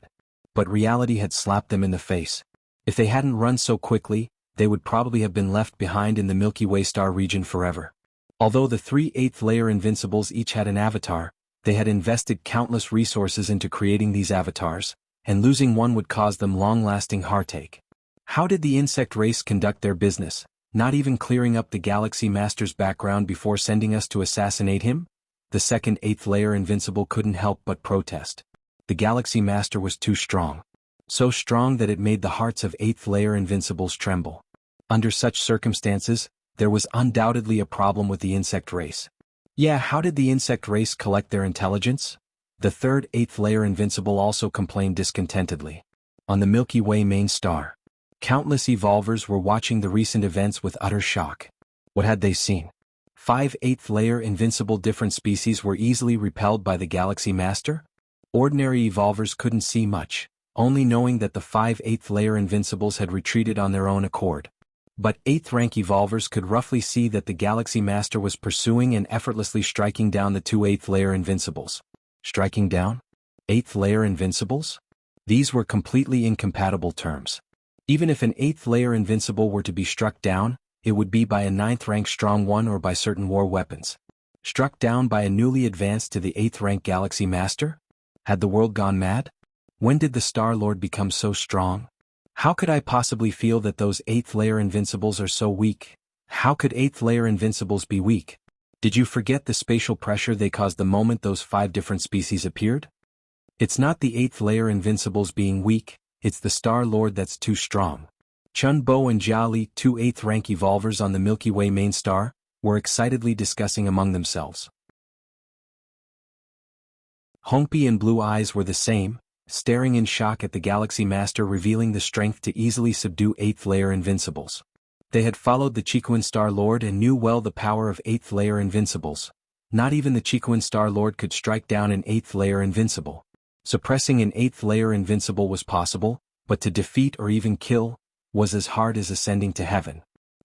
But reality had slapped them in the face. If they hadn't run so quickly, they would probably have been left behind in the Milky Way star region forever. Although the 3 8th layer invincibles each had an avatar, they had invested countless resources into creating these avatars, and losing one would cause them long-lasting heartache. How did the insect race conduct their business, not even clearing up the Galaxy Master's background before sending us to assassinate him? The second 8th layer invincible couldn't help but protest. The Galaxy Master was too strong. So strong that it made the hearts of 8th layer invincibles tremble. Under such circumstances, there was undoubtedly a problem with the insect race. Yeah, how did the insect race collect their intelligence? The third 8th layer invincible also complained discontentedly. On the Milky Way main star, countless evolvers were watching the recent events with utter shock. What had they seen? 5 8th layer invincible different species were easily repelled by the Galaxy Master? Ordinary evolvers couldn't see much, only knowing that the 5 8th layer invincibles had retreated on their own accord. But 8th rank evolvers could roughly see that the Galaxy Master was pursuing and effortlessly striking down the 2 8th layer invincibles. Striking down? 8th layer invincibles? These were completely incompatible terms. Even if an 8th layer invincible were to be struck down, it would be by a 9th rank strong one or by certain war weapons. Struck down by a newly advanced to the 8th rank Galaxy Master? Had the world gone mad? When did the Star Lord become so strong? How could I possibly feel that those 8th layer invincibles are so weak? How could 8th layer invincibles be weak? Did you forget the spatial pressure they caused the moment those 5 different species appeared? It's not the 8th layer invincibles being weak, it's the Star Lord that's too strong. Chun Bo and Jia Li, 2 8th rank evolvers on the Milky Way main star, were excitedly discussing among themselves. Hongpi and Blue Eyes were the same, staring in shock at the Galaxy Master revealing the strength to easily subdue 8th layer invincibles. They had followed the Chikuan Star Lord and knew well the power of 8th layer invincibles. Not even the Chikuan Star Lord could strike down an 8th layer invincible. Suppressing an 8th layer invincible was possible, but to defeat or even kill was as hard as ascending to heaven.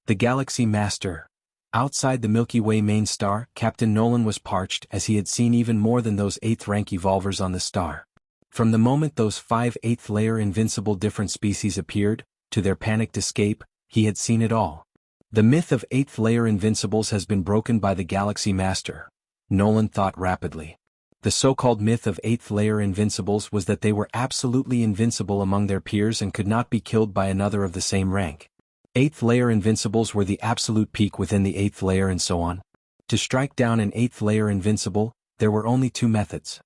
The Galaxy Master. Outside the Milky Way main star, Captain Nolan was parched as he had seen even more than those 8th rank evolvers on the star. From the moment those 5 8th layer invincible different species appeared, to their panicked escape, he had seen it all. The myth of 8th layer invincibles has been broken by the Galaxy Master, Nolan thought rapidly. The so-called myth of 8th layer invincibles was that they were absolutely invincible among their peers and could not be killed by another of the same rank. 8th layer invincibles were the absolute peak within the 8th layer and so on. To strike down an 8th layer invincible, there were only 2 methods.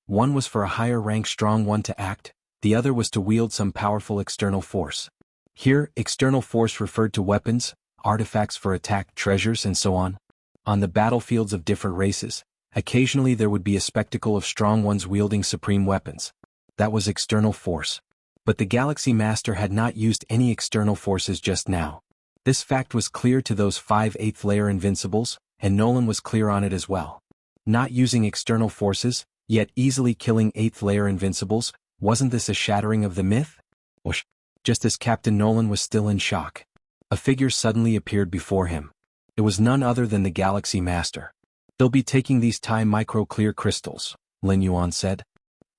One was for a higher rank strong one to act, the other was to wield some powerful external force. Here, external force referred to weapons, artifacts for attack, treasures and so on. On the battlefields of different races, occasionally there would be a spectacle of strong ones wielding supreme weapons. That was external force. But the Galaxy Master had not used any external forces just now. This fact was clear to those 5 8th layer invincibles, and Nolan was clear on it as well. Not using external forces, yet easily killing 8th layer invincibles, wasn't this a shattering of the myth? Whoosh! Just as Captain Nolan was still in shock, a figure suddenly appeared before him. It was none other than the Galaxy Master. "They'll be taking these Tai Micro Clear Crystals," Lin Yuan said.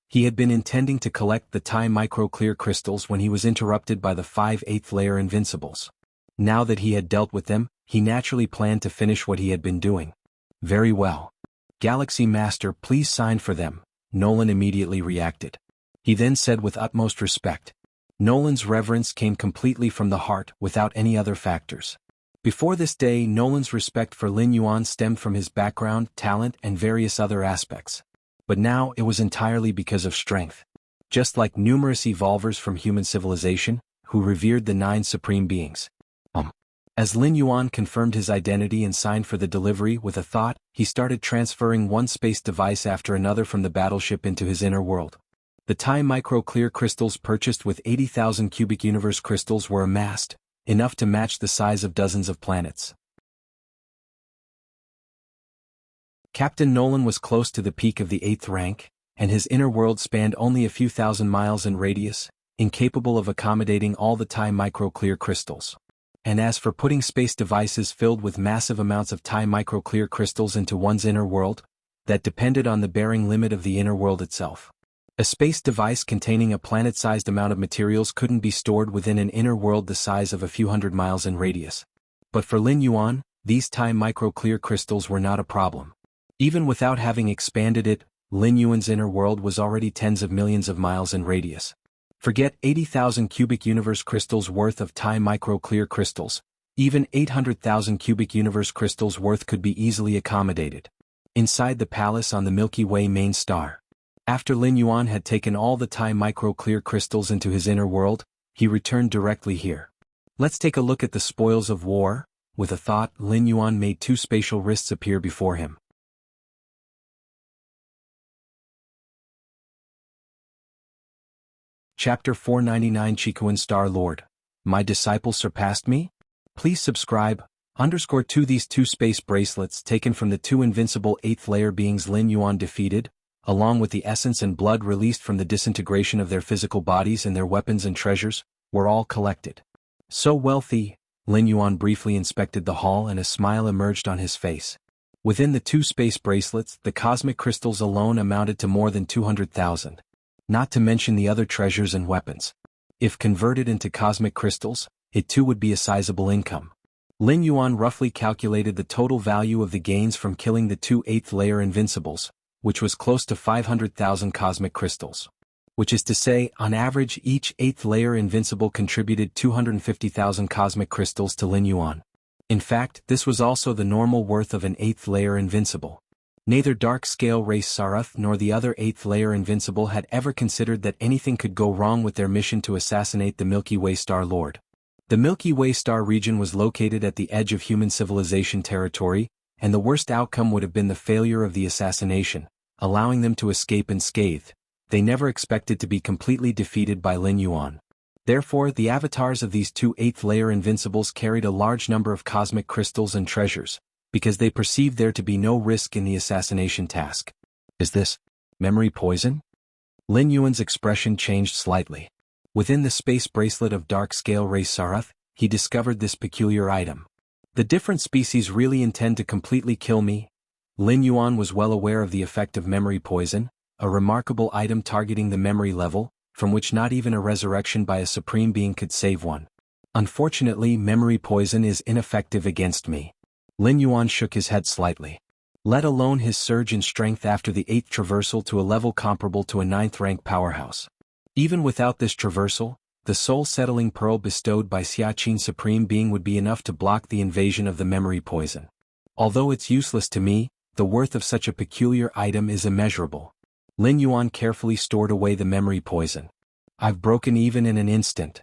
He had been intending to collect the Tai Micro Clear Crystals when he was interrupted by the 5 8th layer invincibles. Now that he had dealt with them, he naturally planned to finish what he had been doing. "Very well. Galaxy Master, please sign for them," Nolan immediately reacted. He then said with utmost respect. Nolan's reverence came completely from the heart without any other factors. Before this day, Nolan's respect for Lin Yuan stemmed from his background, talent and various other aspects. But now it was entirely because of strength. Just like numerous evolvers from human civilization, who revered the 9 supreme beings. As Lin Yuan confirmed his identity and signed for the delivery with a thought, he started transferring one space device after another from the battleship into his inner world. The Tai Micro Clear Crystals purchased with 80,000 cubic universe crystals were amassed, enough to match the size of dozens of planets. Captain Nolan was close to the peak of the 8th rank, and his inner world spanned only a few thousand miles in radius, incapable of accommodating all the Tai Micro Clear Crystals. And as for putting space devices filled with massive amounts of Tai Micro Clear Crystals into one's inner world, that depended on the bearing limit of the inner world itself. A space device containing a planet-sized amount of materials couldn't be stored within an inner world the size of a few hundred miles in radius. But for Lin Yuan, these Tai Micro Clear Crystals were not a problem. Even without having expanded it, Lin Yuan's inner world was already tens of millions of miles in radius. Forget 80,000 cubic universe crystals worth of Tai Micro Clear Crystals, even 800,000 cubic universe crystals worth could be easily accommodated. Inside the palace on the Milky Way main star. After Lin Yuan had taken all the Tai Micro Clear Crystals into his inner world, he returned directly here. "Let's take a look at the spoils of war." With a thought, Lin Yuan made 2 spatial wrists appear before him. Chapter 499 Chikuan Star Lord. My disciple surpassed me? Please subscribe. _2 These 2 space bracelets taken from the 2 invincible 8th layer beings Lin Yuan defeated, along with the essence and blood released from the disintegration of their physical bodies and their weapons and treasures, were all collected. So wealthy, Lin Yuan briefly inspected the hall and a smile emerged on his face. Within the 2 space bracelets, the cosmic crystals alone amounted to more than 200,000. Not to mention the other treasures and weapons. If converted into cosmic crystals, it too would be a sizable income. Lin Yuan roughly calculated the total value of the gains from killing the 2 8th layer invincibles, which was close to 500,000 cosmic crystals. Which is to say, on average each 8th layer invincible contributed 250,000 cosmic crystals to Lin Yuan. In fact, this was also the normal worth of an 8th layer invincible. Neither Dark Scale Race Sarath nor the other 8th layer invincible had ever considered that anything could go wrong with their mission to assassinate the Milky Way Star Lord. The Milky Way Star region was located at the edge of human civilization territory, and the worst outcome would have been the failure of the assassination, allowing them to escape unscathed. They never expected to be completely defeated by Lin Yuan. Therefore, the avatars of these 2 8th layer invincibles carried a large number of cosmic crystals and treasures, because they perceived there to be no risk in the assassination task. Is this memory poison? Lin Yuan's expression changed slightly. Within the space bracelet of Dark Scale Race Sarath, he discovered this peculiar item. The different species really intend to completely kill me? Lin Yuan was well aware of the effect of memory poison, a remarkable item targeting the memory level, from which not even a resurrection by a supreme being could save one. Unfortunately, memory poison is ineffective against me. Lin Yuan shook his head slightly. Let alone his surge in strength after the 8th traversal to a level comparable to a 9th rank powerhouse. Even without this traversal, the soul-settling pearl bestowed by Xiaqian Supreme Being would be enough to block the invasion of the memory poison. Although it's useless to me, the worth of such a peculiar item is immeasurable. Lin Yuan carefully stored away the memory poison. I've broken even in an instant.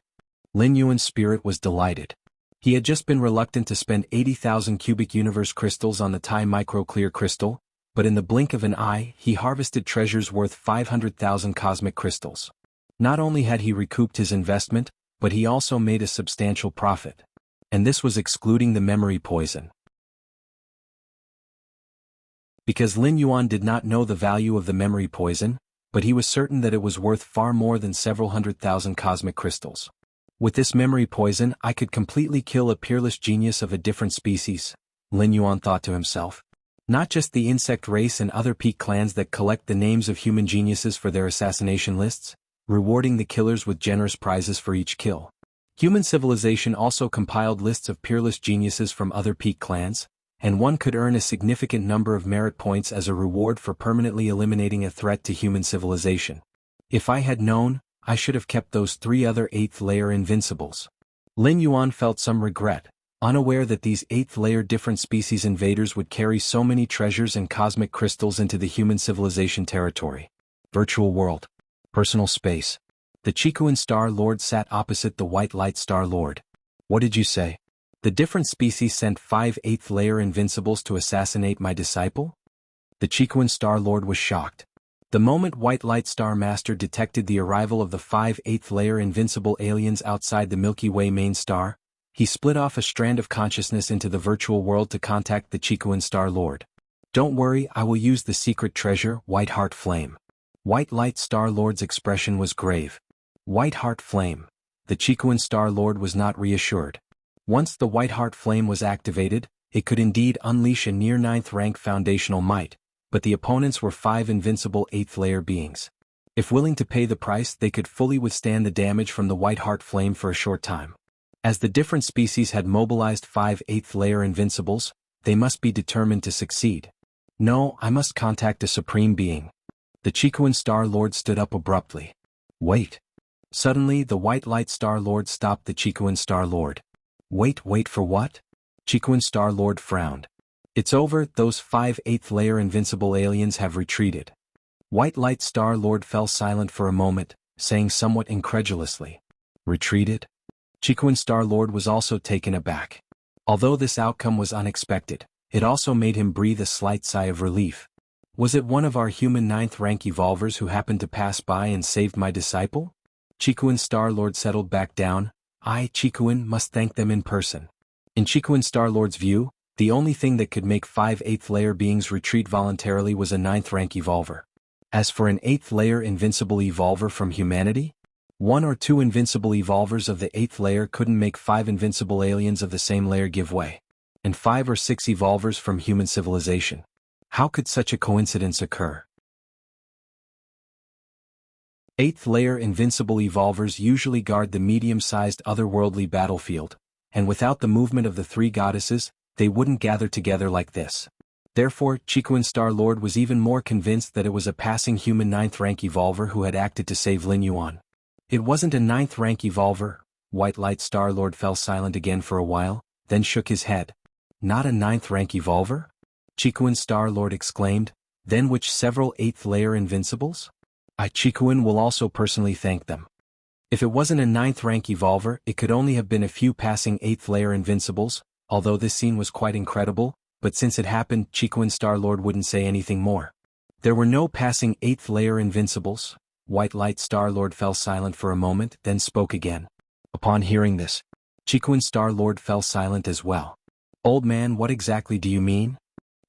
Lin Yuan's spirit was delighted. He had just been reluctant to spend 80,000 cubic universe crystals on the Tai micro-clear crystal, but in the blink of an eye he harvested treasures worth 500,000 cosmic crystals. Not only had he recouped his investment, but he also made a substantial profit. And this was excluding the memory poison. Because Lin Yuan did not know the value of the memory poison, but he was certain that it was worth far more than several 100,000 cosmic crystals. With this memory poison I could completely kill a peerless genius of a different species, Lin Yuan thought to himself. Not just the insect race and other peak clans that collect the names of human geniuses for their assassination lists, rewarding the killers with generous prizes for each kill. Human civilization also compiled lists of peerless geniuses from other peak clans, and one could earn a significant number of merit points as a reward for permanently eliminating a threat to human civilization. If I had known, I should have kept those 3 other 8th layer invincibles. Lin Yuan felt some regret, unaware that these 8th layer different species invaders would carry so many treasures and cosmic crystals into the human civilization territory. Virtual world. Personal space. The Chikuan Star Lord sat opposite the White Light Star Lord. What did you say? The different species sent 5 8th layer invincibles to assassinate my disciple? The Chikuan Star Lord was shocked. The moment White Light Star Master detected the arrival of the 5 8th layer invincible aliens outside the Milky Way main star, he split off a strand of consciousness into the virtual world to contact the Chikuan Star Lord. Don't worry, I will use the secret treasure, White Heart Flame. White Light Star Lord's expression was grave. White Heart Flame. The Chikuan Star Lord was not reassured. Once the White Heart Flame was activated, it could indeed unleash a near 9th rank foundational might, but the opponents were 5 invincible 8th layer beings. If willing to pay the price, they could fully withstand the damage from the White Heart Flame for a short time. As the different species had mobilized 5 8th layer invincibles, they must be determined to succeed. No, I must contact a supreme being. The Chikuan Star Lord stood up abruptly. Wait. Suddenly the White Light Star Lord stopped the Chikuan Star Lord. Wait for what? Chikuan Star Lord frowned. It's over, those 5 8th layer invincible aliens have retreated. White Light Star Lord fell silent for a moment, saying somewhat incredulously. Retreated? Chikuan Star Lord was also taken aback. Although this outcome was unexpected, it also made him breathe a slight sigh of relief. Was it one of our human 9th rank evolvers who happened to pass by and saved my disciple? Chikuan Star Lord settled back down. I, Chikuan, must thank them in person. In Chikuan Star Lord's view, the only thing that could make 5 8th layer beings retreat voluntarily was a 9th rank evolver. As for an 8th layer invincible evolver from humanity, 1 or 2 invincible evolvers of the 8th layer couldn't make 5 invincible aliens of the same layer give way. And 5 or 6 evolvers from human civilization. How could such a coincidence occur? 8th layer invincible evolvers usually guard the medium-sized otherworldly battlefield, and without the movement of the 3 goddesses, they wouldn't gather together like this. Therefore, Chikuan Star Lord was even more convinced that it was a passing human 9th rank evolver who had acted to save Lin Yuan. It wasn't a 9th rank evolver. White Light Star Lord fell silent again for a while, then shook his head. Not a 9th rank evolver? Chikuan Star Lord exclaimed, then which several 8th layer invincibles? Chikuan will also personally thank them. If it wasn't a 9th rank evolver, it could only have been a few passing 8th layer invincibles, although this scene was quite incredible, but since it happened, Chikuan Star Lord wouldn't say anything more. There were no passing 8th layer invincibles. White Light Star Lord fell silent for a moment, then spoke again. Upon hearing this, Chikuan Star Lord fell silent as well. Old man, what exactly do you mean?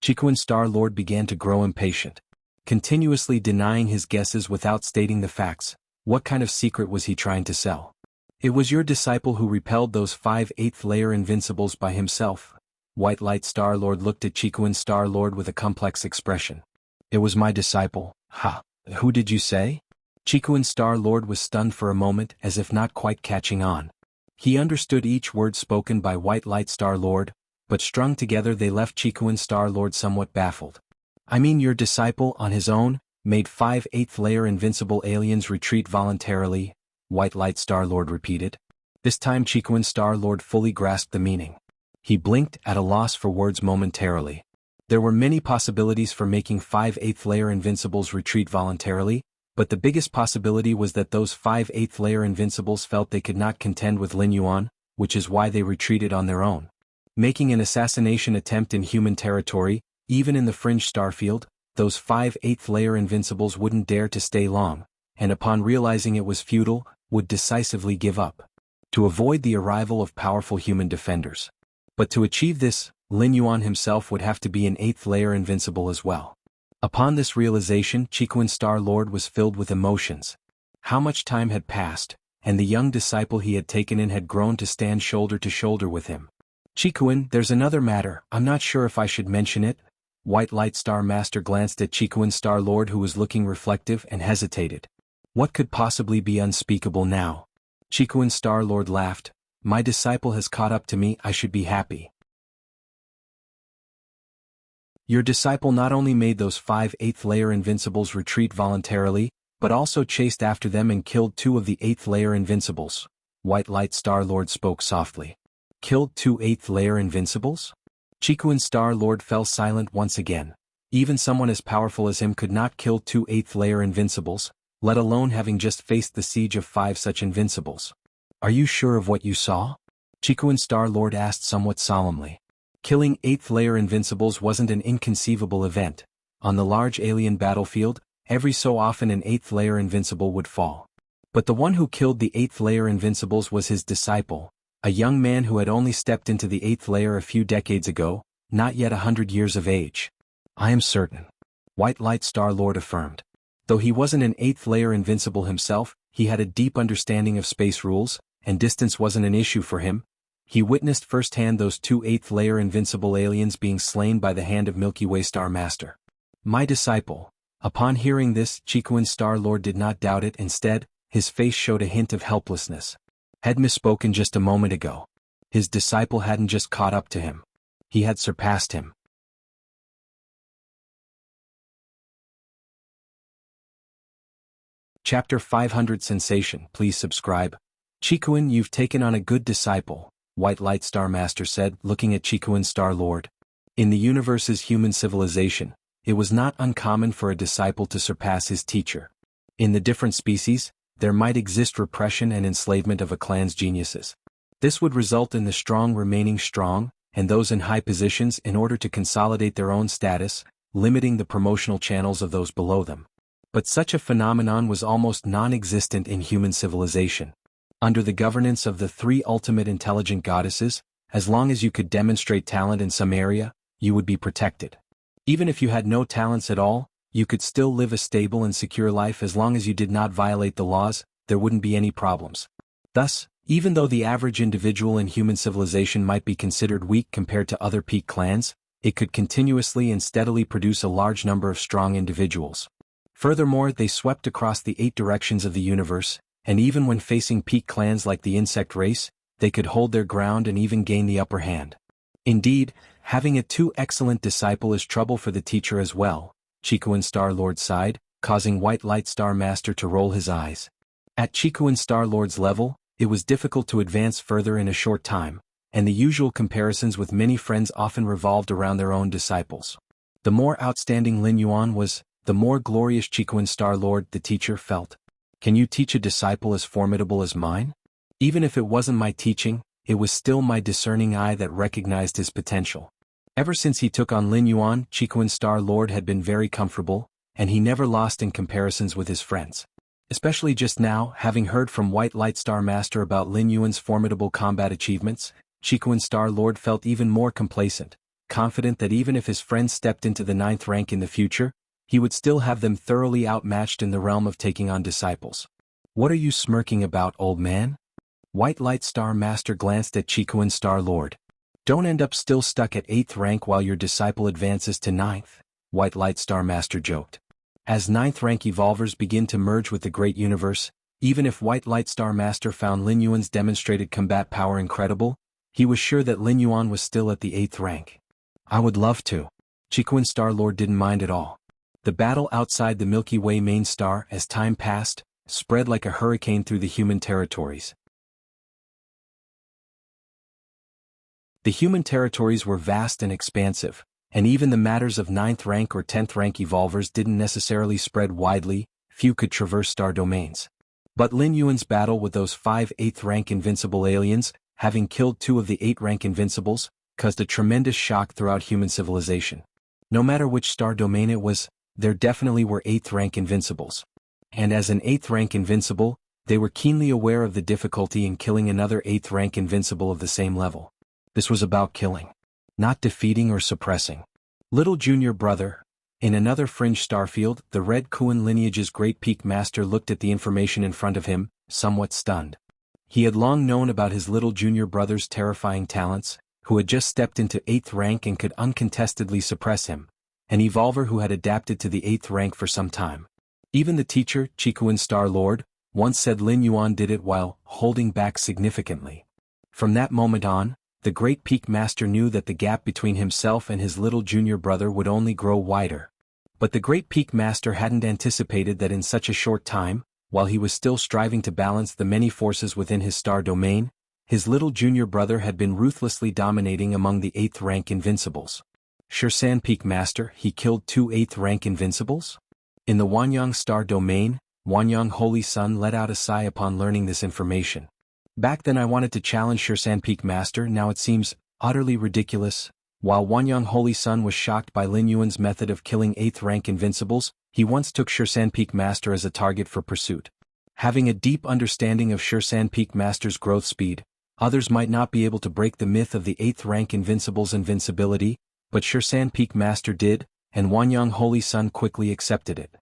Chikuan Star Lord began to grow impatient. Continuously denying his guesses without stating the facts, what kind of secret was he trying to sell? It was your disciple who repelled those 5 8th layer invincibles by himself, White Light Star Lord looked at Chikuan Star Lord with a complex expression. It was my disciple. Ha! Who did you say? Chikuan Star Lord was stunned for a moment as if not quite catching on. He understood each word spoken by White Light Star Lord, but strung together they left Chikuan Star Lord somewhat baffled. I mean your disciple on his own, made 5 8th layer invincible aliens retreat voluntarily, White Light Star Lord repeated. This time Chikuan Star Lord fully grasped the meaning. He blinked at a loss for words momentarily. There were many possibilities for making 5 8th layer invincibles retreat voluntarily, but the biggest possibility was that those 5 8th layer invincibles felt they could not contend with Lin Yuan, which is why they retreated on their own. Making an assassination attempt in human territory, even in the fringe starfield, those 5 8th layer invincibles wouldn't dare to stay long, and upon realizing it was futile, would decisively give up. To avoid the arrival of powerful human defenders. But to achieve this, Lin Yuan himself would have to be an 8th layer invincible as well. Upon this realization, Chikuan Star Lord was filled with emotions. How much time had passed, and the young disciple he had taken in had grown to stand shoulder to shoulder with him. Chikuan, there's another matter, I'm not sure if I should mention it. White Light Star Master glanced at Chikuan Star Lord who was looking reflective and hesitated. What could possibly be unspeakable now? Chikuan Star Lord laughed. My disciple has caught up to me, I should be happy. Your disciple not only made those 5 8th layer invincibles retreat voluntarily, but also chased after them and killed 2 of the 8th layer invincibles. White Light Star Lord spoke softly. Killed 2 8th layer invincibles? Chikuan Star Lord fell silent once again. Even someone as powerful as him could not kill 2 8th layer invincibles, let alone having just faced the siege of 5 such invincibles. Are you sure of what you saw? Chikuan Star Lord asked somewhat solemnly. Killing 8th layer invincibles wasn't an inconceivable event. On the large alien battlefield, every so often an 8th layer invincible would fall. But the one who killed the 8th layer invincibles was his disciple, a young man who had only stepped into the 8th layer a few decades ago, not yet 100 years of age. I am certain. White Light Star Lord affirmed. Though he wasn't an 8th layer invincible himself, he had a deep understanding of space rules, and distance wasn't an issue for him. He witnessed firsthand those 2 8th layer invincible aliens being slain by the hand of Milky Way Star Master. My disciple. Upon hearing this, Chikuan Star Lord did not doubt it. Instead, his face showed a hint of helplessness. Had misspoken just a moment ago. His disciple hadn't just caught up to him. He had surpassed him. Chapter 500 Sensation. Please subscribe. Chikuan, you've taken on a good disciple, White Light Star Master said, looking at Chikuan Star Lord. In the universe's human civilization, it was not uncommon for a disciple to surpass his teacher. In the different species, there might exist repression and enslavement of a clan's geniuses. This would result in the strong remaining strong, and those in high positions in order to consolidate their own status, limiting the promotional channels of those below them. But such a phenomenon was almost non-existent in human civilization. Under the governance of the 3 ultimate intelligent goddesses, as long as you could demonstrate talent in some area, you would be protected. Even if you had no talents at all, you could still live a stable and secure life as long as you did not violate the laws, there wouldn't be any problems. Thus, even though the average individual in human civilization might be considered weak compared to other peak clans, it could continuously and steadily produce a large number of strong individuals. Furthermore, they swept across the 8 directions of the universe, and even when facing peak clans like the insect race, they could hold their ground and even gain the upper hand. Indeed, having a too excellent disciple is trouble for the teacher as well, Chikuan Star Lord sighed, causing White Light Star Master to roll his eyes. At Chikuan Star Lord's level, it was difficult to advance further in a short time, and the usual comparisons with many friends often revolved around their own disciples. The more outstanding Lin Yuan was, the more glorious Chikuan Star Lord the teacher felt. Can you teach a disciple as formidable as mine? Even if it wasn't my teaching, it was still my discerning eye that recognized his potential. Ever since he took on Lin Yuan, Chikuan Star Lord had been very comfortable, and he never lost in comparisons with his friends. Especially just now, having heard from White Light Star Master about Lin Yuan's formidable combat achievements, Chikuan Star Lord felt even more complacent, confident that even if his friends stepped into the 9th rank in the future, he would still have them thoroughly outmatched in the realm of taking on disciples. What are you smirking about, old man? White Light Star Master glanced at Chikuan Star Lord. Don't end up still stuck at 8th rank while your disciple advances to 9th, White Light Star Master joked. As 9th rank evolvers begin to merge with the great universe, even if White Light Star Master found Lin Yuan's demonstrated combat power incredible, he was sure that Lin Yuan was still at the 8th rank. I would love to. Chiquan Star Lord didn't mind at all. The battle outside the Milky Way main star, as time passed, spread like a hurricane through the human territories. The human territories were vast and expansive, and even the matters of 9th rank or 10th rank evolvers didn't necessarily spread widely, few could traverse star domains. But Lin Yuan's battle with those 5 8th rank invincible aliens, having killed 2 of the 8 rank invincibles, caused a tremendous shock throughout human civilization. No matter which star domain it was, there definitely were 8th rank invincibles. And as an 8th rank invincible, they were keenly aware of the difficulty in killing another 8th rank invincible of the same level. This was about killing, not defeating or suppressing. Little junior brother. In another fringe starfield, the Red Kuan lineage's great peak master looked at the information in front of him, somewhat stunned. He had long known about his little junior brother's terrifying talents, who had just stepped into 8th rank and could uncontestedly suppress him, an evolver who had adapted to the 8th rank for some time. Even the teacher, Chiquan Star Lord, once said Lin Yuan did it while holding back significantly. From that moment on, the great peak master knew that the gap between himself and his little junior brother would only grow wider. But the great peak master hadn't anticipated that in such a short time, while he was still striving to balance the many forces within his star domain, his little junior brother had been ruthlessly dominating among the 8th rank invincibles. Shursan Peak Master, he killed 2 8th rank invincibles? In the Wanyang star domain, Wanyang Holy Sun let out a sigh upon learning this information. Back then I wanted to challenge Shursan Peak Master, now it seems utterly ridiculous. While Wanyang Holy Sun was shocked by Lin Yuan's method of killing 8th rank invincibles, he once took Shursan Peak Master as a target for pursuit. Having a deep understanding of Shursan Peak Master's growth speed, others might not be able to break the myth of the 8th rank invincible's invincibility, but Shursan Peak Master did, and Wanyang Holy Sun quickly accepted it.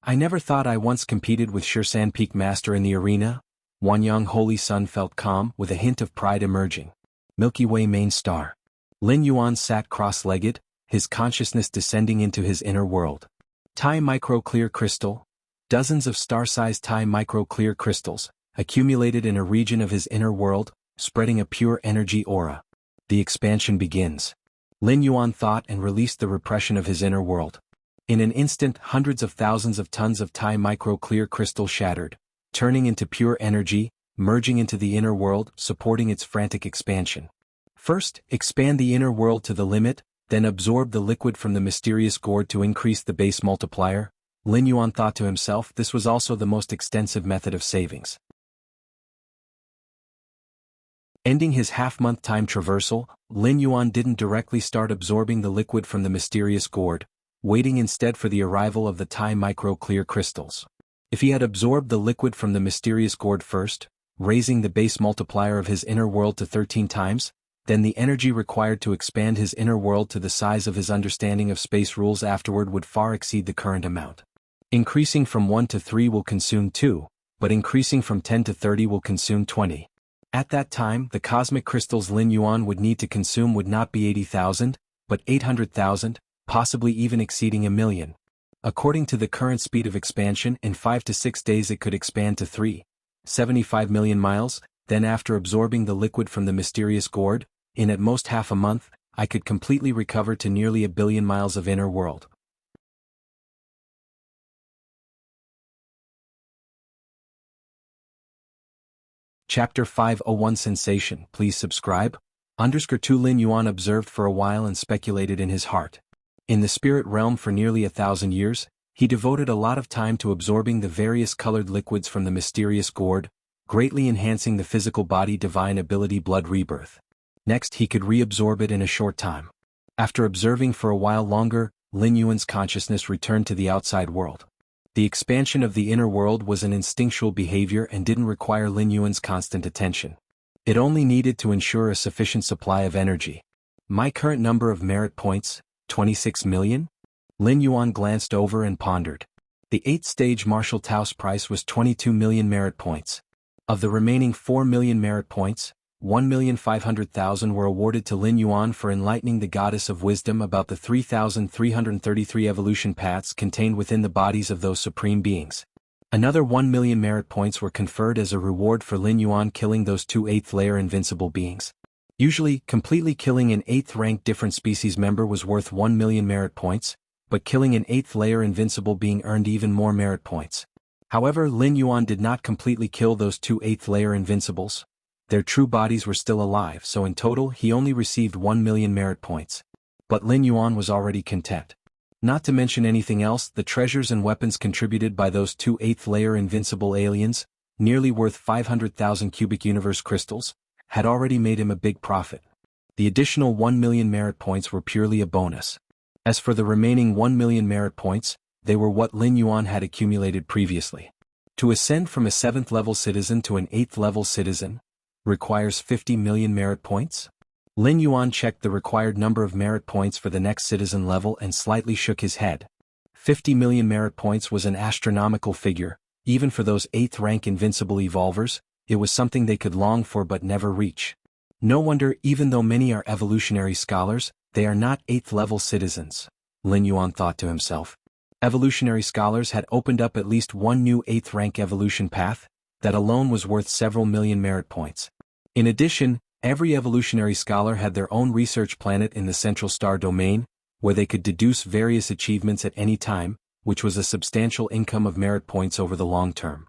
I never thought I once competed with Shursan Peak Master in the arena. Wanyang Holy Sun felt calm, with a hint of pride emerging. Milky Way main star. Lin Yuan sat cross-legged, his consciousness descending into his inner world. Tai Micro Clear Crystal. Dozens of star-sized Tai Micro Clear Crystals, accumulated in a region of his inner world, spreading a pure energy aura. The expansion begins. Lin Yuan thought and released the repression of his inner world. In an instant, hundreds of thousands of tons of Tai Micro Clear Crystal shattered, turning into pure energy, merging into the inner world, supporting its frantic expansion. First, expand the inner world to the limit, then absorb the liquid from the mysterious gourd to increase the base multiplier. Lin Yuan thought to himself, this was also the most extensive method of savings. Ending his half-month time traversal, Lin Yuan didn't directly start absorbing the liquid from the mysterious gourd, waiting instead for the arrival of the Tai Micro Clear Crystals. If he had absorbed the liquid from the mysterious gourd first, raising the base multiplier of his inner world to 13 times, then the energy required to expand his inner world to the size of his understanding of space rules afterward would far exceed the current amount. Increasing from 1 to 3 will consume 2, but increasing from 10 to 30 will consume 20. At that time, the cosmic crystals Lin Yuan would need to consume would not be 80,000, but 800,000, possibly even exceeding 1,000,000. According to the current speed of expansion, in 5 to 6 days it could expand to 3.75 million miles, then after absorbing the liquid from the mysterious gourd, in at most half a month, I could completely recover to nearly 1 billion miles of inner world. Chapter 501 Sensation. Please subscribe. _2 Lin Yuan observed for a while and speculated in his heart. In the spirit realm for nearly 1,000 years, he devoted a lot of time to absorbing the various colored liquids from the mysterious gourd, greatly enhancing the physical body divine ability blood rebirth. Next he could reabsorb it in a short time. After observing for a while longer, Lin Yuan's consciousness returned to the outside world. The expansion of the inner world was an instinctual behavior and didn't require Lin Yuan's constant attention. It only needed to ensure a sufficient supply of energy. My current number of merit points, 26 million? Lin Yuan glanced over and pondered. The 8th stage Martial Tao's price was 22 million merit points. Of the remaining 4 million merit points, 1,500,000 were awarded to Lin Yuan for enlightening the goddess of wisdom about the 3,333 evolution paths contained within the bodies of those supreme beings. Another 1 million merit points were conferred as a reward for Lin Yuan killing those two 8th layer invincible beings. Usually, completely killing an 8th rank different species member was worth 1 million merit points, but killing an 8th layer invincible being earned even more merit points. However, Lin Yuan did not completely kill those two 8th layer invincibles. Their true bodies were still alive, so in total he only received 1 million merit points. But Lin Yuan was already content. Not to mention anything else, the treasures and weapons contributed by those two 8th layer invincible aliens, nearly worth 500,000 cubic universe crystals, had already made him a big profit. The additional 1 million merit points were purely a bonus. As for the remaining 1 million merit points, they were what Lin Yuan had accumulated previously. To ascend from a 7th level citizen to an 8th level citizen requires 50 million merit points. Lin Yuan checked the required number of merit points for the next citizen level and slightly shook his head. 50 million merit points was an astronomical figure, even for those 8th rank invincible evolvers. It was something they could long for but never reach. No wonder, even though many are evolutionary scholars, they are not 8th level citizens, Lin Yuan thought to himself. Evolutionary scholars had opened up at least one new 8th rank evolution path, that alone was worth several million merit points. In addition, every evolutionary scholar had their own research planet in the central star domain, where they could deduce various achievements at any time, which was a substantial income of merit points over the long term.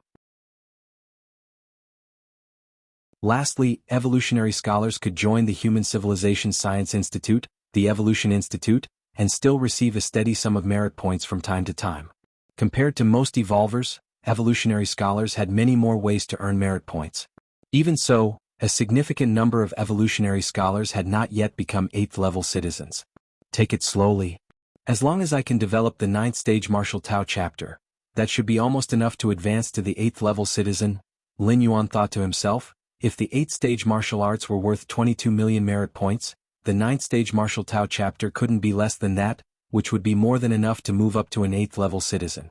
Lastly, evolutionary scholars could join the Human Civilization Science Institute, the Evolution Institute, and still receive a steady sum of merit points from time to time. Compared to most evolvers, evolutionary scholars had many more ways to earn merit points. Even so, a significant number of evolutionary scholars had not yet become 8th level citizens. Take it slowly. As long as I can develop the 9th stage martial Tao chapter, that should be almost enough to advance to the 8th level citizen, Lin Yuan thought to himself. If the 8th stage martial arts were worth 22 million merit points, the 9th stage martial Tao chapter couldn't be less than that, which would be more than enough to move up to an 8th level citizen.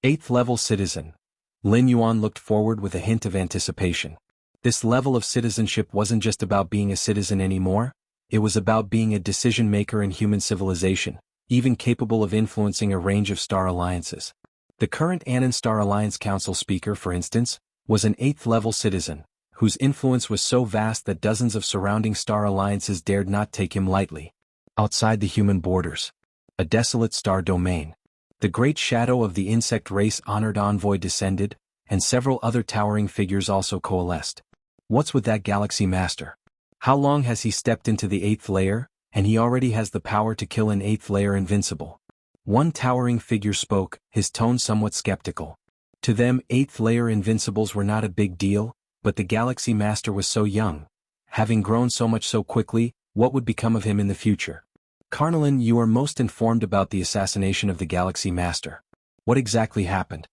8th level citizen. Lin Yuan looked forward with a hint of anticipation. This level of citizenship wasn't just about being a citizen anymore, it was about being a decision-maker in human civilization, even capable of influencing a range of star alliances. The current Annan Star Alliance Council speaker, for instance, was an 8th level citizen, whose influence was so vast that dozens of surrounding star alliances dared not take him lightly. Outside the human borders. A desolate star domain. The great shadow of the insect race honored envoy descended, and several other towering figures also coalesced. What's with that galaxy master? How long has he stepped into the 8th layer, and he already has the power to kill an 8th layer invincible? One towering figure spoke, his tone somewhat skeptical. To them, 8th layer invincibles were not a big deal, but the galaxy master was so young. Having grown so much so quickly, what would become of him in the future? Carnalin, you are most informed about the assassination of the galaxy master. What exactly happened?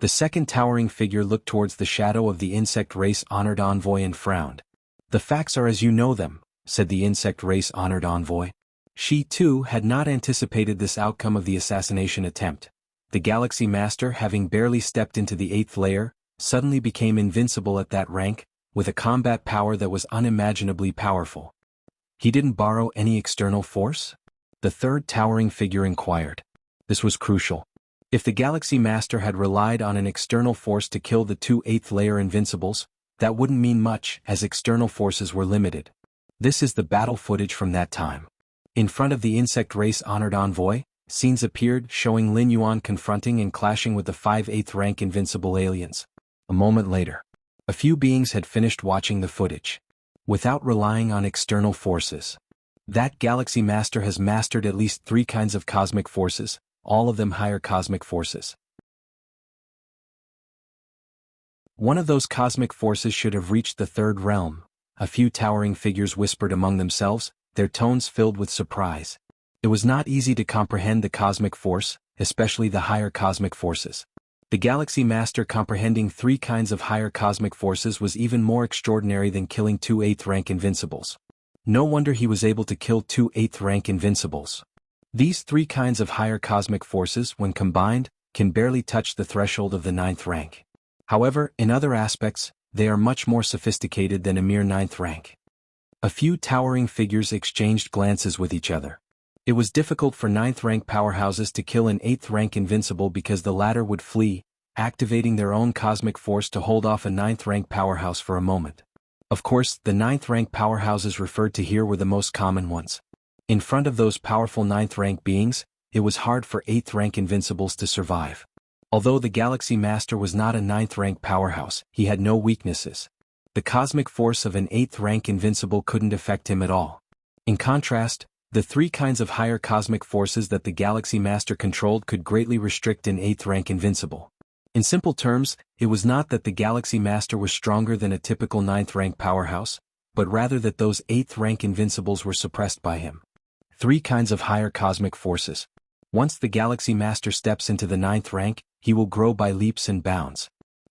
The second towering figure looked towards the shadow of the insect race honored envoy and frowned. The facts are as you know them, said the insect race honored envoy. She too had not anticipated this outcome of the assassination attempt. The galaxy master, having barely stepped into the 8th layer, suddenly became invincible at that rank, with a combat power that was unimaginably powerful. He didn't borrow any external force? The third towering figure inquired. This was crucial. If the Galaxy Master had relied on an external force to kill the two 8th layer invincibles, that wouldn't mean much, as external forces were limited. This is the battle footage from that time. In front of the insect race honored envoy, scenes appeared showing Lin Yuan confronting and clashing with the 5 8th rank invincible aliens. A moment later, a few beings had finished watching the footage. Without relying on external forces. That Galaxy Master has mastered at least 3 kinds of cosmic forces, all of them higher cosmic forces. One of those cosmic forces should have reached the 3rd realm, a few towering figures whispered among themselves, their tones filled with surprise. It was not easy to comprehend the cosmic force, especially the higher cosmic forces. The Galaxy Master comprehending 3 kinds of higher cosmic forces was even more extraordinary than killing 2 8th rank invincibles. No wonder he was able to kill 2 8th rank invincibles. These 3 kinds of higher cosmic forces, when combined, can barely touch the threshold of the 9th rank. However, in other aspects, they are much more sophisticated than a mere 9th rank. A few towering figures exchanged glances with each other. It was difficult for 9th rank powerhouses to kill an 8th rank invincible because the latter would flee, activating their own cosmic force to hold off a 9th rank powerhouse for a moment. Of course, the 9th rank powerhouses referred to here were the most common ones. In front of those powerful 9th rank beings, it was hard for 8th rank invincibles to survive. Although the Galaxy Master was not a 9th rank powerhouse, he had no weaknesses. The cosmic force of an 8th rank invincible couldn't affect him at all. In contrast, the 3 kinds of higher cosmic forces that the Galaxy Master controlled could greatly restrict an 8th rank invincible. In simple terms, it was not that the Galaxy Master was stronger than a typical 9th rank powerhouse, but rather that those 8th rank invincibles were suppressed by him. 3 kinds of higher cosmic forces. Once the Galaxy Master steps into the 9th rank, he will grow by leaps and bounds.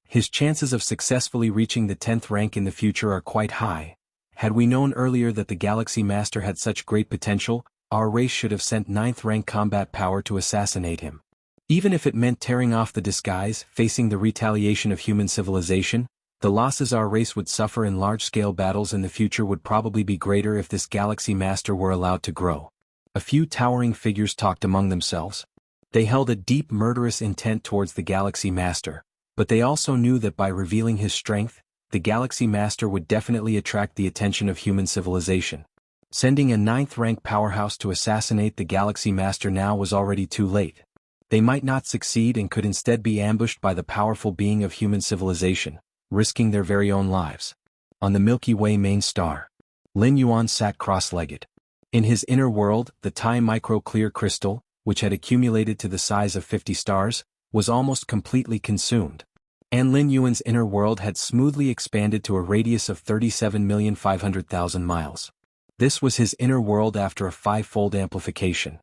His chances of successfully reaching the 10th rank in the future are quite high. Had we known earlier that the Galaxy Master had such great potential, our race should have sent 9th rank combat power to assassinate him. Even if it meant tearing off the disguise, facing the retaliation of human civilization, the losses our race would suffer in large-scale battles in the future would probably be greater if this Galaxy Master were allowed to grow. A few towering figures talked among themselves. They held a deep murderous intent towards the Galaxy Master, but they also knew that by revealing his strength, the Galaxy Master would definitely attract the attention of human civilization. Sending a 9th rank powerhouse to assassinate the Galaxy Master now was already too late. They might not succeed and could instead be ambushed by the powerful being of human civilization, risking their very own lives. On the Milky Way main star, Lin Yuan sat cross-legged. In his inner world, the Tai micro-clear crystal, which had accumulated to the size of 50 stars, was almost completely consumed. And Lin Yuan's inner world had smoothly expanded to a radius of 37,500,000 miles. This was his inner world after a 5-fold amplification.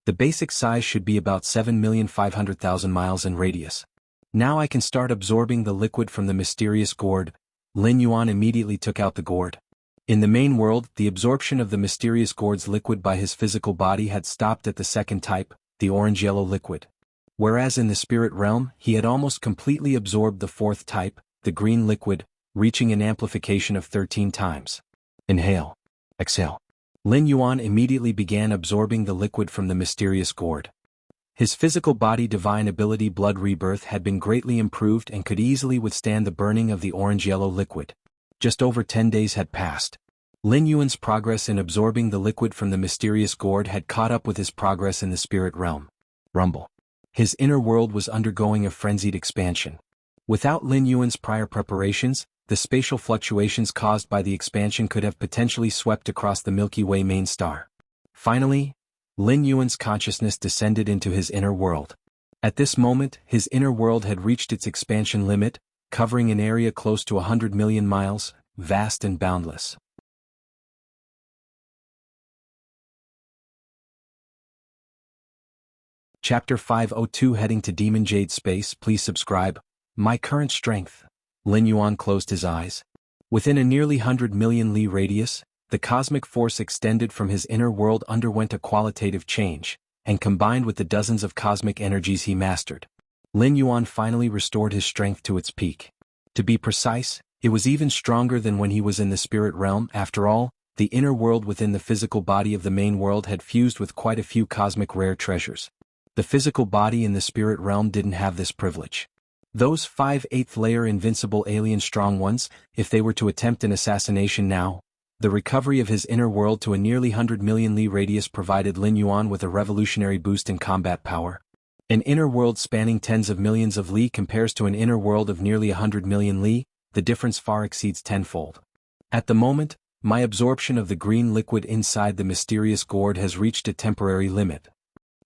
The basic size should be about 7,500,000 miles in radius. Now I can start absorbing the liquid from the mysterious gourd. Lin Yuan immediately took out the gourd. In the main world, the absorption of the mysterious gourd's liquid by his physical body had stopped at the 2nd type, the orange-yellow liquid. Whereas in the spirit realm, he had almost completely absorbed the 4th type, the green liquid, reaching an amplification of 13 times. Inhale. Exhale. Lin Yuan immediately began absorbing the liquid from the mysterious gourd. His physical body divine ability blood rebirth had been greatly improved and could easily withstand the burning of the orange-yellow liquid. Just over 10 days had passed. Lin Yuan's progress in absorbing the liquid from the mysterious gourd had caught up with his progress in the spirit realm. Rumble. His inner world was undergoing a frenzied expansion. Without Lin Yuan's prior preparations, the spatial fluctuations caused by the expansion could have potentially swept across the Milky Way main star. Finally, Lin Yuan's consciousness descended into his inner world. At this moment, his inner world had reached its expansion limit, covering an area close to 100 million miles, vast and boundless. Chapter 502 Heading to Demon Jade Space. Please subscribe. My current strength. Lin Yuan closed his eyes. Within a nearly 100 million li radius, the cosmic force extended from his inner world underwent a qualitative change, and combined with the dozens of cosmic energies he mastered, Lin Yuan finally restored his strength to its peak. To be precise, it was even stronger than when he was in the spirit realm. After all, the inner world within the physical body of the main world had fused with quite a few cosmic rare treasures. The physical body in the spirit realm didn't have this privilege. Those 5/8 layer invincible alien strong ones, if they were to attempt an assassination now, the recovery of his inner world to a nearly 100 million li radius provided Lin Yuan with a revolutionary boost in combat power. An inner world spanning tens of millions of li compares to an inner world of nearly 100 million li, the difference far exceeds tenfold. At the moment, my absorption of the green liquid inside the mysterious gourd has reached a temporary limit.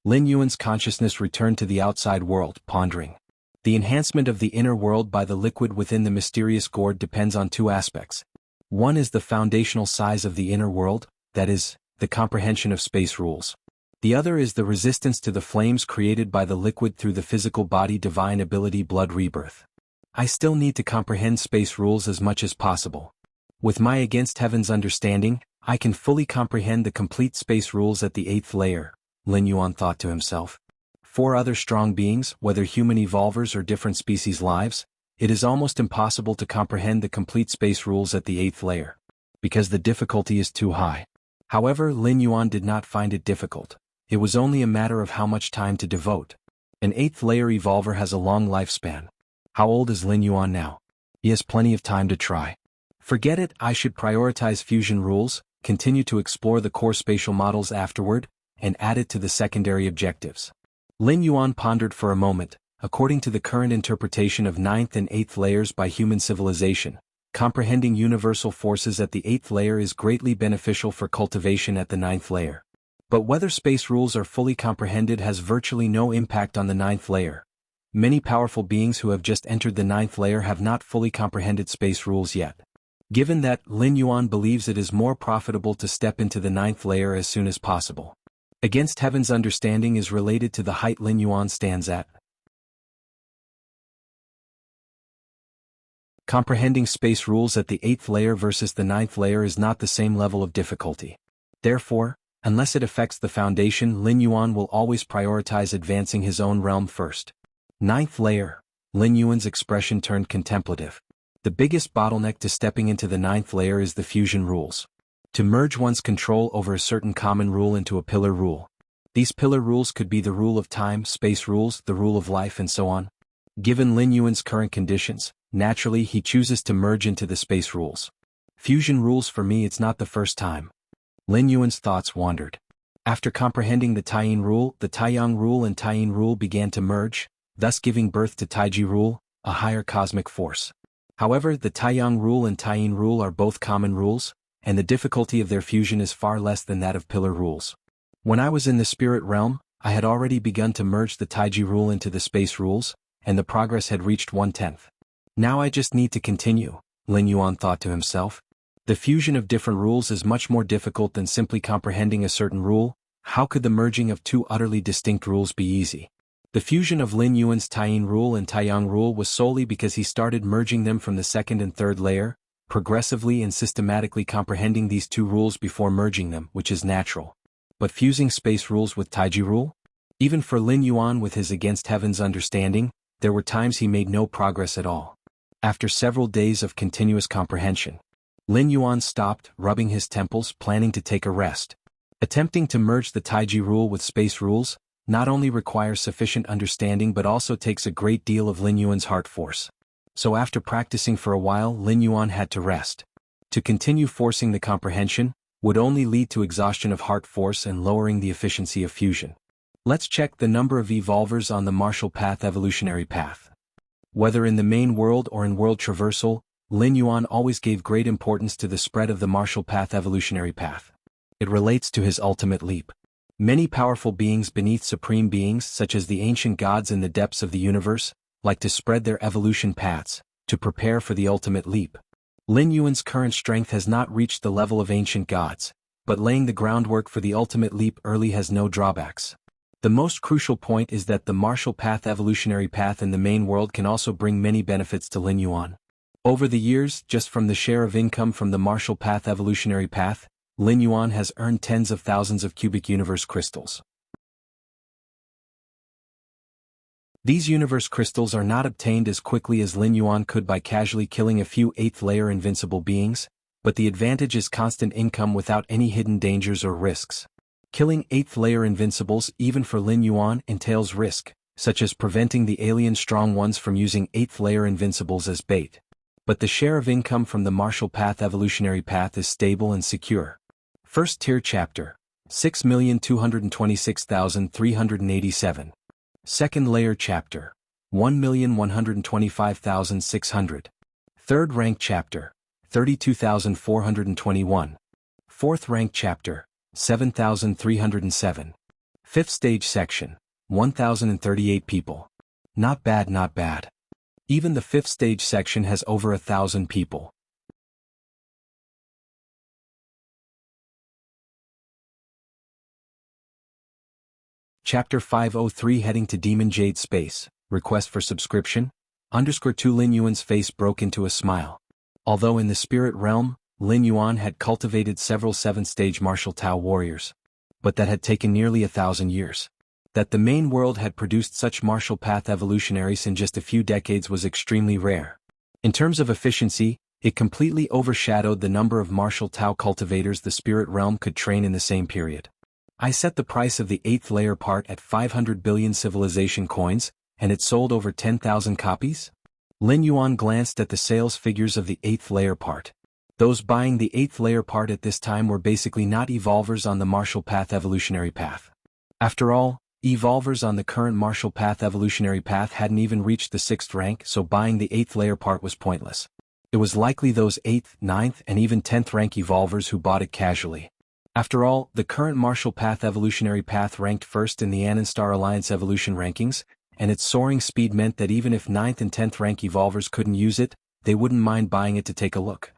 Lin Yuan's consciousness returned to the outside world, pondering. The enhancement of the inner world by the liquid within the mysterious gourd depends on 2 aspects. One is the foundational size of the inner world, that is, the comprehension of space rules. The other is the resistance to the flames created by the liquid through the physical body divine ability blood rebirth. I still need to comprehend space rules as much as possible. With my against heaven's understanding, I can fully comprehend the complete space rules at the 8th layer, Lin Yuan thought to himself. 4 other strong beings, whether human evolvers or different species lives, it is almost impossible to comprehend the complete space rules at the 8th layer, because the difficulty is too high. However, Lin Yuan did not find it difficult. It was only a matter of how much time to devote. An 8th layer evolver has a long lifespan. How old is Lin Yuan now? He has plenty of time to try. Forget it, I should prioritize fusion rules, continue to explore the core spatial models afterward, and add it to the secondary objectives. Lin Yuan pondered for a moment. According to the current interpretation of 9th and 8th layers by human civilization, comprehending universal forces at the 8th layer is greatly beneficial for cultivation at the 9th layer. But whether space rules are fully comprehended has virtually no impact on the 9th layer. Many powerful beings who have just entered the 9th layer have not fully comprehended space rules yet. Given that, Lin Yuan believes it is more profitable to step into the 9th layer as soon as possible. Against Heaven's understanding is related to the height Lin Yuan stands at. Comprehending space rules at the 8th layer versus the 9th layer is not the same level of difficulty. Therefore, unless it affects the foundation, Lin Yuan will always prioritize advancing his own realm first. 9th layer. Lin Yuan's expression turned contemplative. The biggest bottleneck to stepping into the 9th layer is the fusion rules. To merge one's control over a certain common rule into a pillar rule. These pillar rules could be the rule of time, space rules, the rule of life, and so on. Given Lin Yuan's current conditions, naturally he chooses to merge into the space rules. Fusion rules for me, it's not the first time. Lin Yuan's thoughts wandered. After comprehending the Taiyin rule, the Taiyang rule and Taiyin rule began to merge, thus giving birth to Taiji rule, a higher cosmic force. However, the Taiyang rule and Taiyin rule are both common rules, and the difficulty of their fusion is far less than that of pillar rules. When I was in the spirit realm, I had already begun to merge the Taiji rule into the space rules, and the progress had reached 1/10. Now I just need to continue, Lin Yuan thought to himself. The fusion of different rules is much more difficult than simply comprehending a certain rule. How could the merging of 2 utterly distinct rules be easy? The fusion of Lin Yuan's Taiyin rule and Taiyang rule was solely because he started merging them from the 2nd and 3rd layer, progressively and systematically comprehending these 2 rules before merging them, which is natural. But fusing space rules with Taiji rule? Even for Lin Yuan with his against Heaven's understanding, there were times he made no progress at all. After several days of continuous comprehension, Lin Yuan stopped, rubbing his temples, planning to take a rest. Attempting to merge the Taiji rule with space rules not only requires sufficient understanding but also takes a great deal of Lin Yuan's heart force. So after practicing for a while, Lin Yuan had to rest. To continue forcing the comprehension would only lead to exhaustion of heart force and lowering the efficiency of fusion. Let's check the number of evolvers on the martial path evolutionary path. Whether in the main world or in world traversal, Lin Yuan always gave great importance to the spread of the martial path evolutionary path. It relates to his ultimate leap. Many powerful beings beneath supreme beings, such as the ancient gods in the depths of the universe, like to spread their evolution paths, to prepare for the ultimate leap. Lin Yuan's current strength has not reached the level of ancient gods, but laying the groundwork for the ultimate leap early has no drawbacks. The most crucial point is that the martial path evolutionary path in the main world can also bring many benefits to Lin Yuan. Over the years, just from the share of income from the martial path evolutionary path, Lin Yuan has earned tens of thousands of cubic universe crystals. These universe crystals are not obtained as quickly as Lin Yuan could by casually killing a few 8th layer invincible beings, but the advantage is constant income without any hidden dangers or risks. Killing 8th layer invincibles even for Lin Yuan entails risk, such as preventing the alien strong ones from using 8th layer invincibles as bait. But the share of income from the martial path evolutionary path is stable and secure. First tier chapter, 6,226,387. Second layer chapter, 1,125,600. Third rank chapter, 32,421. Fourth rank chapter, 7,307. Fifth stage section, 1,038 people. Not bad, not bad. Even the fifth stage section has over 1,000 people. Chapter 503 Heading to Demon Jade Space, Request for Subscription? _2 Lin Yuan's face broke into a smile. Although in the spirit realm, Lin Yuan had cultivated several 7th stage martial Tao warriors. But that had taken nearly 1,000 years. That the main world had produced such martial path evolutionaries in just a few decades was extremely rare. In terms of efficiency, it completely overshadowed the number of martial Tao cultivators the spirit realm could train in the same period. I set the price of the 8th layer part at 500 billion civilization coins, and it sold over 10,000 copies? Lin Yuan glanced at the sales figures of the 8th layer part. Those buying the 8th layer part at this time were basically not evolvers on the martial path evolutionary path. After all, evolvers on the current martial path evolutionary path hadn't even reached the 6th rank, so buying the 8th layer part was pointless. It was likely those 8th, 9th, and even 10th rank evolvers who bought it casually. After all, the current martial path evolutionary path ranked first in the Star Alliance evolution rankings, and its soaring speed meant that even if 9th and 10th rank evolvers couldn't use it, they wouldn't mind buying it to take a look.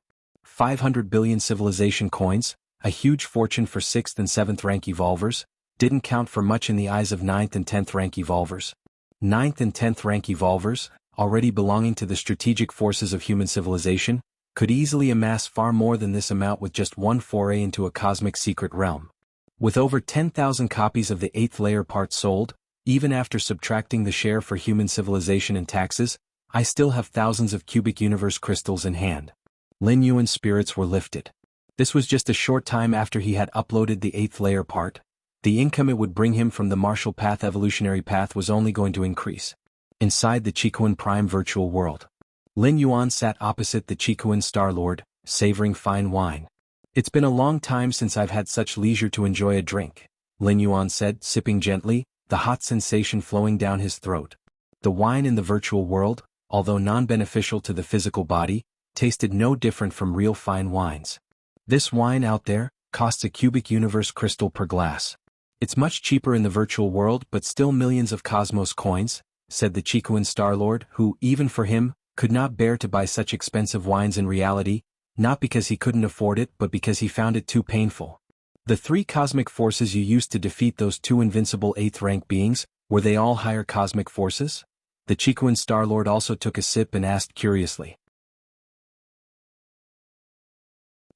500 billion civilization coins, a huge fortune for 6th and 7th rank evolvers, didn't count for much in the eyes of 9th and 10th rank evolvers. 9th and 10th rank evolvers, already belonging to the strategic forces of human civilization, could easily amass far more than this amount with just one foray into a cosmic secret realm. With over 10,000 copies of the 8th layer part sold, even after subtracting the share for human civilization and taxes, I still have thousands of cubic universe crystals in hand. Lin Yuan's spirits were lifted. This was just a short time after he had uploaded the 8th layer part. The income it would bring him from the martial path evolutionary path was only going to increase. Inside the Qikuan Prime virtual world, Lin Yuan sat opposite the Qikuan Star Lord, savoring fine wine. "It's been a long time since I've had such leisure to enjoy a drink," Lin Yuan said, sipping gently, the hot sensation flowing down his throat. The wine in the virtual world, although non-beneficial to the physical body, tasted no different from real fine wines. "This wine out there costs a cubic universe crystal per glass. It's much cheaper in the virtual world but still millions of cosmos coins," said the Qikuan Star Lord, who, even for him, could not bear to buy such expensive wines in reality, not because he couldn't afford it but because he found it too painful. "The 3 cosmic forces you used to defeat those 2 invincible 8th rank beings, were they all higher cosmic forces?" The Qikuan Star Lord also took a sip and asked curiously.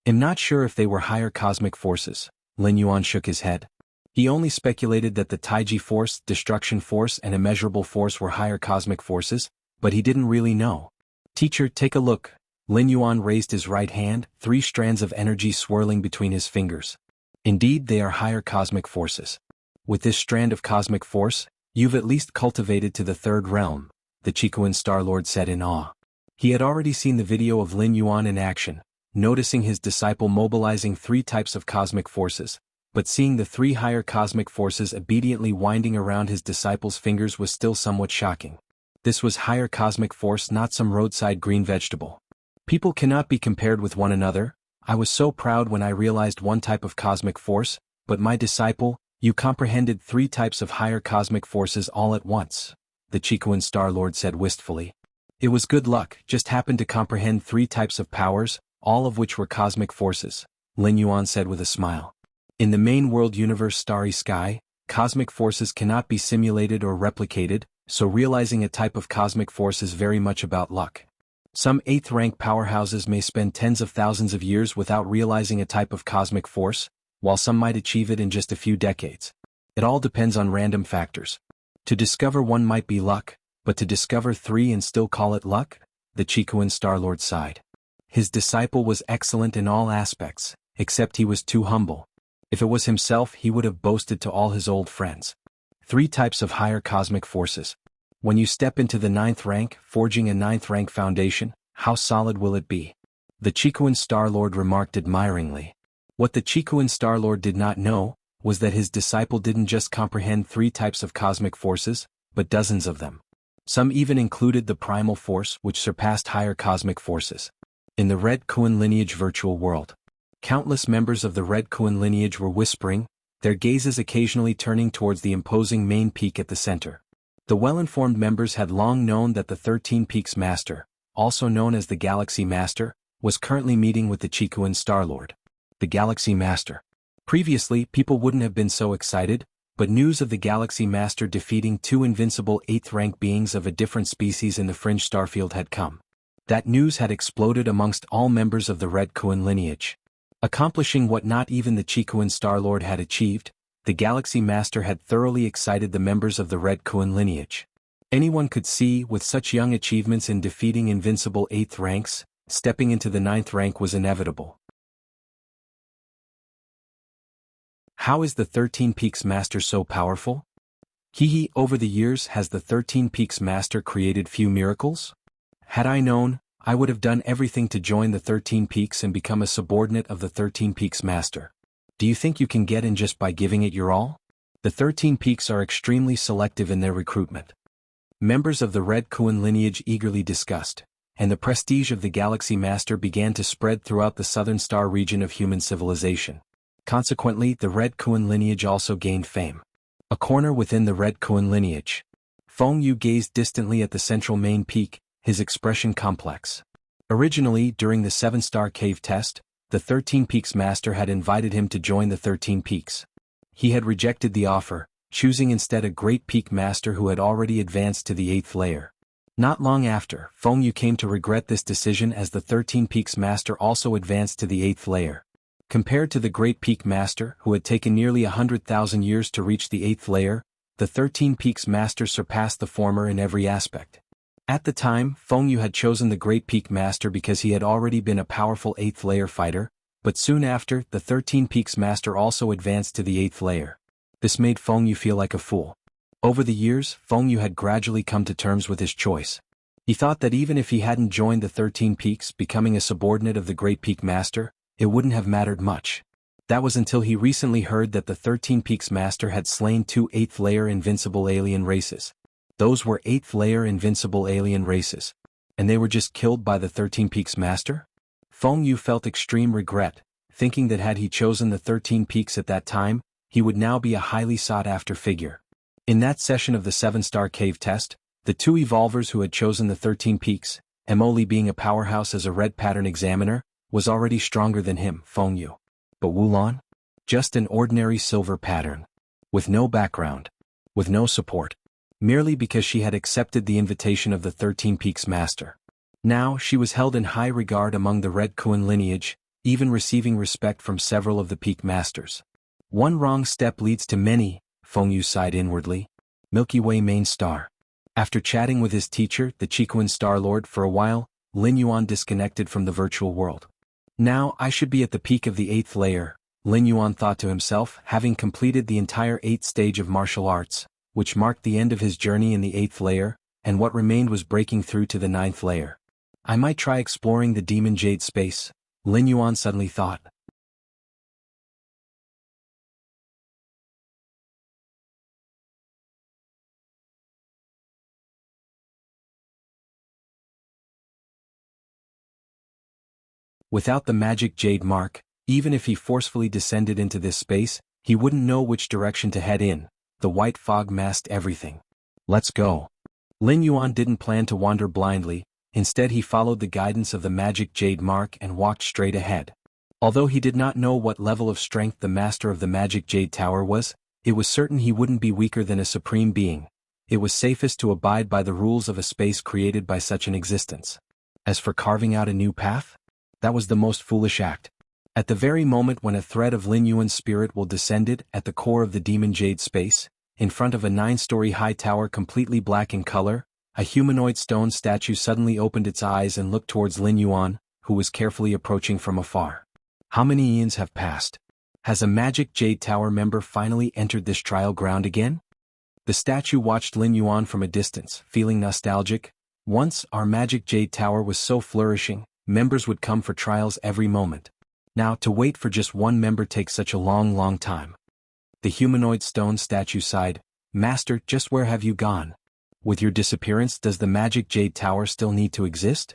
"I'm not sure if they were higher cosmic forces," Lin Yuan shook his head. He only speculated that the Taiji Force, Destruction Force, and Immeasurable Force were higher cosmic forces, but he didn't really know. "Teacher, take a look." Lin Yuan raised his right hand, 3 strands of energy swirling between his fingers. "Indeed, they are higher cosmic forces. With this strand of cosmic force, you've at least cultivated to the 3rd realm," the Qikuan Star Lord said in awe. He had already seen the video of Lin Yuan in action, noticing his disciple mobilizing 3 types of cosmic forces, but seeing the 3 higher cosmic forces obediently winding around his disciple's fingers was still somewhat shocking. This was higher cosmic force, not some roadside green vegetable. "People cannot be compared with one another. I was so proud when I realized one type of cosmic force, but my disciple, you comprehended 3 types of higher cosmic forces all at once," the Qikuan Star Lord said wistfully. "It was good luck, just happened to comprehend 3 types of powers, all of which were cosmic forces," Lin Yuan said with a smile. "In the main world universe starry sky, cosmic forces cannot be simulated or replicated, so realizing a type of cosmic force is very much about luck. Some 8th rank powerhouses may spend tens of thousands of years without realizing a type of cosmic force, while some might achieve it in just a few decades. It all depends on random factors. To discover one might be luck, but to discover 3 and still call it luck?" the Qikuan Star Lord sighed. His disciple was excellent in all aspects, except he was too humble. If it was himself, he would have boasted to all his old friends. 3 types of higher cosmic forces. When you step into the 9th rank, forging a 9th rank foundation, how solid will it be? The Qikuan Star Lord remarked admiringly. What the Qikuan Star Lord did not know was that his disciple didn't just comprehend 3 types of cosmic forces, but dozens of them. Some even included the primal force, which surpassed higher cosmic forces. In the Red Kuan lineage virtual world, countless members of the Red Kuan lineage were whispering, their gazes occasionally turning towards the imposing main peak at the center. The well-informed members had long known that the 13 Peaks Master, also known as the Galaxy Master, was currently meeting with the Qikuan Star Lord. The Galaxy Master. Previously, people wouldn't have been so excited, but news of the Galaxy Master defeating 2 invincible 8th rank beings of a different species in the Fringe Starfield had come. That news had exploded amongst all members of the Red Kuan lineage. Accomplishing what not even the Qikuan Star Lord had achieved, the Galaxy Master had thoroughly excited the members of the Red Kuan lineage. Anyone could see, with such young achievements in defeating invincible 8th ranks, stepping into the 9th rank was inevitable. How is the 13 Peaks Master so powerful? Over the years has the 13 Peaks Master created few miracles? Had I known, I would have done everything to join the 13 Peaks and become a subordinate of the 13 Peaks Master. Do you think you can get in just by giving it your all? The 13 Peaks are extremely selective in their recruitment. Members of the Red Kuan lineage eagerly discussed, and the prestige of the Galaxy Master began to spread throughout the Southern Star region of human civilization. Consequently, the Red Kuan lineage also gained fame. A corner within the Red Kuan lineage. Feng Yu gazed distantly at the central main peak, his expression complex. Originally, during the 7-star cave test, the 13 Peaks Master had invited him to join the 13 Peaks. He had rejected the offer, choosing instead a Great Peak Master who had already advanced to the 8th layer. Not long after, Feng Yu came to regret this decision as the 13 Peaks Master also advanced to the 8th layer. Compared to the Great Peak Master, who had taken nearly 100,000 years to reach the 8th layer, the 13 Peaks Master surpassed the former in every aspect. At the time, Feng Yu had chosen the Great Peak Master because he had already been a powerful 8th layer fighter, but soon after, the 13 Peaks Master also advanced to the 8th layer. This made Feng Yu feel like a fool. Over the years, Feng Yu had gradually come to terms with his choice. He thought that even if he hadn't joined the 13 Peaks, becoming a subordinate of the Great Peak Master, it wouldn't have mattered much. That was until he recently heard that the 13 Peaks Master had slain 2 8th layer invincible alien races. Those were 8th layer invincible alien races. And they were just killed by the 13 Peaks Master? Feng Yu felt extreme regret, thinking that had he chosen the 13 Peaks at that time, he would now be a highly sought-after figure. In that session of the 7-star cave test, the 2 evolvers who had chosen the 13 Peaks, Emoli being a powerhouse as a red pattern examiner, was already stronger than him, Feng Yu. But Wulan? Just an ordinary silver pattern. With no background. With no support. Merely because she had accepted the invitation of the 13 Peaks Master. Now, she was held in high regard among the Red Kuan lineage, even receiving respect from several of the Peak Masters. One wrong step leads to many, Feng Yu sighed inwardly. Milky Way main star. After chatting with his teacher, the Chiquan Star Lord, for a while, Lin Yuan disconnected from the virtual world. Now I should be at the peak of the 8th layer, Lin Yuan thought to himself, having completed the entire 8th stage of martial arts, which marked the end of his journey in the 8th layer, and what remained was breaking through to the 9th layer. I might try exploring the Demon Jade space, Lin Yuan suddenly thought. Without the magic jade mark, even if he forcefully descended into this space, he wouldn't know which direction to head in. The white fog masked everything. Let's go. Lin Yuan didn't plan to wander blindly, instead he followed the guidance of the magic jade mark and walked straight ahead. Although he did not know what level of strength the master of the magic jade tower was, it was certain he wouldn't be weaker than a supreme being. It was safest to abide by the rules of a space created by such an existence. As for carving out a new path, that was the most foolish act. At the very moment when a thread of Lin Yuan's spirit will descended at the core of the Demon Jade space, in front of a 9-story high tower completely black in color, a humanoid stone statue suddenly opened its eyes and looked towards Lin Yuan, who was carefully approaching from afar. How many eons have passed? Has a magic jade tower member finally entered this trial ground again? The statue watched Lin Yuan from a distance, feeling nostalgic. Once, our magic jade tower was so flourishing, members would come for trials every moment. Now, to wait for just one member takes such a long time. The humanoid stone statue sighed. Master, just where have you gone? With your disappearance, does the magic jade tower still need to exist?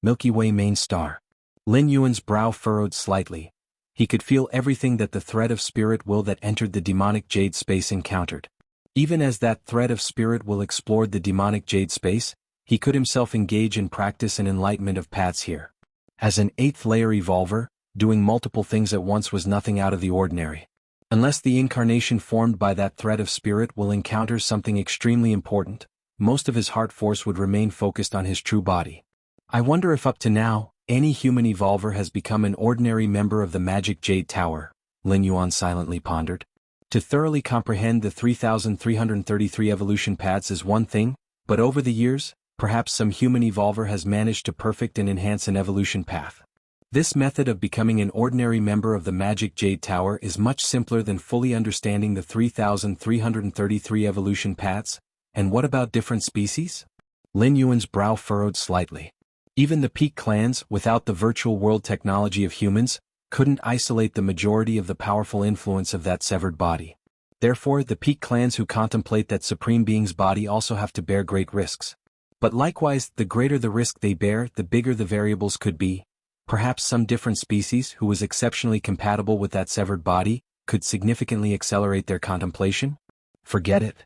Milky Way main star. Lin Yuan's brow furrowed slightly. He could feel everything that the thread of spirit will that entered the demonic jade space encountered. Even as that thread of spirit will explored the demonic jade space, he could himself engage in practice and enlightenment of paths here. As an 8th layer evolver, doing multiple things at once was nothing out of the ordinary. Unless the incarnation formed by that thread of spirit will encounter something extremely important, most of his heart force would remain focused on his true body. I wonder if up to now, any human evolver has become an ordinary member of the Magic Jade Tower, Lin Yuan silently pondered. To thoroughly comprehend the 3,333 evolution paths is one thing, but over the years, perhaps some human evolver has managed to perfect and enhance an evolution path. This method of becoming an ordinary member of the Magic Jade Tower is much simpler than fully understanding the 3,333 evolution paths. And what about different species? Lin Yuan's brow furrowed slightly. Even the peak clans, without the virtual world technology of humans, couldn't isolate the majority of the powerful influence of that severed body. Therefore, the peak clans who contemplate that supreme being's body also have to bear great risks. But likewise, the greater the risk they bear, the bigger the variables could be. Perhaps some different species who was exceptionally compatible with that severed body could significantly accelerate their contemplation? Forget it.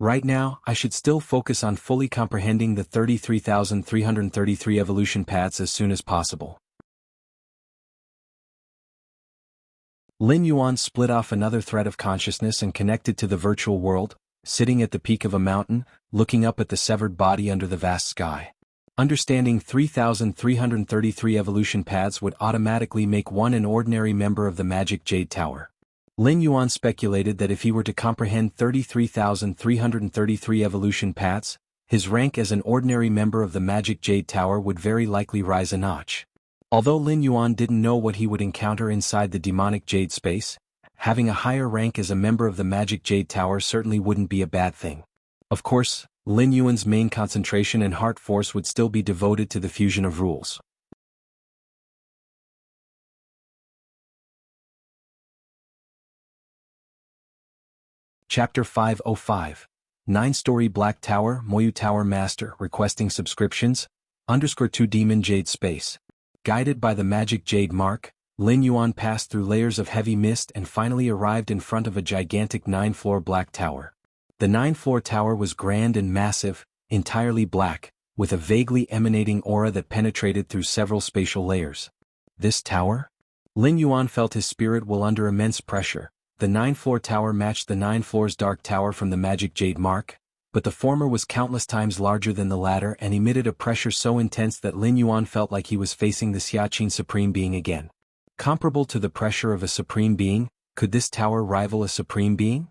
Right now, I should still focus on fully comprehending the 33,333 evolution paths as soon as possible. Lin Yuan split off another thread of consciousness and connected to the virtual world, sitting at the peak of a mountain, looking up at the severed body under the vast sky. Understanding 3,333 evolution paths would automatically make one an ordinary member of the Magic Jade Tower. Lin Yuan speculated that if he were to comprehend 33,333 evolution paths, his rank as an ordinary member of the Magic Jade Tower would very likely rise a notch. Although Lin Yuan didn't know what he would encounter inside the demonic jade space, having a higher rank as a member of the Magic Jade Tower certainly wouldn't be a bad thing. Of course, Lin Yuan's main concentration and heart force would still be devoted to the fusion of rules. Chapter 505. 9-Story Black Tower Moyu Tower Master requesting subscriptions, _2 Demon Jade Space. Guided by the Magic Jade Mark, Lin Yuan passed through layers of heavy mist and finally arrived in front of a gigantic 9-floor black tower. The 9-floor tower was grand and massive, entirely black, with a vaguely emanating aura that penetrated through several spatial layers. This tower? Lin Yuan felt his spirit while under immense pressure. The 9-floor tower matched the 9 floors dark tower from the Magic Jade Mark, but the former was countless times larger than the latter and emitted a pressure so intense that Lin Yuan felt like he was facing the Xianxia Supreme Being again. Comparable to the pressure of a Supreme Being, could this tower rival a Supreme Being?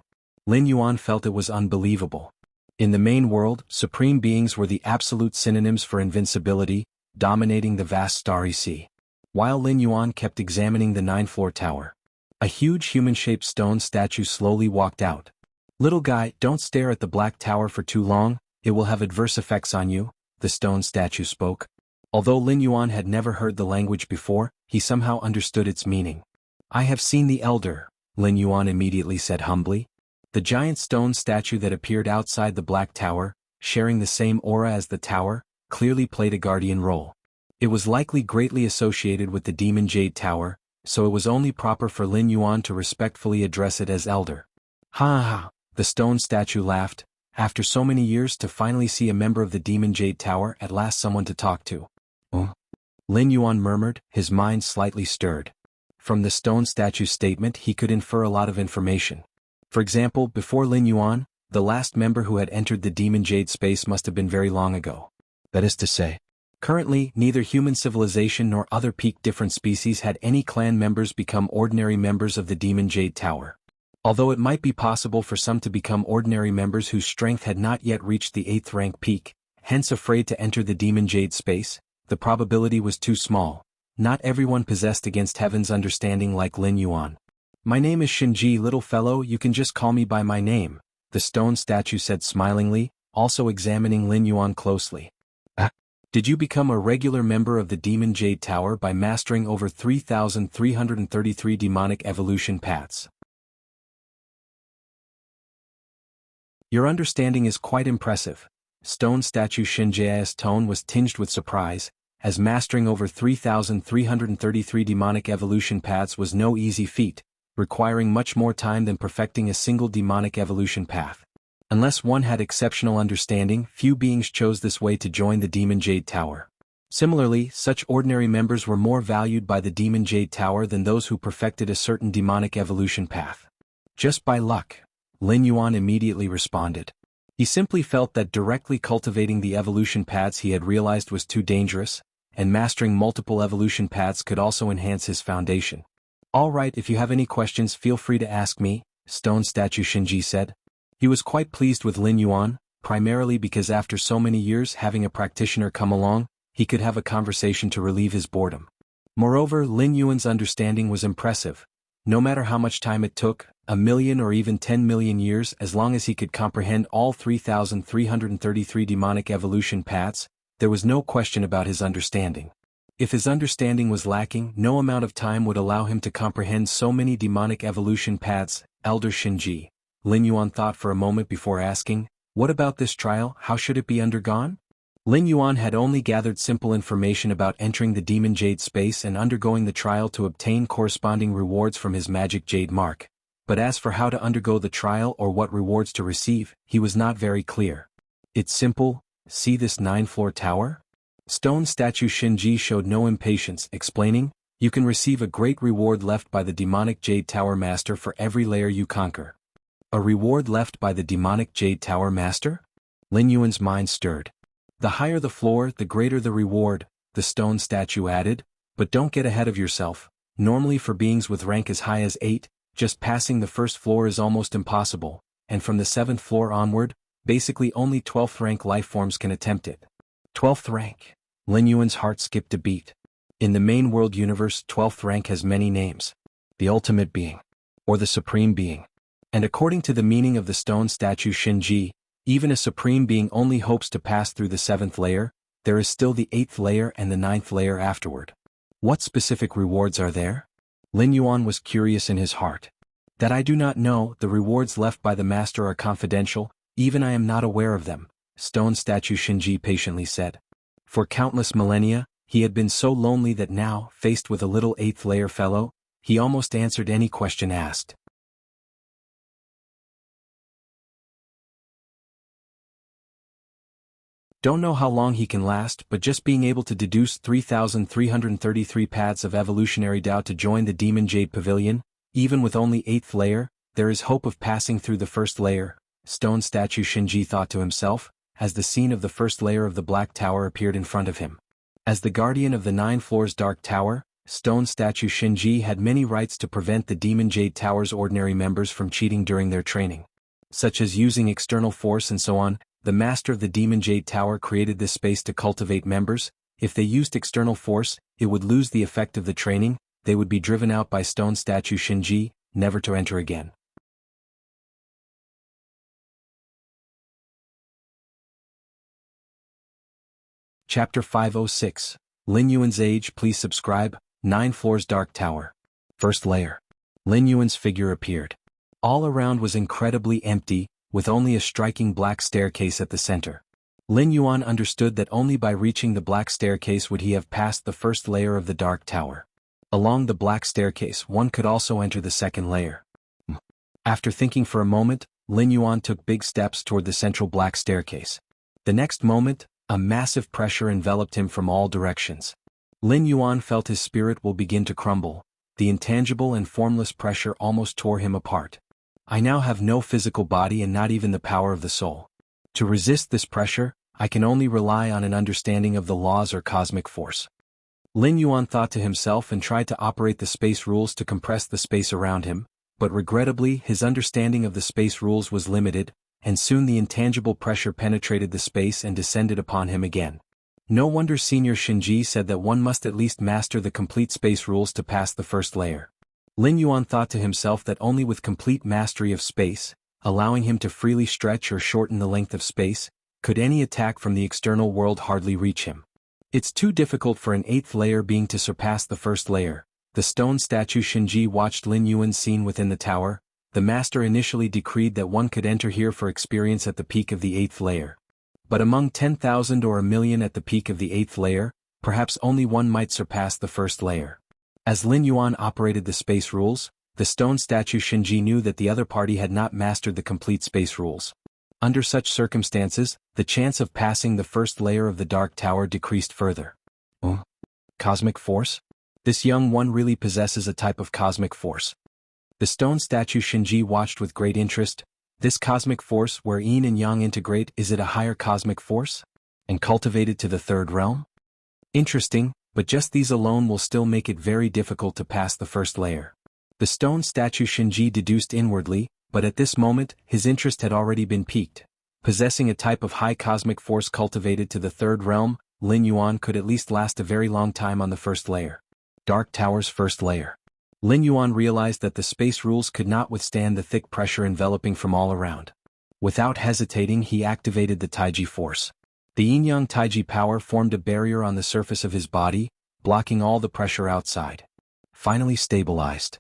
Lin Yuan felt it was unbelievable. In the main world, Supreme Beings were the absolute synonyms for invincibility, dominating the vast starry sea. While Lin Yuan kept examining the 9-floor tower, a huge human-shaped stone statue slowly walked out. "Little guy, don't stare at the black tower for too long, it will have adverse effects on you," the stone statue spoke. Although Lin Yuan had never heard the language before, he somehow understood its meaning. "I have seen the Elder," Lin Yuan immediately said humbly. The giant stone statue that appeared outside the black tower, sharing the same aura as the tower, clearly played a guardian role. It was likely greatly associated with the Demon Jade Tower, so it was only proper for Lin Yuan to respectfully address it as Elder. "Ha ha," the stone statue laughed. "After so many years to finally see a member of the Demon Jade Tower, at last someone to talk to." "Oh?" Lin Yuan murmured, his mind slightly stirred. From the stone statue's statement he could infer a lot of information. For example, before Lin Yuan, the last member who had entered the Demon Jade space must have been very long ago. That is to say, currently, neither human civilization nor other peak different species had any clan members become ordinary members of the Demon Jade Tower. Although it might be possible for some to become ordinary members whose strength had not yet reached the 8th rank peak, hence afraid to enter the Demon Jade space, the probability was too small. Not everyone possessed against heaven's understanding like Lin Yuan. "My name is Shinji, little fellow, you can just call me by my name," the stone statue said smilingly, also examining Lin Yuan closely. "Did you become a regular member of the Demon Jade Tower by mastering over 3,333 demonic evolution paths? Your understanding is quite impressive." Stone statue Xianxia's tone was tinged with surprise, as mastering over 3,333 demonic evolution paths was no easy feat, requiring much more time than perfecting a single demonic evolution path. Unless one had exceptional understanding, few beings chose this way to join the Demon Jade Tower. Similarly, such ordinary members were more valued by the Demon Jade Tower than those who perfected a certain demonic evolution path. "Just by luck," Lin Yuan immediately responded. He simply felt that directly cultivating the evolution paths he had realized was too dangerous, and mastering multiple evolution paths could also enhance his foundation. "All right, if you have any questions feel free to ask me," stone statue Xianxia said. He was quite pleased with Lin Yuan, primarily because after so many years having a practitioner come along, he could have a conversation to relieve his boredom. Moreover, Lin Yuan's understanding was impressive. No matter how much time it took, 1,000,000 or even 10,000,000 years, as long as he could comprehend all 3,333 demonic evolution paths, there was no question about his understanding. If his understanding was lacking, no amount of time would allow him to comprehend so many demonic evolution paths. Elder Xianxia, Lin Yuan thought for a moment before asking, "What about this trial, how should it be undergone?" Lin Yuan had only gathered simple information about entering the Demon Jade space and undergoing the trial to obtain corresponding rewards from his magic jade mark. But as for how to undergo the trial or what rewards to receive, he was not very clear. "It's simple, see this 9-floor tower?" Stone statue Xianxia showed no impatience, explaining, "You can receive a great reward left by the demonic Jade Tower Master for every layer you conquer." A reward left by the demonic Jade Tower Master? Lin Yuan's mind stirred. "The higher the floor, the greater the reward," the stone statue added, "but don't get ahead of yourself. Normally for beings with rank as high as 8, just passing the first floor is almost impossible, and from the 7th floor onward, basically only 12th rank lifeforms can attempt it." 12th rank. Lin Yuan's heart skipped a beat. In the main world universe, 12th rank has many names. The ultimate being. Or the supreme being. And according to the meaning of the stone statue Xianxia, even a supreme being only hopes to pass through the 7th layer. There is still the 8th layer and the 9th layer afterward. What specific rewards are there? Lin Yuan was curious in his heart. "That I do not know, the rewards left by the master are confidential, even I am not aware of them," stone statue Xianxia patiently said. For countless millennia, he had been so lonely that now, faced with a little 8th layer fellow, he almost answered any question asked. Don't know how long he can last, but just being able to deduce 3,333 paths of evolutionary Tao to join the Demon Jade Pavilion, even with only 8th layer, there is hope of passing through the 1st layer, stone statue Xianxia thought to himself, as the scene of the 1st layer of the Black Tower appeared in front of him. As the guardian of the 9 floors Dark Tower, stone statue Xianxia had many rights to prevent the Demon Jade Tower's ordinary members from cheating during their training. Such as using external force and so on. The master of the Demon Jade Tower created this space to cultivate members. If they used external force, it would lose the effect of the training, they would be driven out by stone statue Xianxia, never to enter again. Chapter 506. Lin Yuan's Age. Please subscribe. 9 floors Dark Tower. 1st layer. Lin Yuan's figure appeared. All around was incredibly empty, with only a striking black staircase at the center. Lin Yuan understood that only by reaching the black staircase would he have passed the 1st layer of the Dark Tower. Along the black staircase one could also enter the 2nd layer. After thinking for a moment, Lin Yuan took big steps toward the central black staircase. The next moment, a massive pressure enveloped him from all directions. Lin Yuan felt his spirit will begin to crumble. The intangible and formless pressure almost tore him apart. "I now have no physical body and not even the power of the soul. To resist this pressure, I can only rely on an understanding of the laws or cosmic force." Lin Yuan thought to himself and tried to operate the space rules to compress the space around him, but regrettably his understanding of the space rules was limited, and soon the intangible pressure penetrated the space and descended upon him again. No wonder Senior Xianxia said that one must at least master the complete space rules to pass the 1st layer. Lin Yuan thought to himself that only with complete mastery of space, allowing him to freely stretch or shorten the length of space, could any attack from the external world hardly reach him. It's too difficult for an 8th layer being to surpass the 1st layer. The stone statue Xianxia watched Lin Yuan's scene within the tower. The master initially decreed that one could enter here for experience at the peak of the 8th layer. But among 10,000 or 1,000,000 at the peak of the 8th layer, perhaps only one might surpass the 1st layer. As Lin Yuan operated the space rules, the stone statue Xianxia knew that the other party had not mastered the complete space rules. Under such circumstances, the chance of passing the 1st layer of the Dark Tower decreased further. Cosmic force? This young one really possesses a type of cosmic force. The stone statue Xianxia watched with great interest. This cosmic force where yin and yang integrate, is it a higher cosmic force? And cultivated to the 3rd realm? Interesting. But just these alone will still make it very difficult to pass the 1st layer. The stone statue Xianxia deduced inwardly, But at this moment, his interest had already been piqued. Possessing a type of high cosmic force cultivated to the third realm, Lin Yuan could at least last a very long time on the first layer. Dark Tower's first layer. Lin Yuan realized that the space rules could not withstand the thick pressure enveloping from all around. Without hesitating, he activated the Taiji force. The yin-yang Taiji power formed a barrier on the surface of his body, blocking all the pressure outside. Finally stabilized.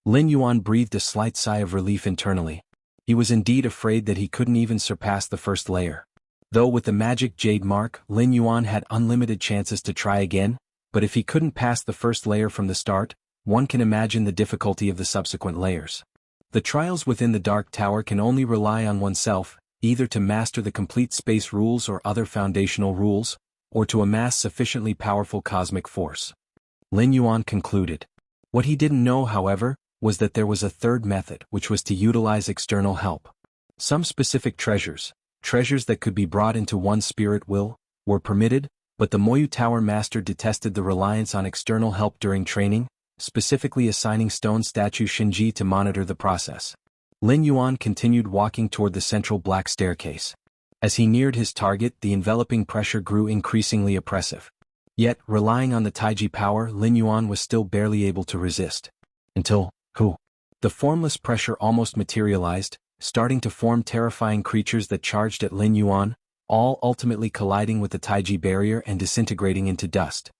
Lin Yuan breathed a slight sigh of relief internally. He was indeed afraid that he couldn't even surpass the first layer. Though with the magic jade mark, Lin Yuan had unlimited chances to try again, but if he couldn't pass the first layer from the start, one can imagine the difficulty of the subsequent layers. The trials within the Dark Tower can only rely on oneself, either to master the complete space rules or other foundational rules, or to amass sufficiently powerful cosmic force. Lin Yuan concluded. What he didn't know, however, was that there was a third method, which was to utilize external help. Some specific treasures that could be brought into one's spirit will, were permitted, but the Moyu Tower Master detested the reliance on external help during training, specifically assigning stone statue Xianxia to monitor the process. Lin Yuan continued walking toward the central black staircase. As he neared his target, the enveloping pressure grew increasingly oppressive. Yet, relying on the Taiji power, Lin Yuan was still barely able to resist. Until, the formless pressure almost materialized, starting to form terrifying creatures that charged at Lin Yuan, all ultimately colliding with the Taiji barrier and disintegrating into dust.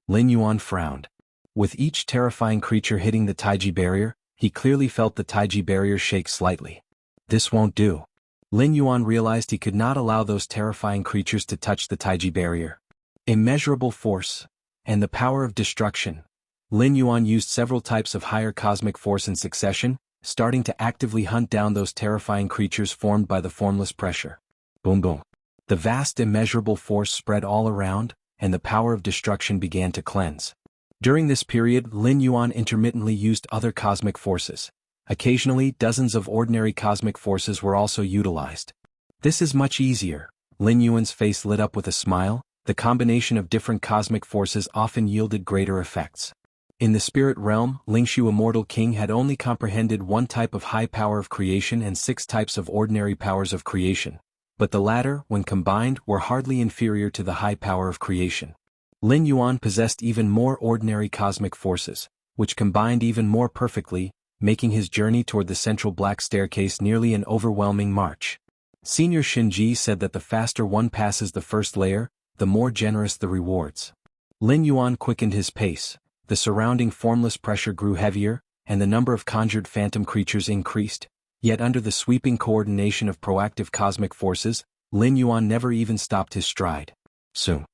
Lin Yuan frowned. With each terrifying creature hitting the Taiji barrier, he clearly felt the Taiji barrier shake slightly. This won't do. Lin Yuan realized he could not allow those terrifying creatures to touch the Taiji barrier. Immeasurable force, and the power of destruction. Lin Yuan used several types of higher cosmic force in succession, starting to actively hunt down those terrifying creatures formed by the formless pressure. Boom boom. The vast immeasurable force spread all around, and the power of destruction began to cleanse. During this period, Lin Yuan intermittently used other cosmic forces. Occasionally, dozens of ordinary cosmic forces were also utilized. This is much easier. Lin Yuan's face lit up with a smile. The combination of different cosmic forces often yielded greater effects. In the spirit realm, Lingshu Immortal King had only comprehended one type of high power of creation and 6 types of ordinary powers of creation, but the latter, when combined, were hardly inferior to the high power of creation. Lin Yuan possessed even more ordinary cosmic forces, which combined even more perfectly, making his journey toward the central black staircase nearly an overwhelming march. Senior Xianxia said that the faster one passes the first layer, the more generous the rewards. Lin Yuan quickened his pace. The surrounding formless pressure grew heavier, and the number of conjured phantom creatures increased, yet under the sweeping coordination of proactive cosmic forces, Lin Yuan never even stopped his stride. Soon.